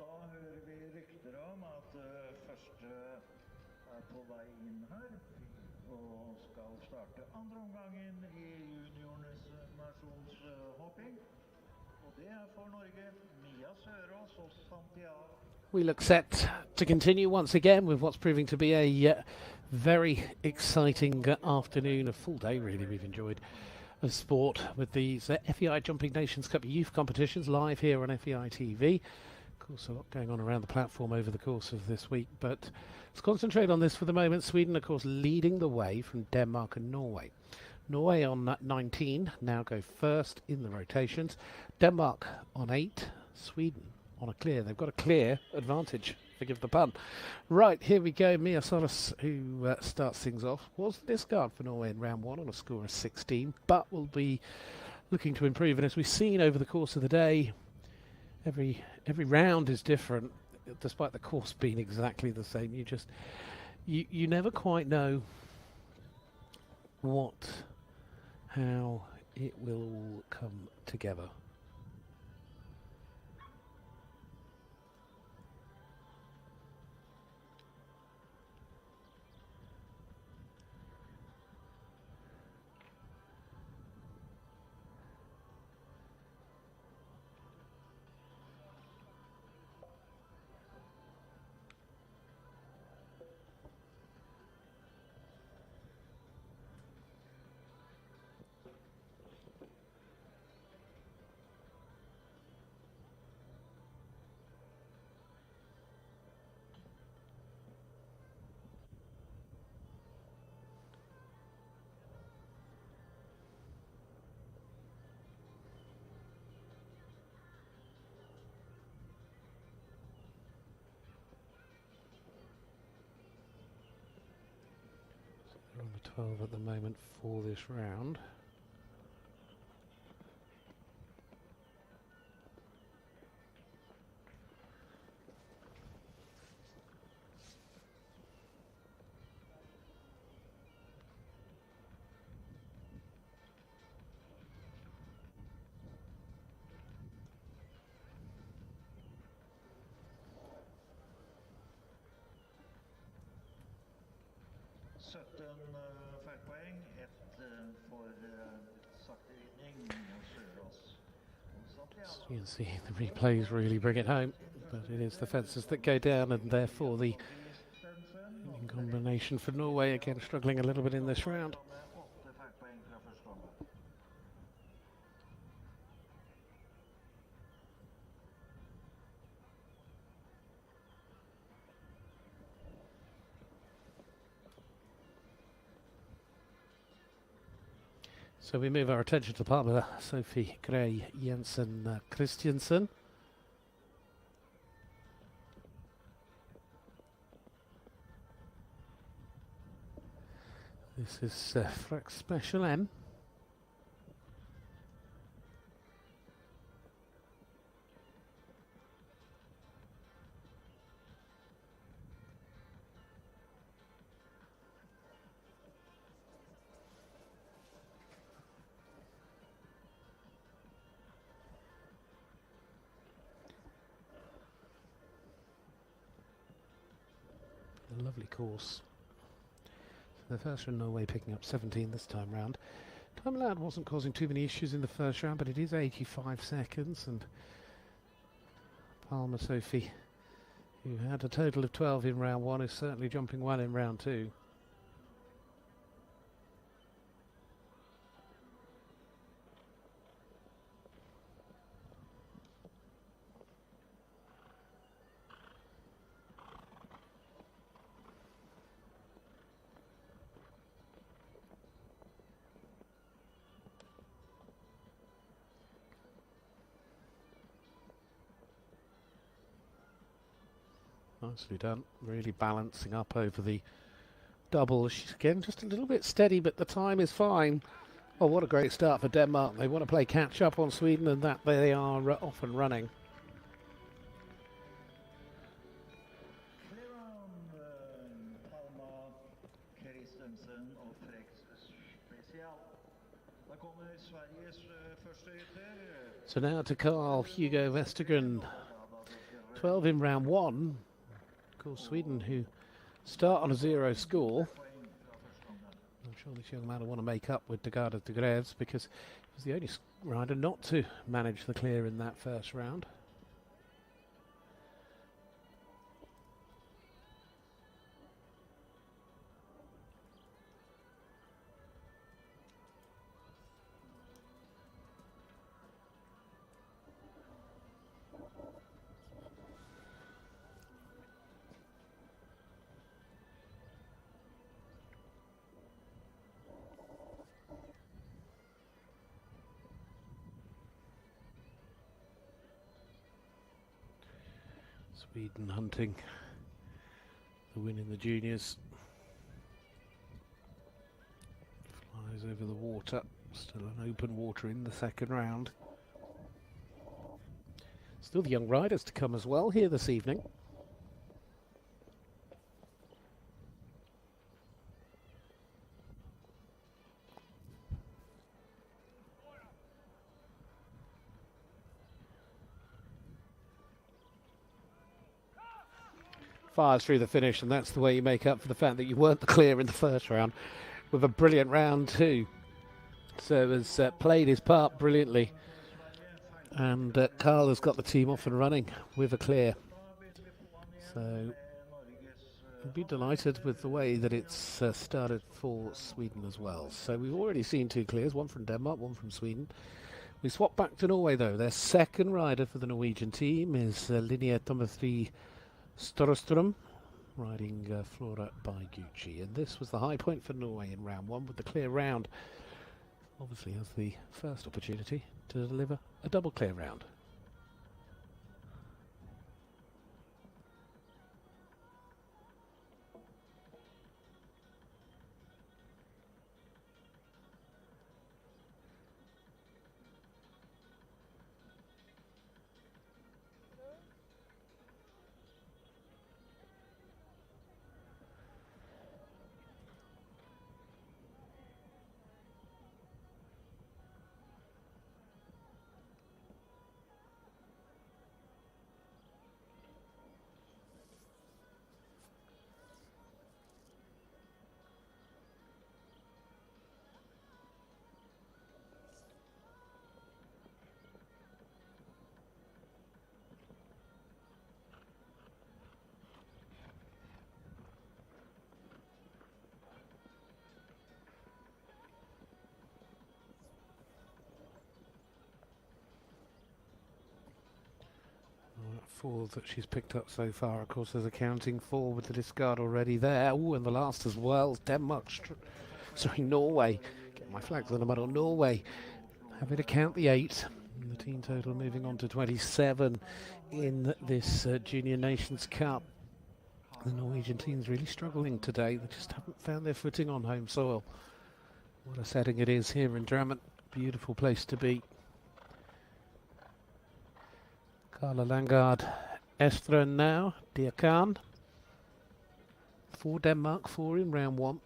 Da hører vi rykter om at første er på vei inn her og skal starte andre omgangen i juniorenes nasjonshopping. Og det er for Norge Mia Sørås og Santiago. We look set to continue once again with what's proving to be a very exciting afternoon, a full day really we've enjoyed. of sport with these FEI Jumping Nations Cup youth competitions live here on FEI TV. Of course, a lot going on around the platform over the course of this week, but let's concentrate on this for the moment. Sweden, of course, leading the way from Denmark and Norway. Norway on 19 now go first in the rotations. Denmark on 8. Sweden on a clear. They've got a clear advantage. Forgive the pun. Right, here we go. Mia Solis, who starts things off, was the discard for Norway in round 1 on a score of 16, but will be looking to improve. And as we've seen over the course of the day, every round is different, despite the course being exactly the same. You never quite know how it will all come together. On the 12 at the moment for this round. Poeng, ett för sakta You can see the replays really bring it home, but it is the fences that go down, and therefore the in combination for Norway again struggling a little bit in this round. So we move our attention to partner Sophie Gray Jensen Christiansen. This is Frack Special M. A lovely course. So the first from Norway picking up 17 this time round. Time allowed wasn't causing too many issues in the first round, but it is 85 seconds, and Palmer Sophie, who had a total of 12 in round 1, is certainly jumping well in round 2. Nicely done, really balancing up over the double. She's again just a little bit steady, but the time is fine. Oh, what a great start for Denmark. They want to play catch up on Sweden, and that they are off and running. So now to Carl Hugo Vestergren, 12 in round 1. Of course, Sweden, who start on a 0 score. I'm sure this young man will want to make up with Degarda de Greves, because he was the only rider not to manage the clear in that first round. Sweden hunting the win in the juniors. Flies over the water. Still an open water in the second round. Still the young riders to come as well here this evening. Fires through the finish, and that's the way you make up for the fact that you weren't the clear in the first round, with a brilliant round two. So has played his part brilliantly, and Carl has got the team off and running with a clear. So we'll be delighted with the way that it's started for Sweden as well. So we've already seen two clears, one from Denmark, one from Sweden. We swap back to Norway though. Their second rider for the Norwegian team is Linnea Tomasri Storström, riding Flora by Gucci, and this was the high point for Norway in round one, with the clear round. Obviously has the first opportunity to deliver a double clear round. Four that she's picked up so far, of course, there's accounting for with the discard already there. Oh, and the last as well, Denmark, Norway. Get my flags on the medal. Norway having to count the 8. And the team total moving on to 27 in this Junior Nations Cup. The Norwegian team's really struggling today. They just haven't found their footing on home soil. What a setting it is here in Drammen. Beautiful place to be. Carla Langard Estren now, Diakan. 4 Denmark, 4 in round one.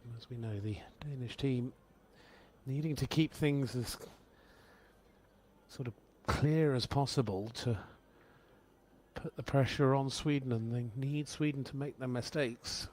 And as we know, the Danish team needing to keep things as sort of clear as possible to put the pressure on Sweden, and they need Sweden to make their mistakes.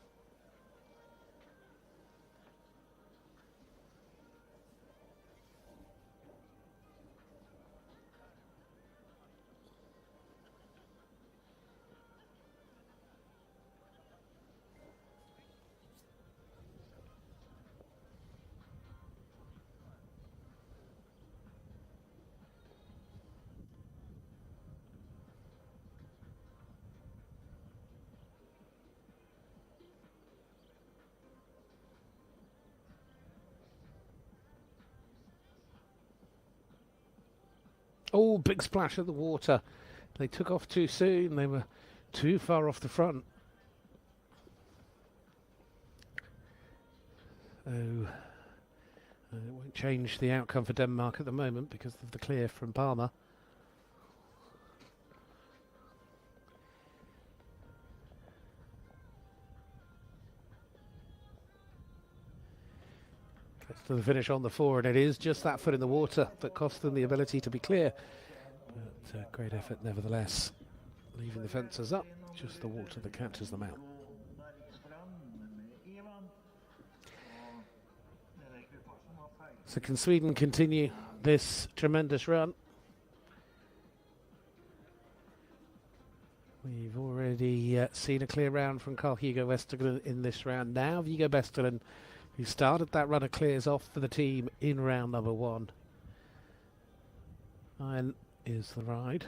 Oh, big splash of the water. They took off too soon. They were too far off the front. Oh, it won't change the outcome for Denmark at the moment because of the clear from Palmer. Gets to the finish on the 4, and it is just that foot in the water that cost them the ability to be clear. But great effort nevertheless. Leaving the fences up, just the water that catches them out. So can Sweden continue this tremendous run? We've already seen a clear round from Carl-Hugo Westergren in this round. Now Viggo Westergren, who started that run of clears off for the team in round number 1. Iron is the ride.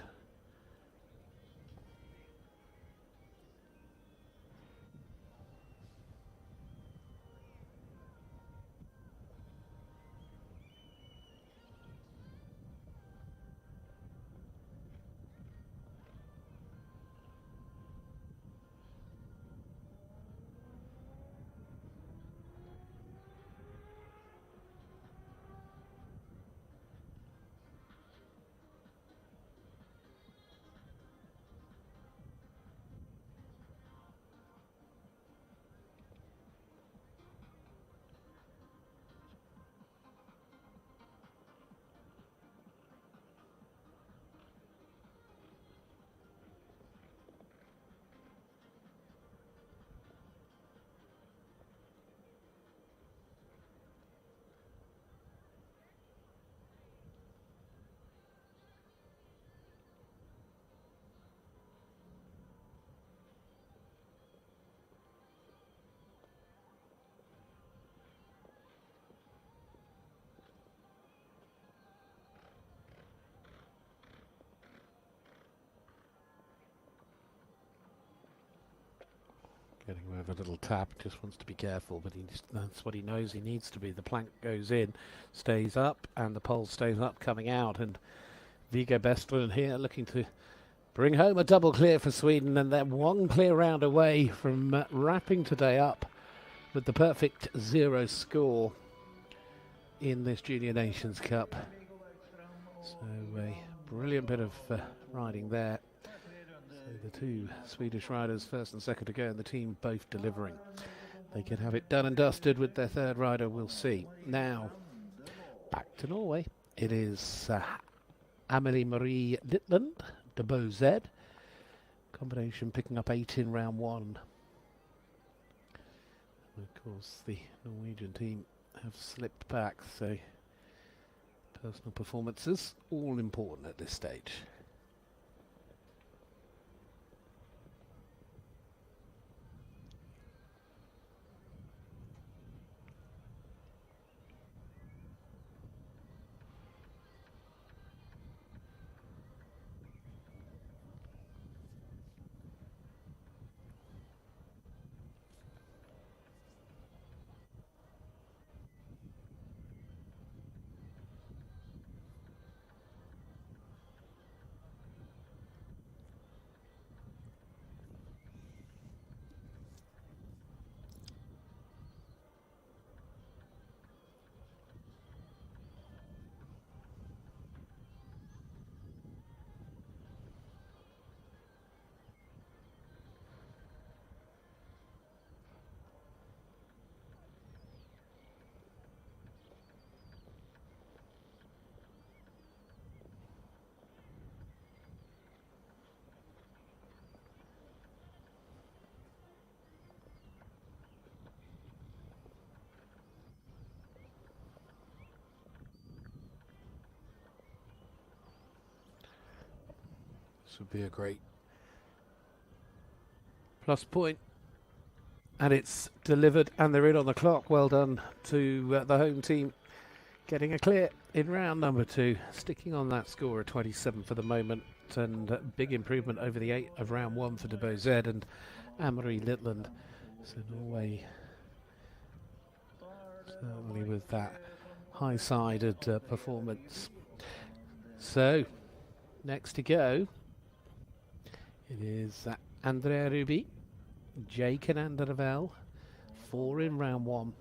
Getting away with a little tap, just wants to be careful, but that's what he knows he needs to be. The plank goes in, stays up, and the pole stays up coming out. And Viggo Bestlund here looking to bring home a double clear for Sweden, and they're one clear round away from wrapping today up with the perfect 0 score in this Junior Nations Cup. So a brilliant bit of riding there. So the two Swedish riders, first and second to go, and the team both delivering. They can have it done and dusted with their third rider, we'll see. Now, back to Norway. It is Amelie Marie Litland, de Beau Z. Combination picking up 8 in round 1. And of course, the Norwegian team have slipped back, so personal performances all important at this stage. This would be a great plus point, and it's delivered, and they're in on the clock. Well done to the home team, getting a clear in round number 2, sticking on that score of 27 for the moment, and big improvement over the 8 of round 1 for de Beau Z and Amelie Litland. So Norway certainly with that high-sided performance. So next to go, it is Andrea Ruby, Jake and Andervel, 4 in round 1.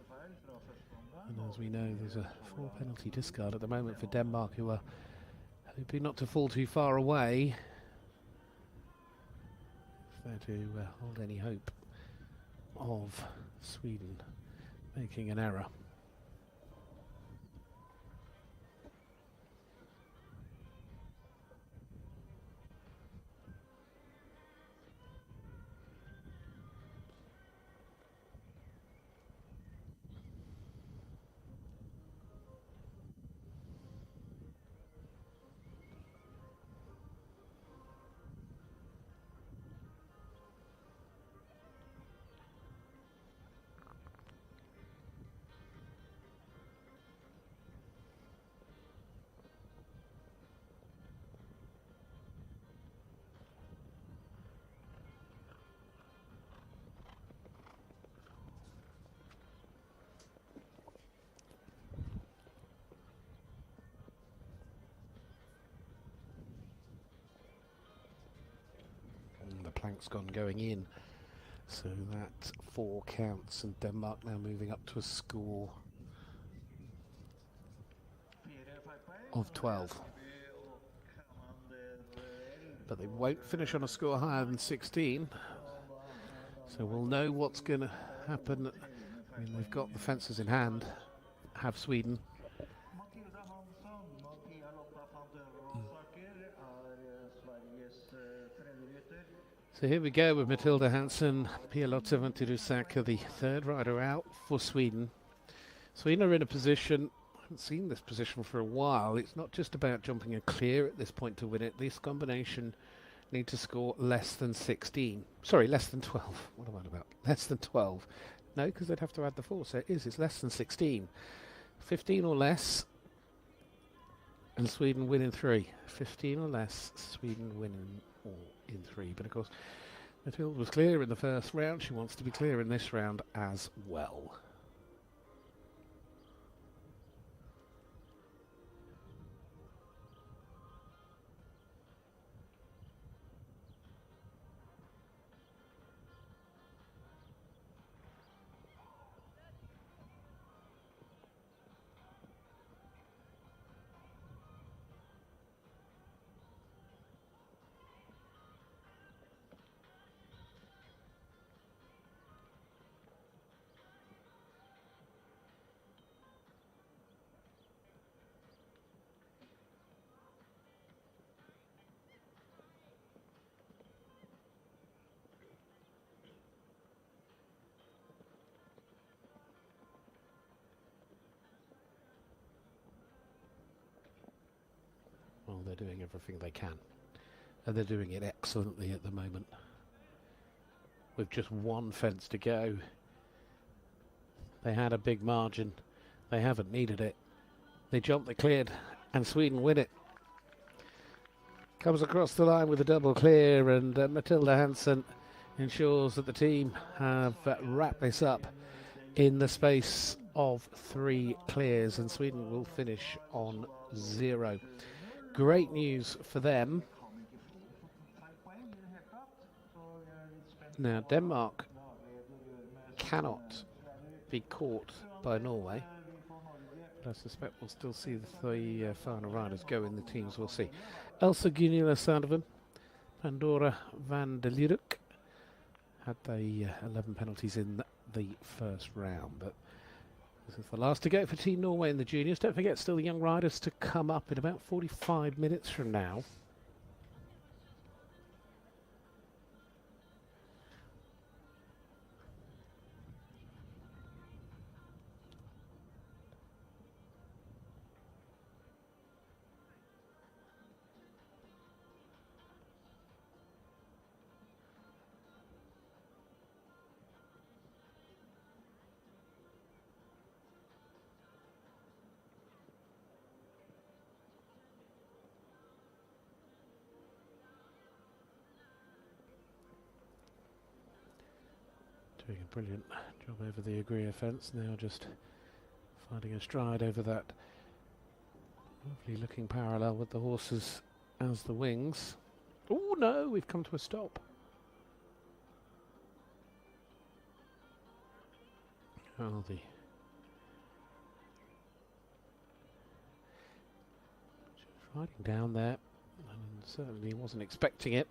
And as we know, there's a 4 penalty discard at the moment for Denmark, who are hoping not to fall too far away, if they're to hold any hope of Sweden making an error. Plank's gone going in, so that 4 counts, and Denmark now moving up to a score of 12. But they won't finish on a score higher than 16, so we'll know what's going to happen. I mean, they've got the fences in hand, have Sweden. So here we go with Matilda Hansen, Pia-Lotta Vantirusak, the third rider out for Sweden. Sweden are in a position, I haven't seen this position for a while. It's not just about jumping a clear at this point to win it. This combination need to score less than 16. Sorry, less than 12. What am I about? Less than 12. No, because they'd have to add the 4, so it's less than 16. 15 or less, and Sweden win in 3. 15 or less, Sweden win in 3. But of course, Mathilde was clear in the first round. She wants to be clear in this round as well. Well, they're doing everything they can, and they're doing it excellently at the moment. With just one fence to go, they had a big margin. They haven't needed it. They jumped, they cleared, and Sweden win it. Comes across the line with a double clear, and Matilda Hansen ensures that the team have wrapped this up in the space of 3 clears, and Sweden will finish on 0. Great news for them. Now, Denmark cannot be caught by Norway, but I suspect we'll still see the 3 final riders go in the teams. We'll see. Elsa Gunilla Sandven, Pandora van der Lieduk had the 11 penalties in the first round, but this is the last to go for Team Norway in the juniors. Don't forget, still the young riders to come up in about 45 minutes from now. Doing a brilliant job over the Agria fence, now just finding a stride over that lovely looking parallel with the horses as the wings. Oh no, we've come to a stop. Oh, the riding down there, and certainly wasn't expecting it.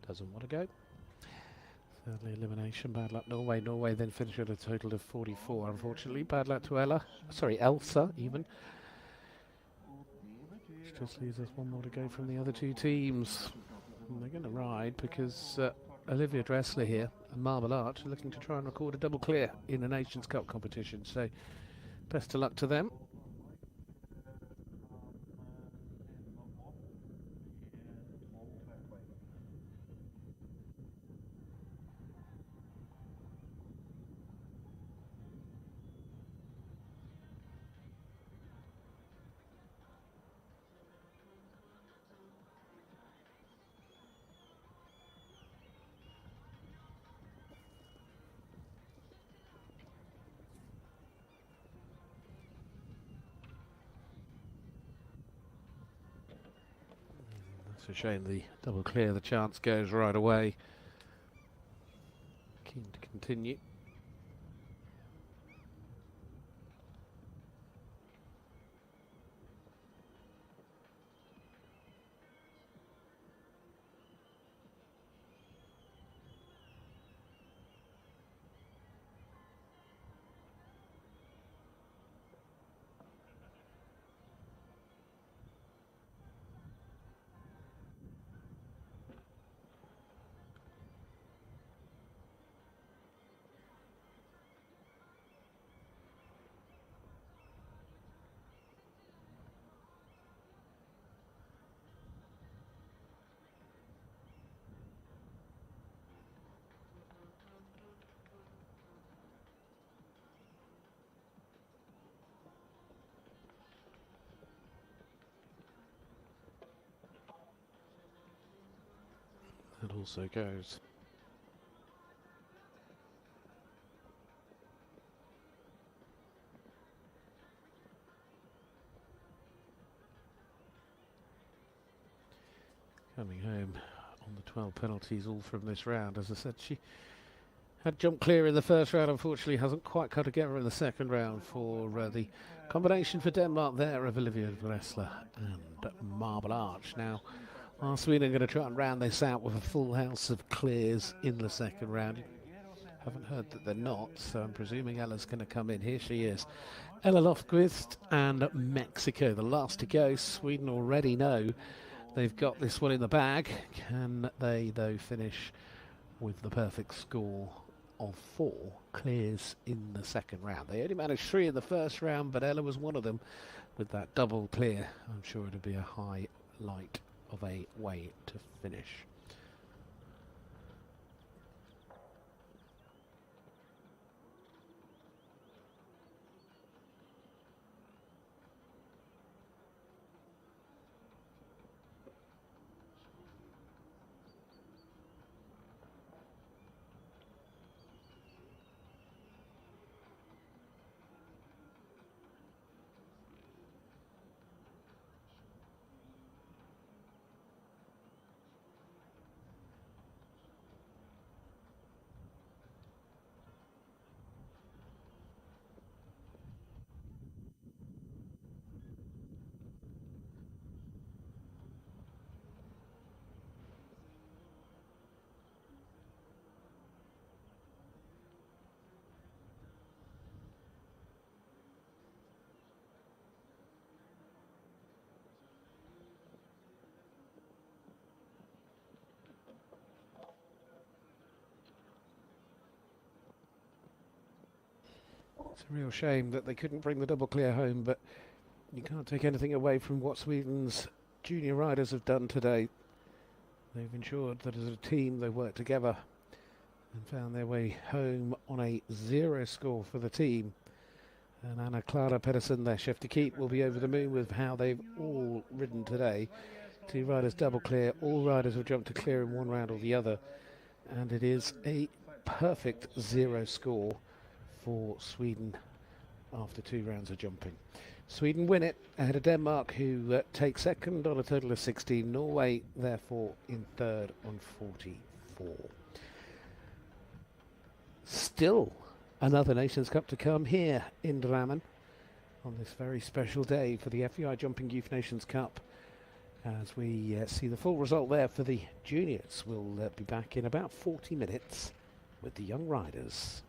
Doesn't want to go. Thirdly, elimination. Bad luck Norway. Norway then finished at a total of 44. Unfortunately, bad luck to Elsa even. Which just leaves us one more to go from the other 2 teams. And they're going to ride because Olivia Dressler here and Marble Arch are looking to try and record a double clear in the Nations Cup competition. So best of luck to them. It's a shame the double clear, the chance goes right away. Keen to continue. also goes. Coming home on the 12 penalties all from this round. As I said, she had jumped clear in the first round, unfortunately hasn't quite cut together in the second round for the combination for Denmark there of Olivia Dressler and Marble Arch. Now, are Sweden going to try and round this out with a full house of clears in the second round? Haven't heard that they're not, so I'm presuming Ella's going to come in. Here she is. Ella Lofquist and Mexico, the last to go. Sweden already know they've got this one in the bag. Can they, though, finish with the perfect score of 4 clears in the second round? They only managed 3 in the first round, but Ella was one of them with that double clear. I'm sure it'll be a highlight of a way to finish. It's a real shame that they couldn't bring the double clear home, but you can't take anything away from what Sweden's junior riders have done today. They've ensured that as a team they worked together and found their way home on a 0 score for the team. And Anna Clara Pedersen, their chef de keep, will be over the moon with how they've all ridden today. 2 riders double clear, all riders have jumped to clear in one round or the other, and it is a perfect 0 score for Sweden after 2 rounds of jumping. Sweden win it ahead of Denmark, who take second on a total of 16. Norway, therefore, in third on 44. Still another Nations Cup to come here in Drammen on this very special day for the FEI Jumping Youth Nations Cup. As we see the full result there for the juniors, we'll be back in about 40 minutes with the young riders.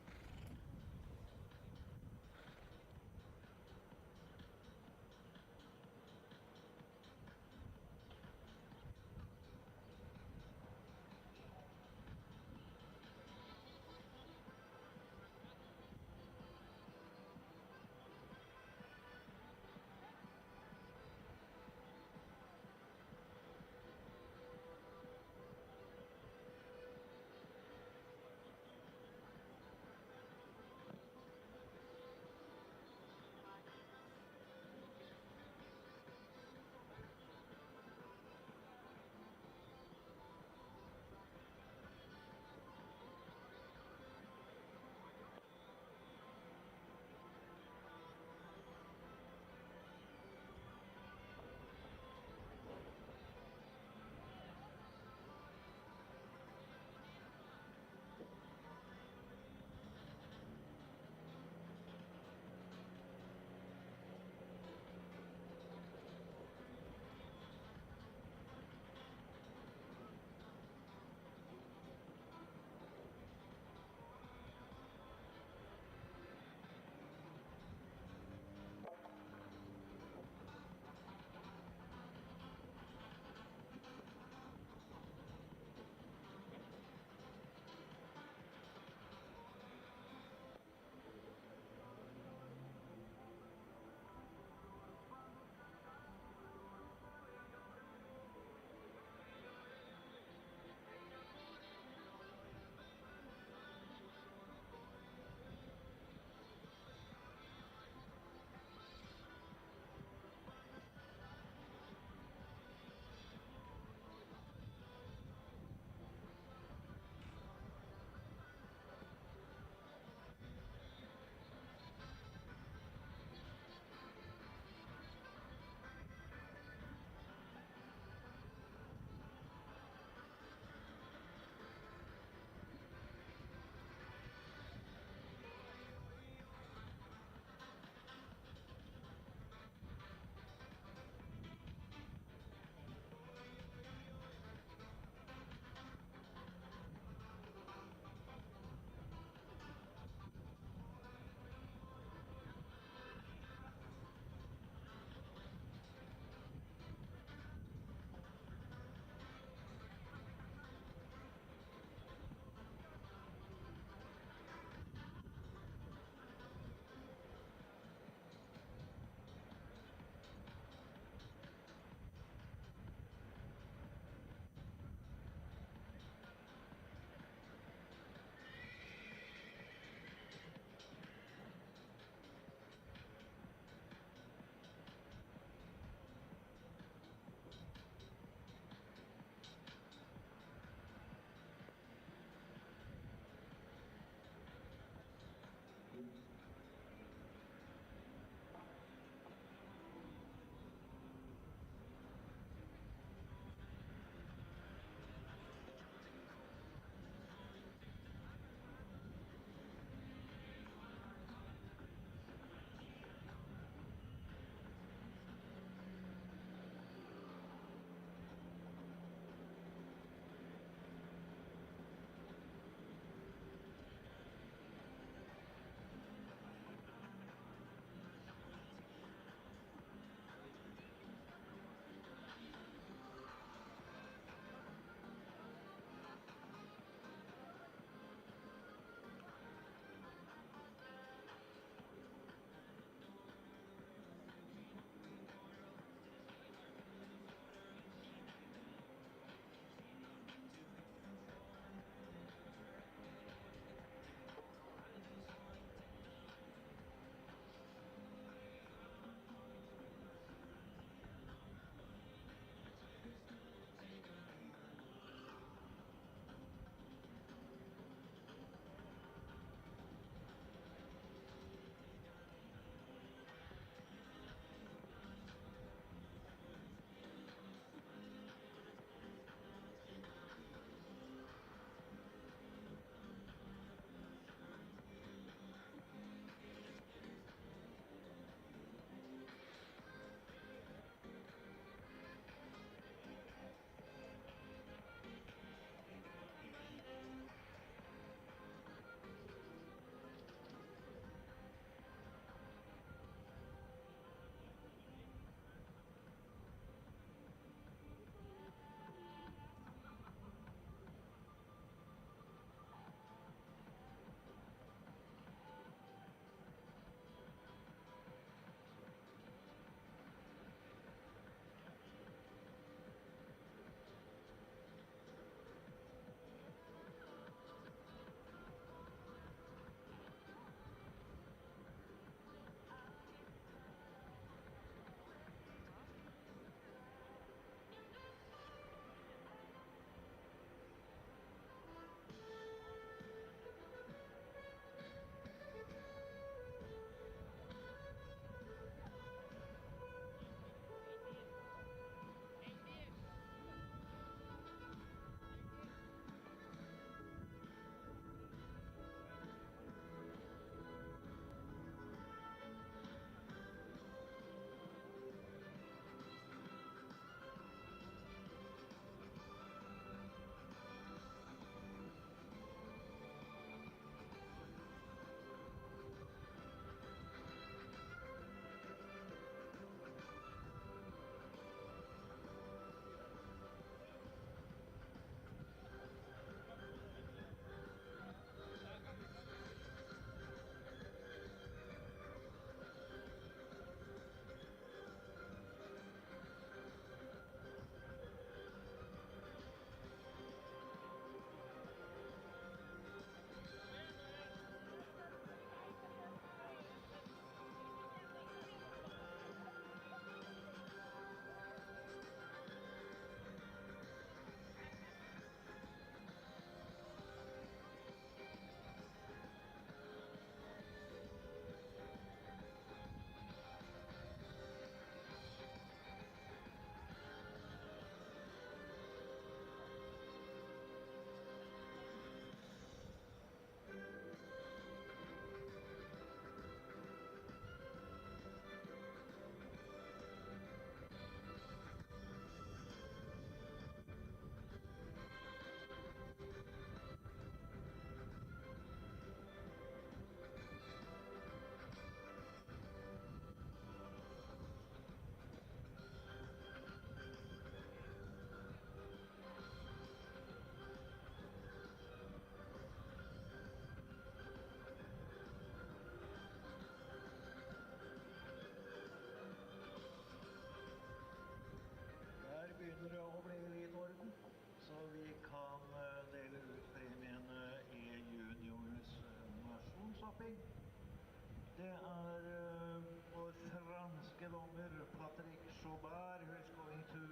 vår franske dommer Patrick Chaubert, who is going to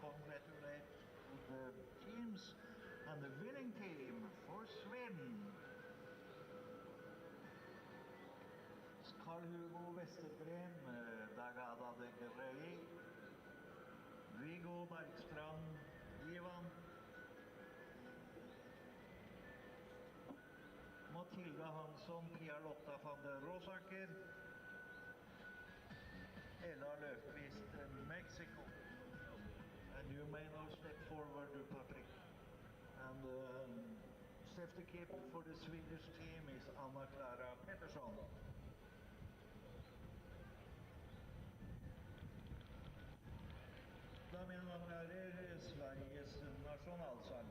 congratulate the teams and the winning team for swim. Carl Hugo Westerbrem, Dagada de Grey, Viggo Bergstrand, Ivan, Matilda Hansson, Pia Lotta van der Rosaker, Ella Løfqvist, Mexico. And you may now step forward to Patrick. And safety keeper for the Swedish team is Anna Clara Pettersson. Da, mine damer og herrer, Sveriges nasjonalsang.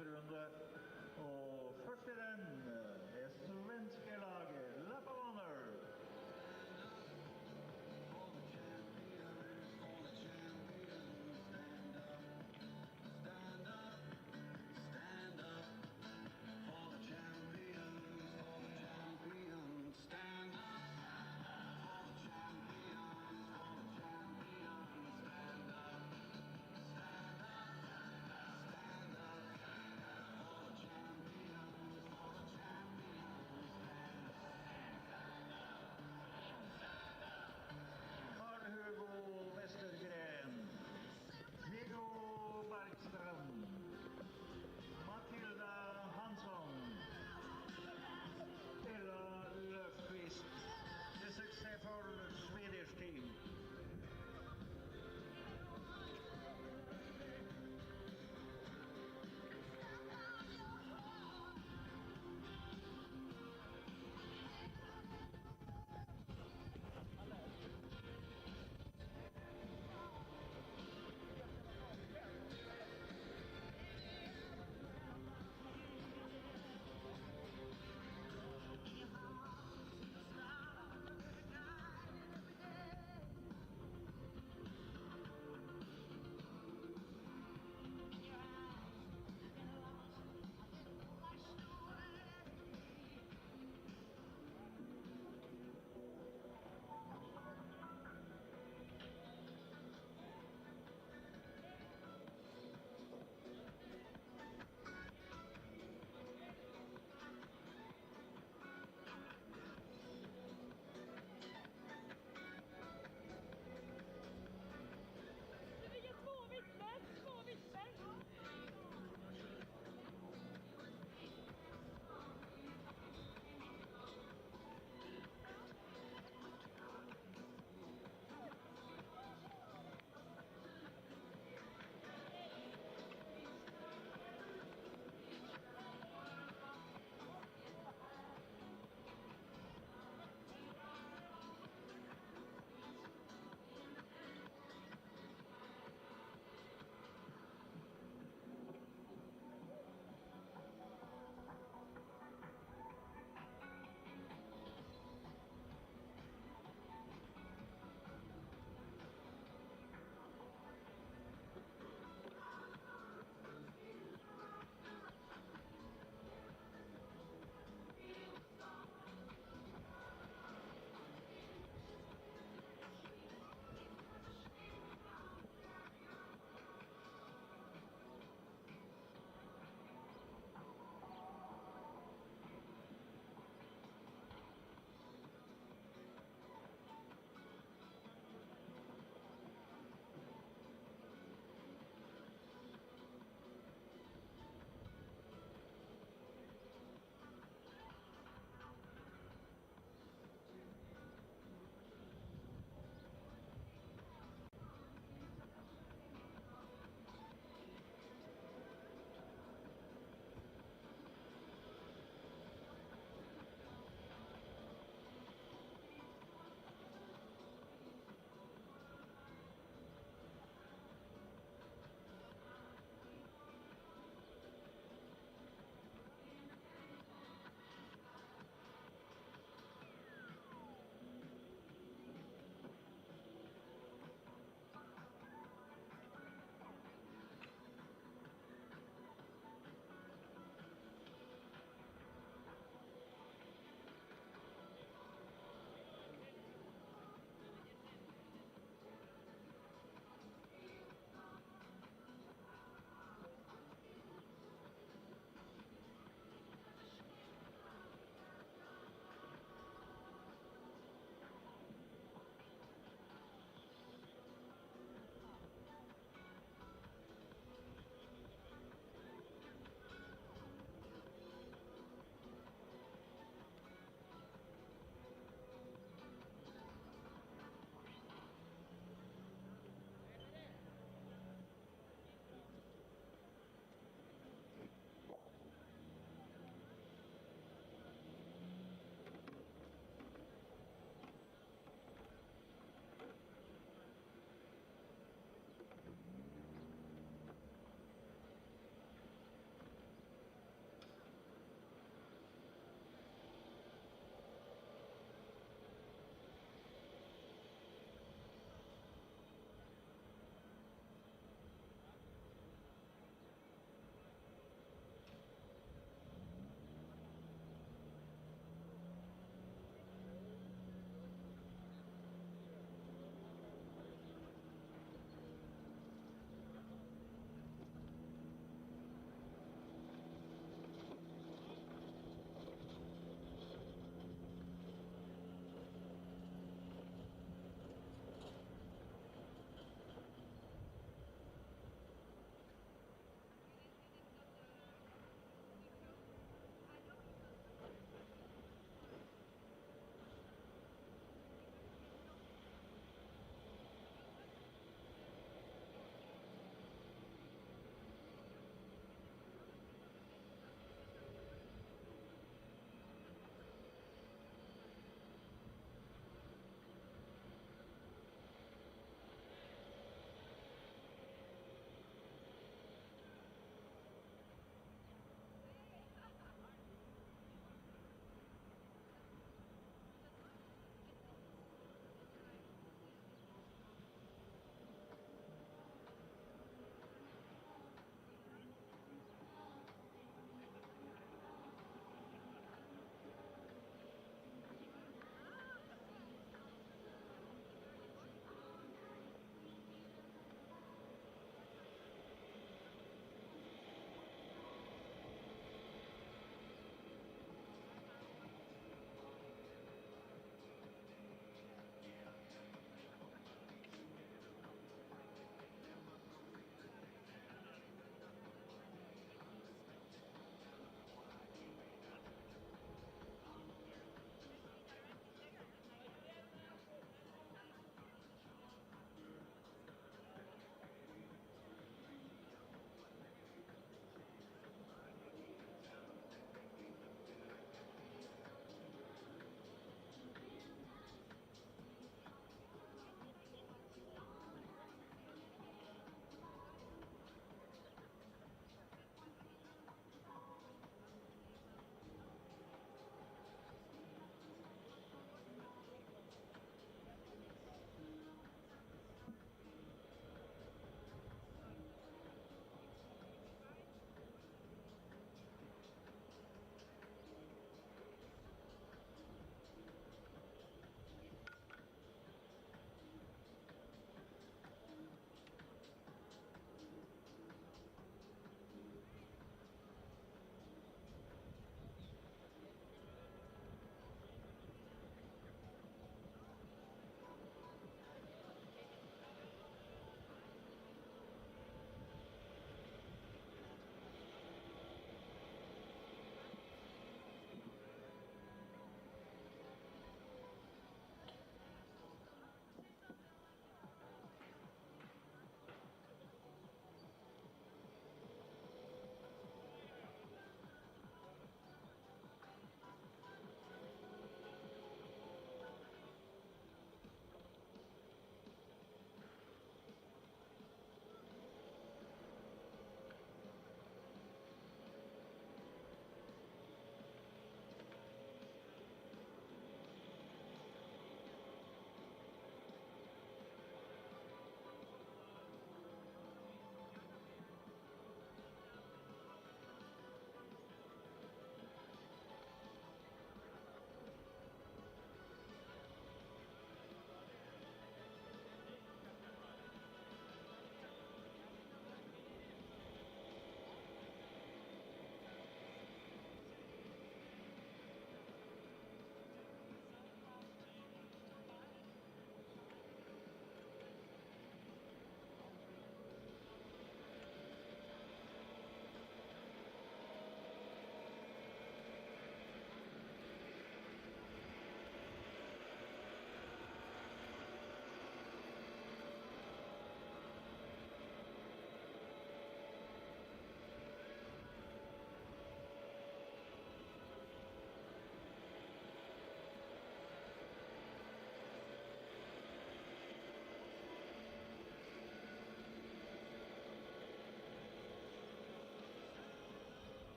oppvarmingsrunde. Og først i den er svenske laget Lappavanner.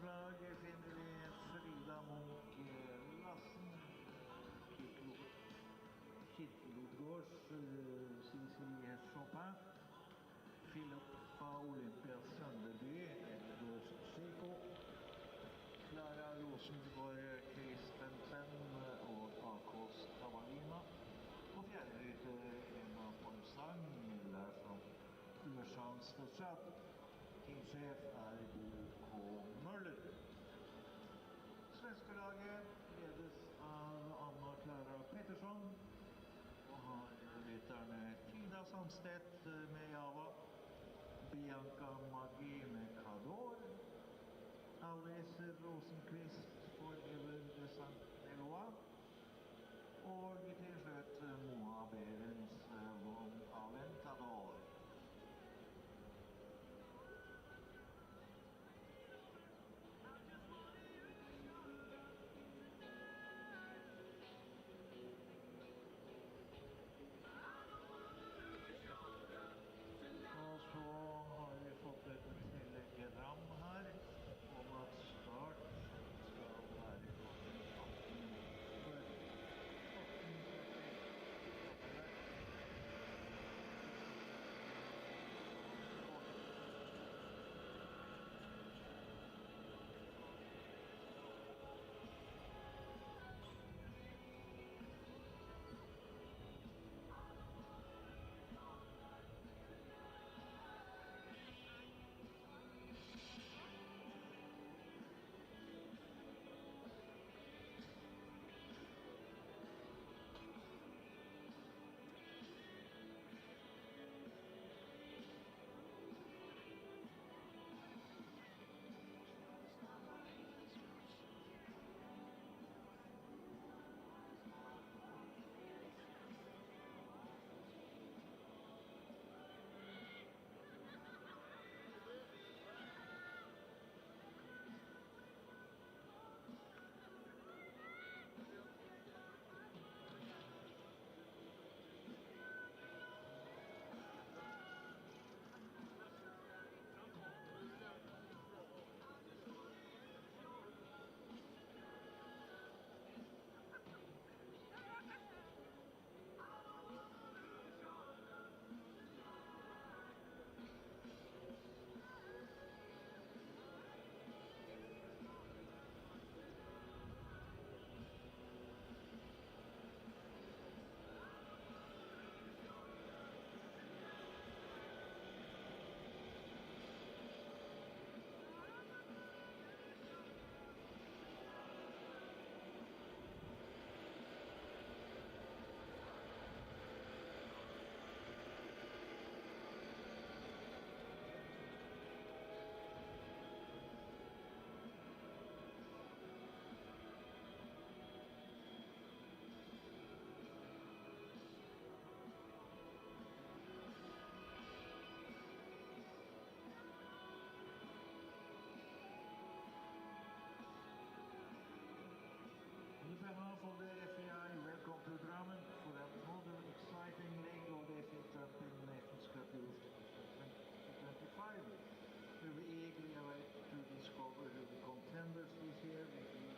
lag finner vi Frida Munch Lassen, Kirkelodgårds Cecilie Chopin, Philippa Olympias Sønderby, Eldos Chico, Clara Rosengård Christensen og Akos Kavalina, og fjerdehøyde Emma Polsang, lærer fra USAs fortsatt. Teamsjef Bo K. Møller. Svenske laget ledes av Anna Clara Pettersson, og har rytterne Tida Sandstedt med Java, Bianca Maggi med Cador, Alice Rosenqvist for Ever de Saint-Eloi, og til slutt Moa Berens Von Aventador. Og så har vi fått et telegram her om at start skal være klokken 5 of the FEI, welcome to Drammen for another exciting leg of the FEI Jumping Nations Cup Youth 2025. We eagerly await to discover who the contenders this year will be,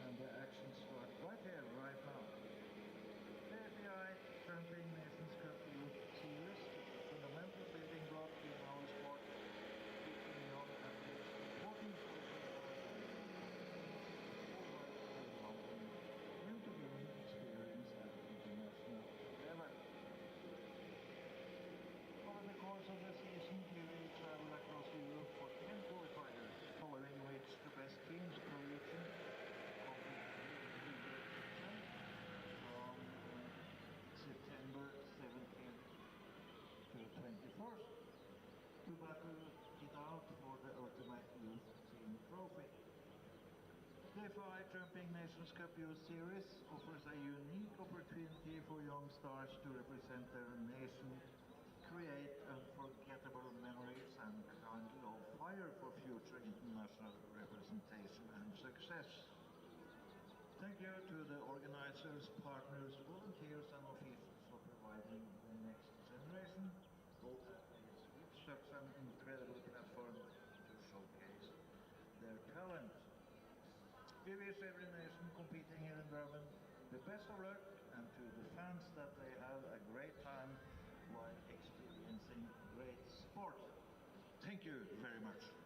and the action starts right here, right now. The FEI Jumping Nations Cup Youth Series, fundamental building block in our sport, keeping young athletes important for over the course of the season, we will travel across Europe for 10 qualifiers, following which the best teams per region from September 17th to 21st to battle it out for the ultimate youth team trophy. The FEI Jumping Nations Cup Youth Series offers a unique opportunity for young stars to represent their nation, create unforgettable memories, and kindle fire for future international representation and success. Thank you to the organizers, partners, volunteers, and officials for providing the next generation of athletes with such an incredible platform to showcase their talent. previous every nation competing here in Drammen, the best of luck, and to the fans that they have a great time while experiencing great sport. Thank you very much.